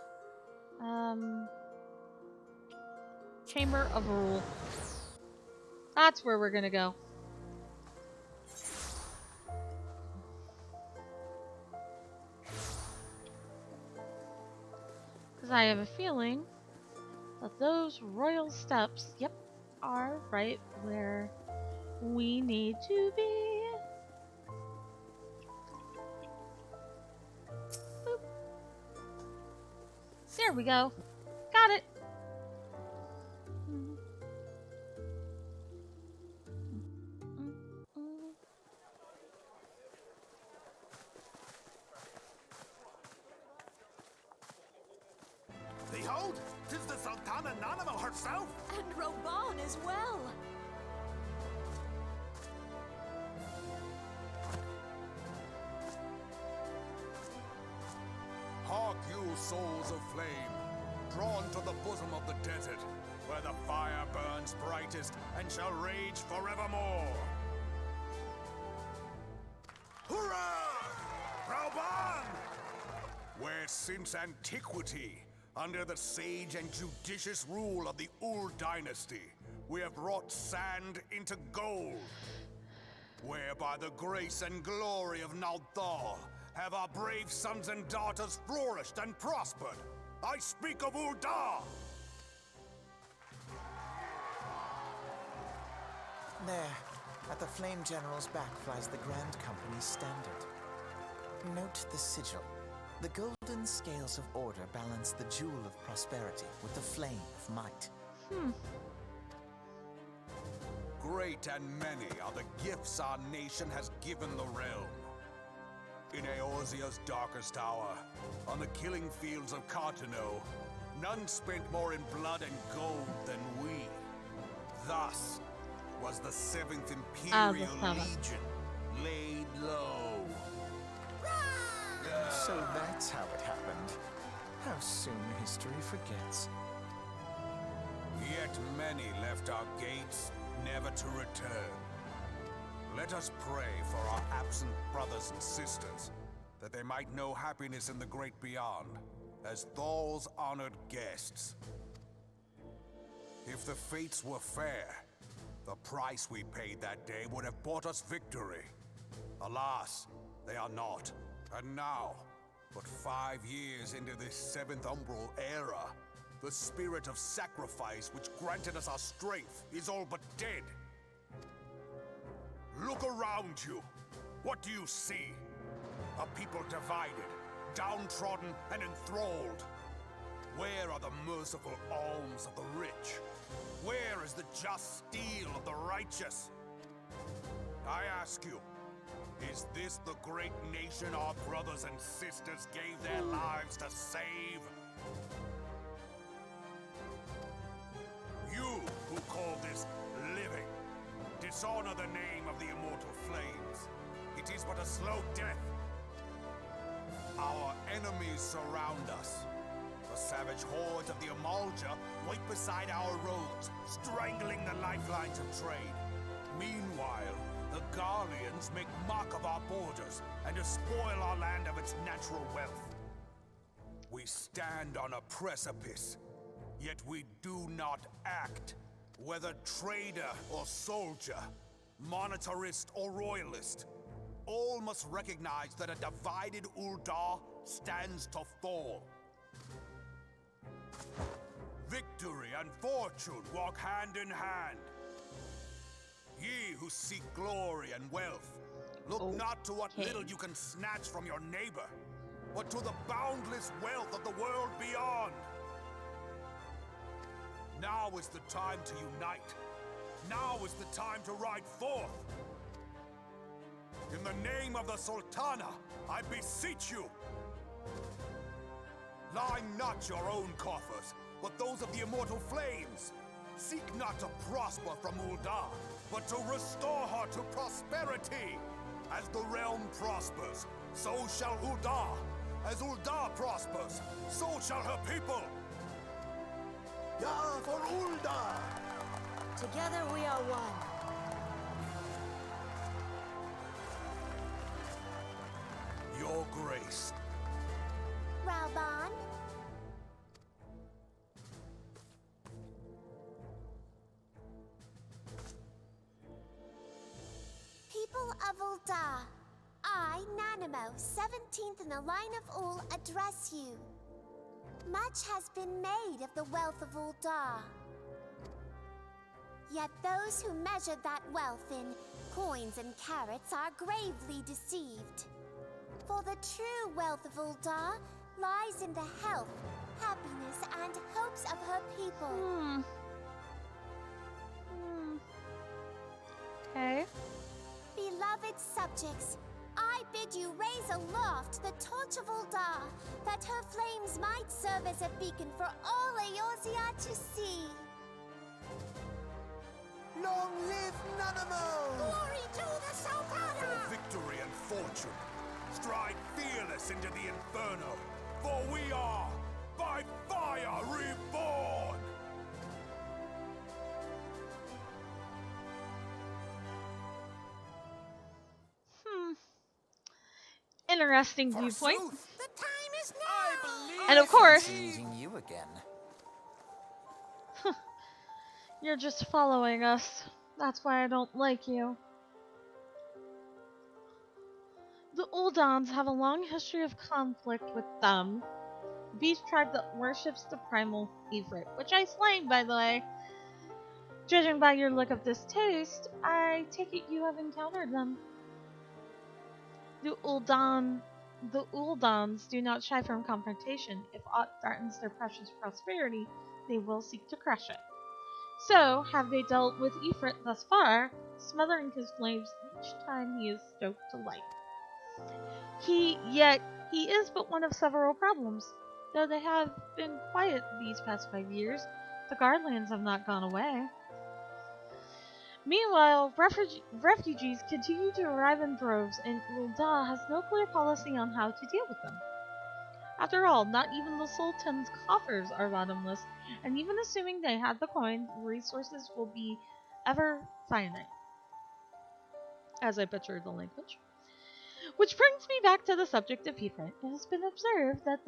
Chamber of Rule. That's where we're gonna go. Because I have a feeling that those royal steps, yep, are right where we need to be. Boop. There we go. Got it. 'Tis the Sultana Nanimo herself! And Roban as well! Hark you, souls of flame, drawn to the bosom of the desert, where the fire burns brightest and shall rage forevermore. Hurrah! Rauban! Where since antiquity, under the sage and judicious rule of the Ul'dah dynasty, we have wrought sand into gold. Where by the grace and glory of Ul'dah have our brave sons and daughters flourished and prospered. I speak of Ul'dah! There, at the Flame General's back flies the Grand Company's standard. Note the sigil. The golden scales of order balance the jewel of prosperity with the flame of might. Great and many are the gifts our nation has given the realm. In Eorzea's darkest hour, on the killing fields of Cartano, none spent more in blood and gold than we. Thus was the 7th Imperial Legion laid low. So that's how it happened. How soon history forgets. Yet many left our gates, never to return. Let us pray for our absent brothers and sisters, that they might know happiness in the great beyond, as Thal's honored guests. If the fates were fair, the price we paid that day would have bought us victory. Alas, they are not. And now, but 5 years into this 7th Umbral era, the spirit of sacrifice which granted us our strength is all but dead. Look around you. What do you see? A people divided, downtrodden and enthralled. Where are the merciful alms of the rich? Where is the just steel of the righteous? I ask you, is this the great nation our brothers and sisters gave their lives to save? You who call this living, dishonor the name of the immortal flames. It is but a slow death. Our enemies surround us. The savage hordes of the Ul'dah wait beside our roads, strangling the lifelines of trade. Meanwhile, the Garleans make mock of our borders and despoil our land of its natural wealth. We stand on a precipice, yet we do not act. Whether trader or soldier, monetarist or royalist, all must recognize that a divided Ul'dah stands to fall. Victory and fortune walk hand in hand. Ye who seek glory and wealth, look not to what little you can snatch from your neighbor, but to the boundless wealth of the world beyond. Now is the time to unite. Now is the time to ride forth. In the name of the Sultana, I beseech you. Line not your own coffers, but those of the immortal flames. Seek not to prosper from Ul'dah, but to restore her to prosperity. As the realm prospers, so shall Ul'dah. As Ul'dah prospers, so shall her people. Yeah, for Ul'dah! Together we are one. Your grace. Rauban? People of Ul'dah, I, Nanimo, 17th in the line of Ul, address you. Much has been made of the wealth of Ul'dah. Yet those who measure that wealth in coins and carats are gravely deceived. For the true wealth of Ul'dah lies in the health, happiness, and hopes of her people. Okay. Beloved subjects, I bid you raise aloft the torch of Ul'dah, that her flames might serve as a beacon for all Eorzea to see. Long live Nanamo! Glory to the Sultana! For victory and fortune, stride fearless into the Inferno, for we are, by fire, reborn! Interesting viewpoint. The time is now! And of course, Meeting you again. you're just following us. That's why I don't like you. The Ul'dahs have a long history of conflict with them. The beast tribe that worships the primal Ifrit, which I slain, by the way. Judging by your look of distaste, I take it you have encountered them. The Ul'dahs do not shy from confrontation. If aught threatens their precious prosperity, they will seek to crush it. So, have they dealt with Ifrit thus far, smothering his flames each time he is stoked to light. Yet he is but one of several problems. Though they have been quiet these past 5 years, the Guardlands have not gone away. Meanwhile, refugees continue to arrive in droves, and Ul'dah has no clear policy on how to deal with them. After all, not even the Sultan's coffers are bottomless, and even assuming they had the coin, resources will be ever finite. As I butchered the language. Which brings me back to the subject of Ifrit. It has been observed that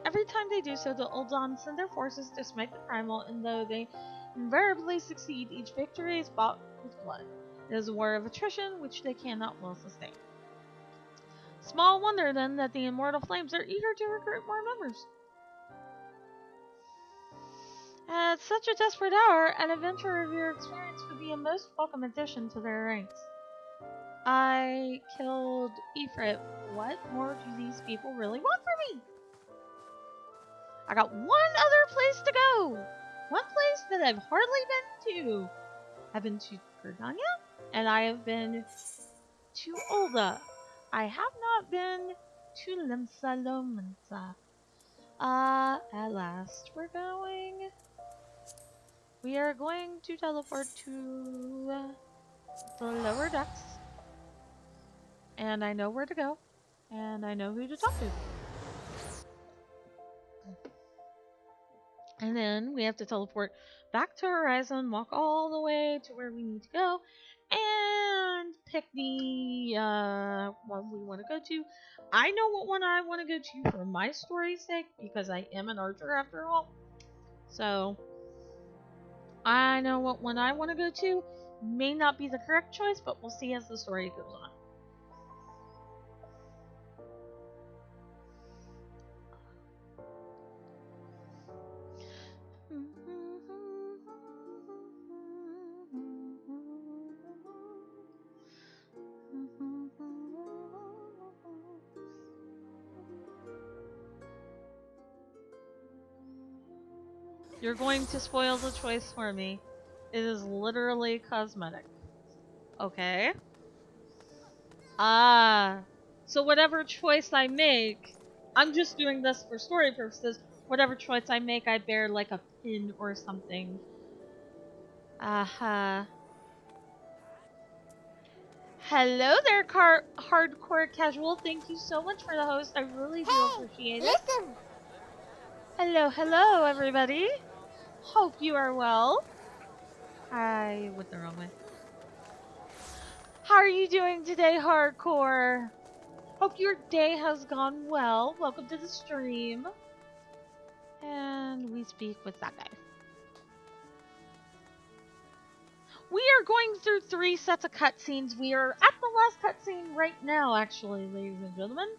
every time they do so, the Ul'dah send their forces to smite the primal, and though they invariably succeed, each victory is bought with blood. It is a war of attrition, which they cannot well sustain. Small wonder, then, that the immortal flames are eager to recruit more members. At such a desperate hour, an adventurer of your experience would be a most welcome addition to their ranks. I killed Ifrit. What more do these people really want from me? I got one other place to go. One place that I've hardly been to. I've been to Girdana, and I have been to Ul'dah. I have not been to Limsa Lominsa. At last, we are going to teleport to the lower decks. And I know where to go. And I know who to talk to. And then we have to teleport back to Horizon, walk all the way to where we need to go, and pick the one we want to go to. I know what one I want to go to for my story's sake, because I am an archer after all. So, I know what one I want to go to. May not be the correct choice, but we'll see as the story goes on. You're going to spoil the choice for me. It is literally cosmetic. Okay. So whatever choice I make, I'm just doing this for story purposes. Whatever choice I make, I bear like a pin or something. Hello there, hardcore casual. Thank you so much for the host. I really do appreciate it. Listen! Hello, everybody. Hope you are well. I went the wrong way. How are you doing today, hardcore? Hope your day has gone well. Welcome to the stream. And we speak with that guy. We are going through 3 sets of cutscenes. We are at the last cutscene right now, actually, ladies and gentlemen.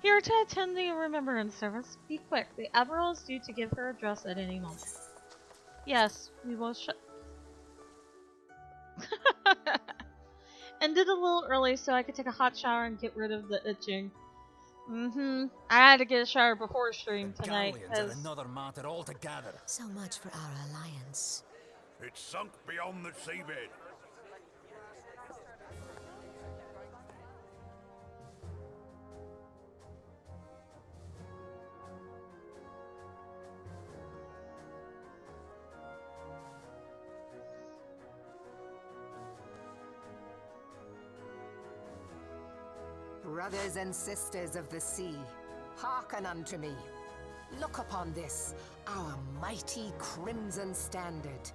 Here to attend the remembrance service. Be quick. The Admiral is due to give her address at any moment. Yes, we will Ended a little early so I could take a hot shower and get rid of the itching. I had to get a shower before stream The tonight. Galleons are another matter altogether. So much for our alliance. It's sunk beyond the seabed. Brothers and sisters of the sea, hearken unto me. Look upon this, our mighty crimson standard,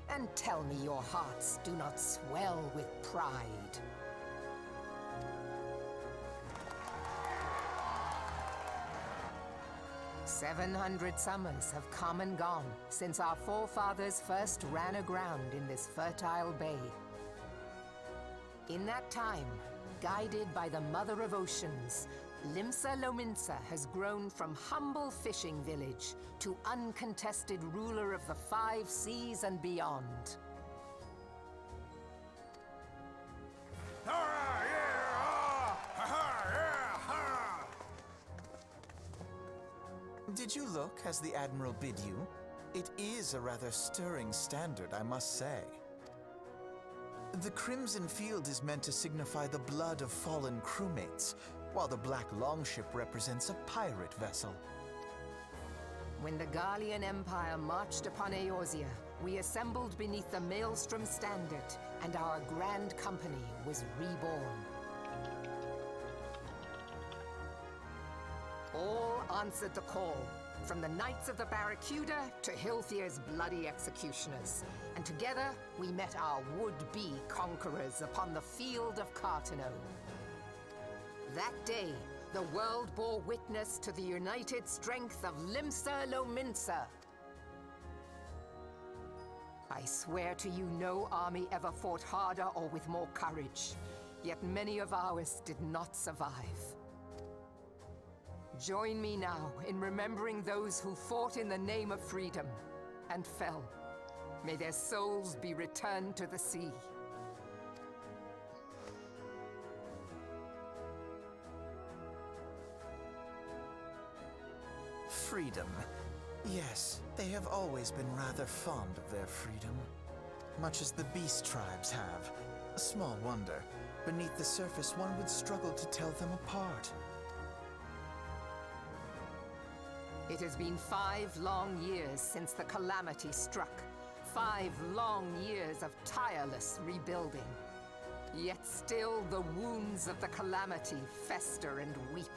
and tell me your hearts do not swell with pride. "700 summers have come and gone since our forefathers first ran aground in this fertile bay. In that time, guided by the Mother of Oceans, Limsa Lominsa has grown from humble fishing village to uncontested ruler of the 5 seas and beyond. Did you look as the Admiral bid you? It is a rather stirring standard, I must say. The Crimson Field is meant to signify the blood of fallen crewmates, while the Black Longship represents a pirate vessel. When the Gallian Empire marched upon Eorzea, we assembled beneath the Maelstrom standard, and our grand company was reborn. All answered the call, from the Knights of the Barracuda to Hilthier's bloody executioners, and together we met our would-be conquerors upon the field of Cartano. That day, the world bore witness to the united strength of Limsa Lominsa. I swear to you, no army ever fought harder or with more courage, yet many of ours did not survive. Join me now in remembering those who fought in the name of freedom and fell. May their souls be returned to the sea. Freedom. Yes, they have always been rather fond of their freedom. Much as the beast tribes have. Small wonder. Beneath the surface, one would struggle to tell them apart. It has been 5 long years since the calamity struck. 5 long years of tireless rebuilding. Yet still the wounds of the calamity fester and weep.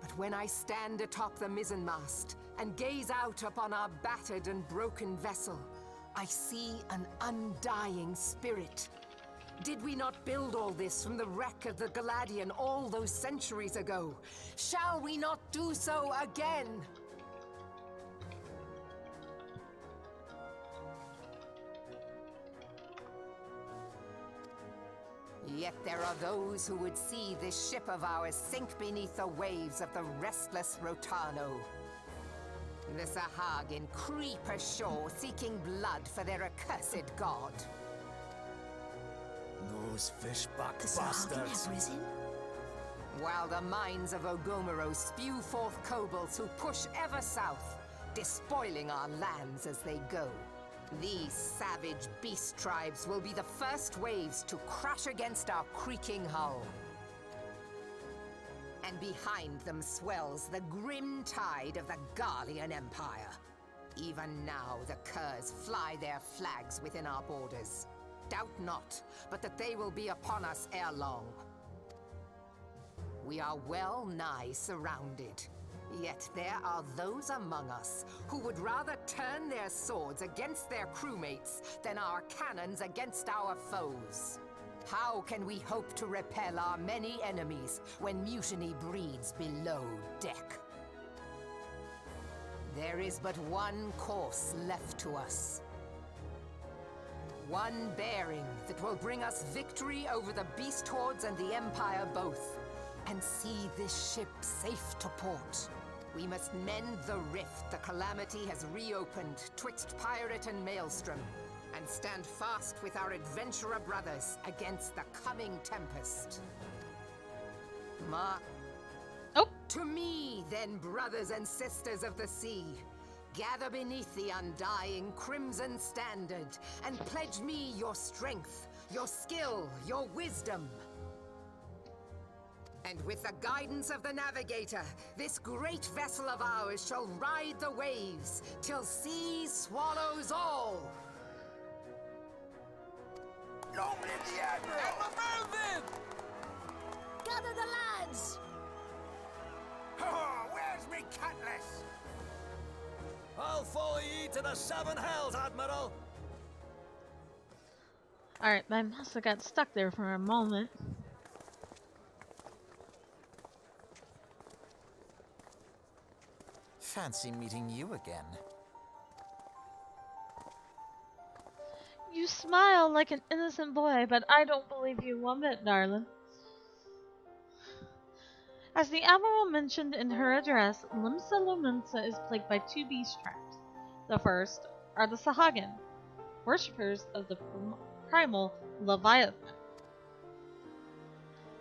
But when I stand atop the mizzenmast and gaze out upon our battered and broken vessel, I see an undying spirit. Did we not build all this from the wreck of the Galadian all those centuries ago? Shall we not do so again? Yet there are those who would see this ship of ours sink beneath the waves of the restless Rotano. The Sahagin creep ashore seeking blood for their accursed god. Those fishback The Sahagin bastards. have risen? While the mines of Ogomero spew forth kobolds who push ever south, despoiling our lands as they go. These savage beast tribes will be the first waves to crash against our creaking hull. And behind them swells the grim tide of the Gallian Empire. Even now the curs fly their flags within our borders. Doubt not, but that they will be upon us ere long. We are well nigh surrounded. Yet there are those among us who would rather turn their swords against their crewmates than our cannons against our foes. How can we hope to repel our many enemies when mutiny breeds below deck? There is but one course left to us. One bearing that will bring us victory over the beast hordes and the Empire both, and see this ship safe to port. We must mend the rift the calamity has reopened twixt pirate and maelstrom, and stand fast with our adventurer brothers against the coming tempest. Oh. To me, then, brothers and sisters of the sea. Gather beneath the undying crimson standard and pledge me your strength, your skill, your wisdom. And with the guidance of the navigator, this great vessel of ours shall ride the waves till sea swallows all. Long live the Admiral! Gather the lads! Oh, where's me cutlass? I'll follow ye to the seven hells, Admiral! Alright, I must have got stuck there for a moment. Fancy meeting you again. You smile like an innocent boy, but I don't believe you one bit, darling. As the Admiral mentioned in her address, Limsa Lominsa is plagued by two beast tribes. The first are the Sahagin, worshippers of the primal Leviathan.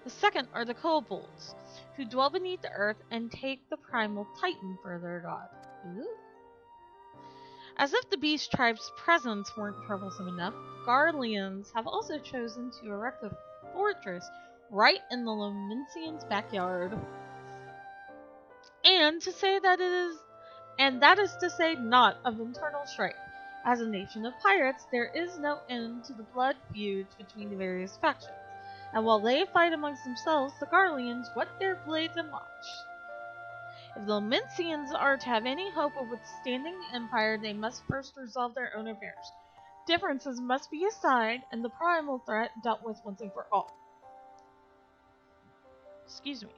The second are the kobolds, who dwell beneath the earth and take the primal Titan for their god. Ooh. As if the beast tribe's presence weren't troublesome enough, Garleans have also chosen to erect a fortress right in the Lominsians' backyard. And that is to say not of internal strife. As a nation of pirates, there is no end to the blood feuds between the various factions. And while they fight amongst themselves, the Garleans whet their blades and watch. If the Lominsians are to have any hope of withstanding the Empire, they must first resolve their own affairs. Differences must be aside, and the primal threat dealt with once and for all. Excuse me.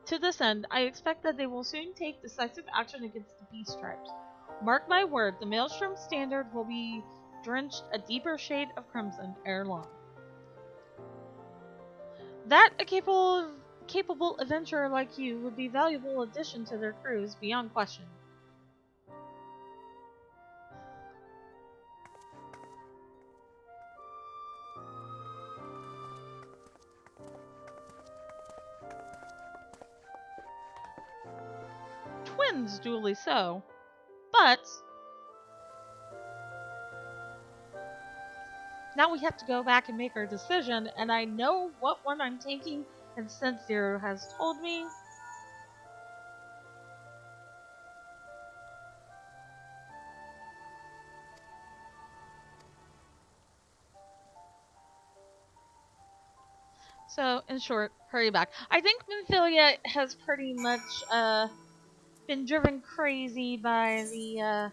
To this end, I expect that they will soon take decisive action against the beast tribes. Mark my word, the Maelstrom standard will be drenched a deeper shade of crimson ere long. That a capable adventurer like you would be a valuable addition to their crews beyond question. Twins duly so, but now we have to go back and make our decision, and I know what one I'm taking, and since Zero has told me, so in short, hurry back. I think Minfilia has pretty much been driven crazy by the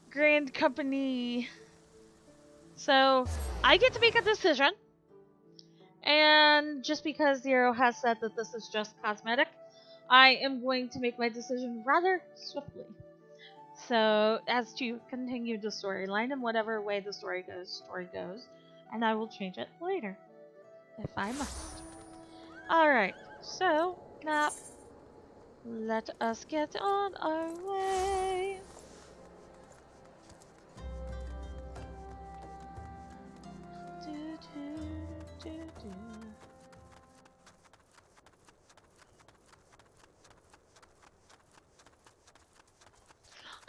Grand Company. So I get to make a decision, and just because Zero has said that this is just cosmetic, I am going to make my decision rather swiftly. So as to continue the storyline, and whatever way the story goes, and I will change it later, if I must. Alright, so now let us get on our way.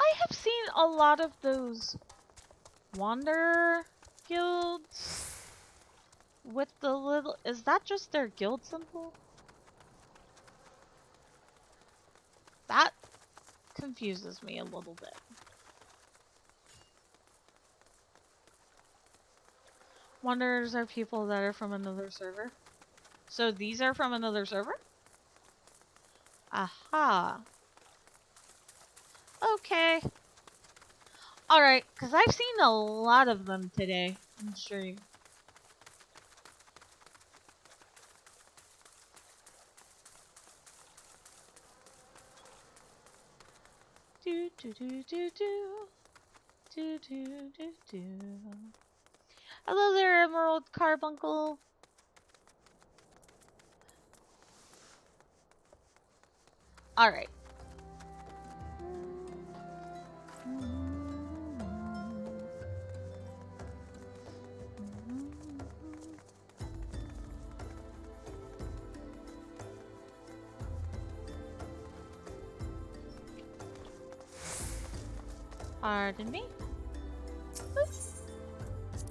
I have seen a lot of those Wanderer guilds with the little... Is that just their guild symbol? That confuses me a little bit. Wanderers are people that are from another server. So these are from another server? Aha. Okay. Alright, because I've seen a lot of them today in stream. Do do do do do. Do do do do. Hello there, Emerald Carbuncle. Alright. Pardon me. Boop.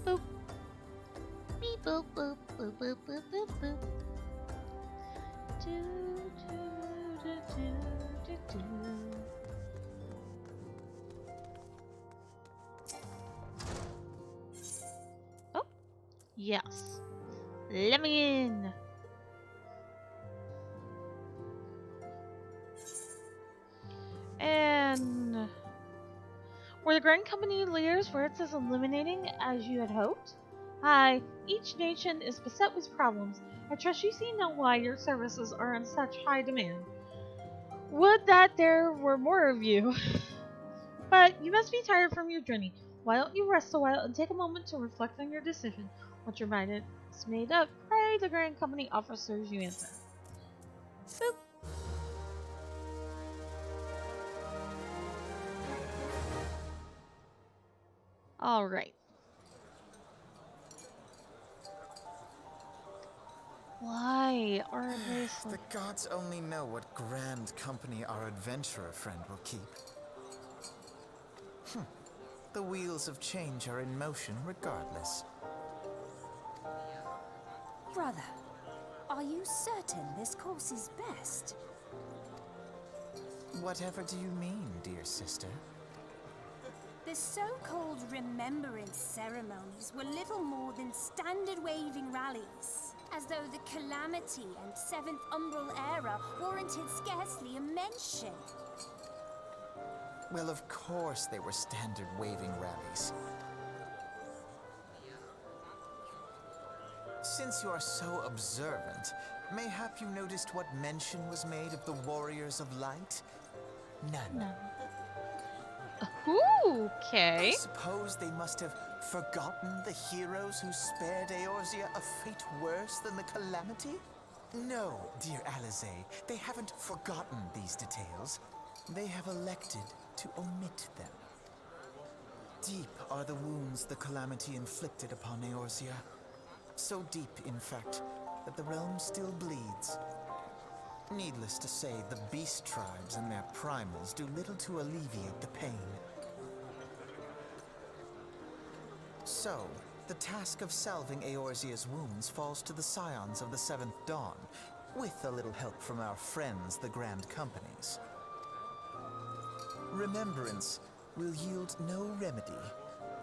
Boop. Beep boop boop boop boop boop boop boop. Do, do, do, do, do, do. Oh, yes. Let me in. And were the Grand Company leaders' words as illuminating as you had hoped? Hi, each nation is beset with problems. I trust you see now why your services are in such high demand. Would that there were more of you. But you must be tired from your journey. Why don't you rest a while and take a moment to reflect on your decision? Once your mind is made up, pray the Grand Company officers you answer. Boop. Alright. Why are they so... The gods only know what grand company our adventurer friend will keep. The wheels of change are in motion regardless. Brother, are you certain this course is best? Whatever do you mean, dear sister? The so-called remembrance ceremonies were little more than standard waving rallies, as though the Calamity and Seventh Umbral era warranted scarcely a mention. Well, of course they were standard waving rallies. Since you are so observant, mayhap you noticed what mention was made of the Warriors of Light? None. Okay. I suppose they must have forgotten the heroes who spared Eorzea a fate worse than the Calamity? No, dear Alize, they haven't forgotten these details. They have elected to omit them. Deep are the wounds the Calamity inflicted upon Eorzea. So deep, in fact, that the realm still bleeds. Needless to say, the beast tribes and their primals do little to alleviate the pain. So, the task of salving Eorzea's wounds falls to the scions of the Seventh Dawn, with a little help from our friends, the Grand Companies. Remembrance will yield no remedy.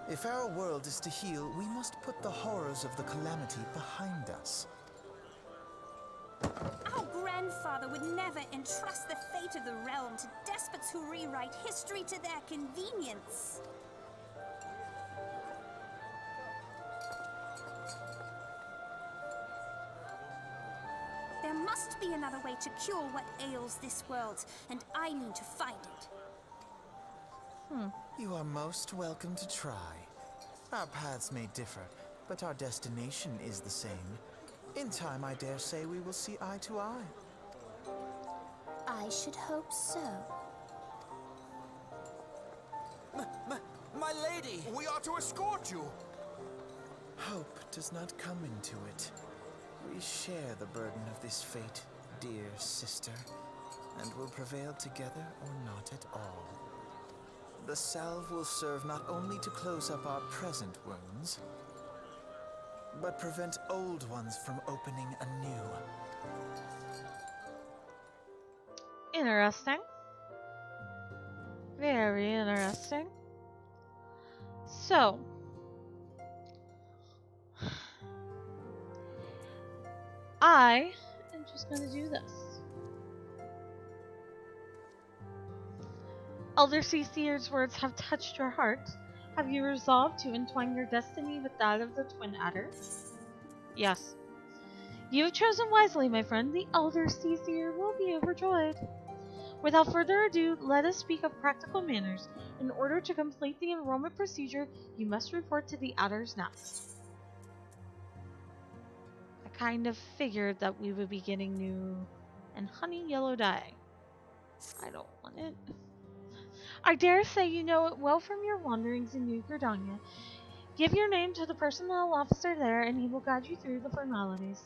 If our world is to heal, we must put the horrors of the Calamity behind us. Our grandfather would never entrust the fate of the realm to despots who rewrite history to their convenience. There must be another way to cure what ails this world, and I mean to find it. You are most welcome to try. Our paths may differ, but our destination is the same. In time, I dare say we will see eye to eye. I should hope so. My lady! We are to escort you! Hope does not come into it. We share the burden of this fate, dear sister, and will prevail together or not at all. The salve will serve not only to close up our present wounds, but prevent old ones from opening anew. Interesting. Very interesting. So, I am just going to do this. Elder Seer's words have touched your heart. Have you resolved to entwine your destiny with that of the Twin Adders? Yes. You have chosen wisely, my friend. The Elder Seer will be overjoyed. Without further ado, let us speak of practical manners. In order to complete the enrollment procedure, you must report to the Adder's Nest. I kind of figured that we would be getting new and honey yellow dye. I don't want it. I dare say you know it well from your wanderings in New Girdana. Give your name to the personnel officer there and he will guide you through the formalities.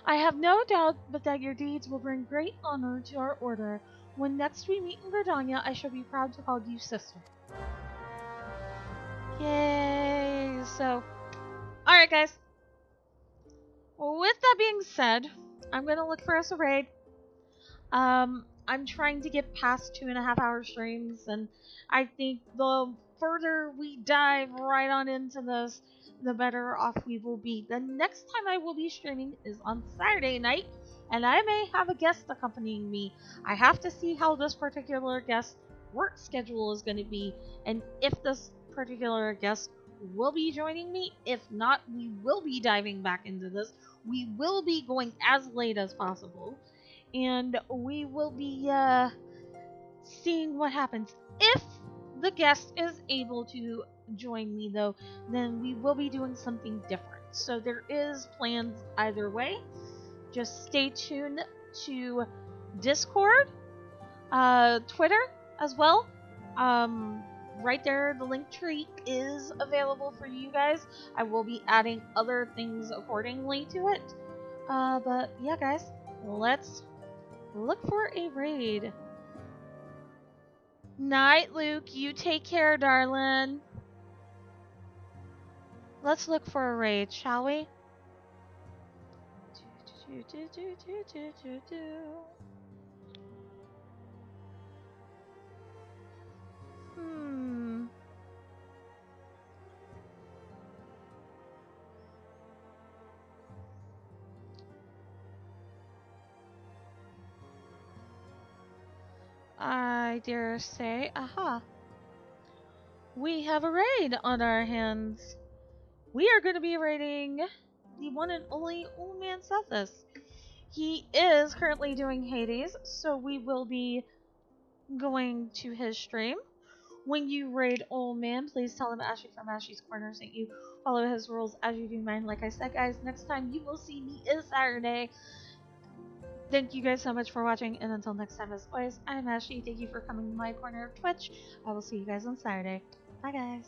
I have no doubt but that your deeds will bring great honor to our order. When next we meet in Girdana, I shall be proud to call you sister. Yay! So, alright guys. Well, with that being said, I'm gonna look for us a raid. I'm trying to get past 2.5 hour streams, and I think the further we dive right on into this, the better off we will be. The next time I will be streaming is on Saturday night, and I may have a guest accompanying me. I have to see how this particular guest work schedule is going to be, and if this particular guest will be joining me. If not, we will be diving back into this. We will be going as late as possible, and we will be seeing what happens. If the guest is able to join me, though, then we will be doing something different. So there is plans either way. Just stay tuned to Discord, Twitter as well. Right there, the link tree is available for you guys. I will be adding other things accordingly to it. But yeah, guys, let's look for a raid. Night, Luke. You take care, darling. Let's look for a raid, shall we? I dare say, aha. We have a raid on our hands. We are going to be raiding the one and only Old Man Sethis. He is currently doing Hades, so we will be going to his stream. When you raid Old Man, please tell him Ashley from Ashley's Corner sent you. Follow his rules as you do mine. Like I said, guys, next time you will see me is Saturday. Thank you guys so much for watching, and until next time, as always, I'm Ashley. Thank you for coming to my corner of Twitch. I will see you guys on Saturday. Bye, guys.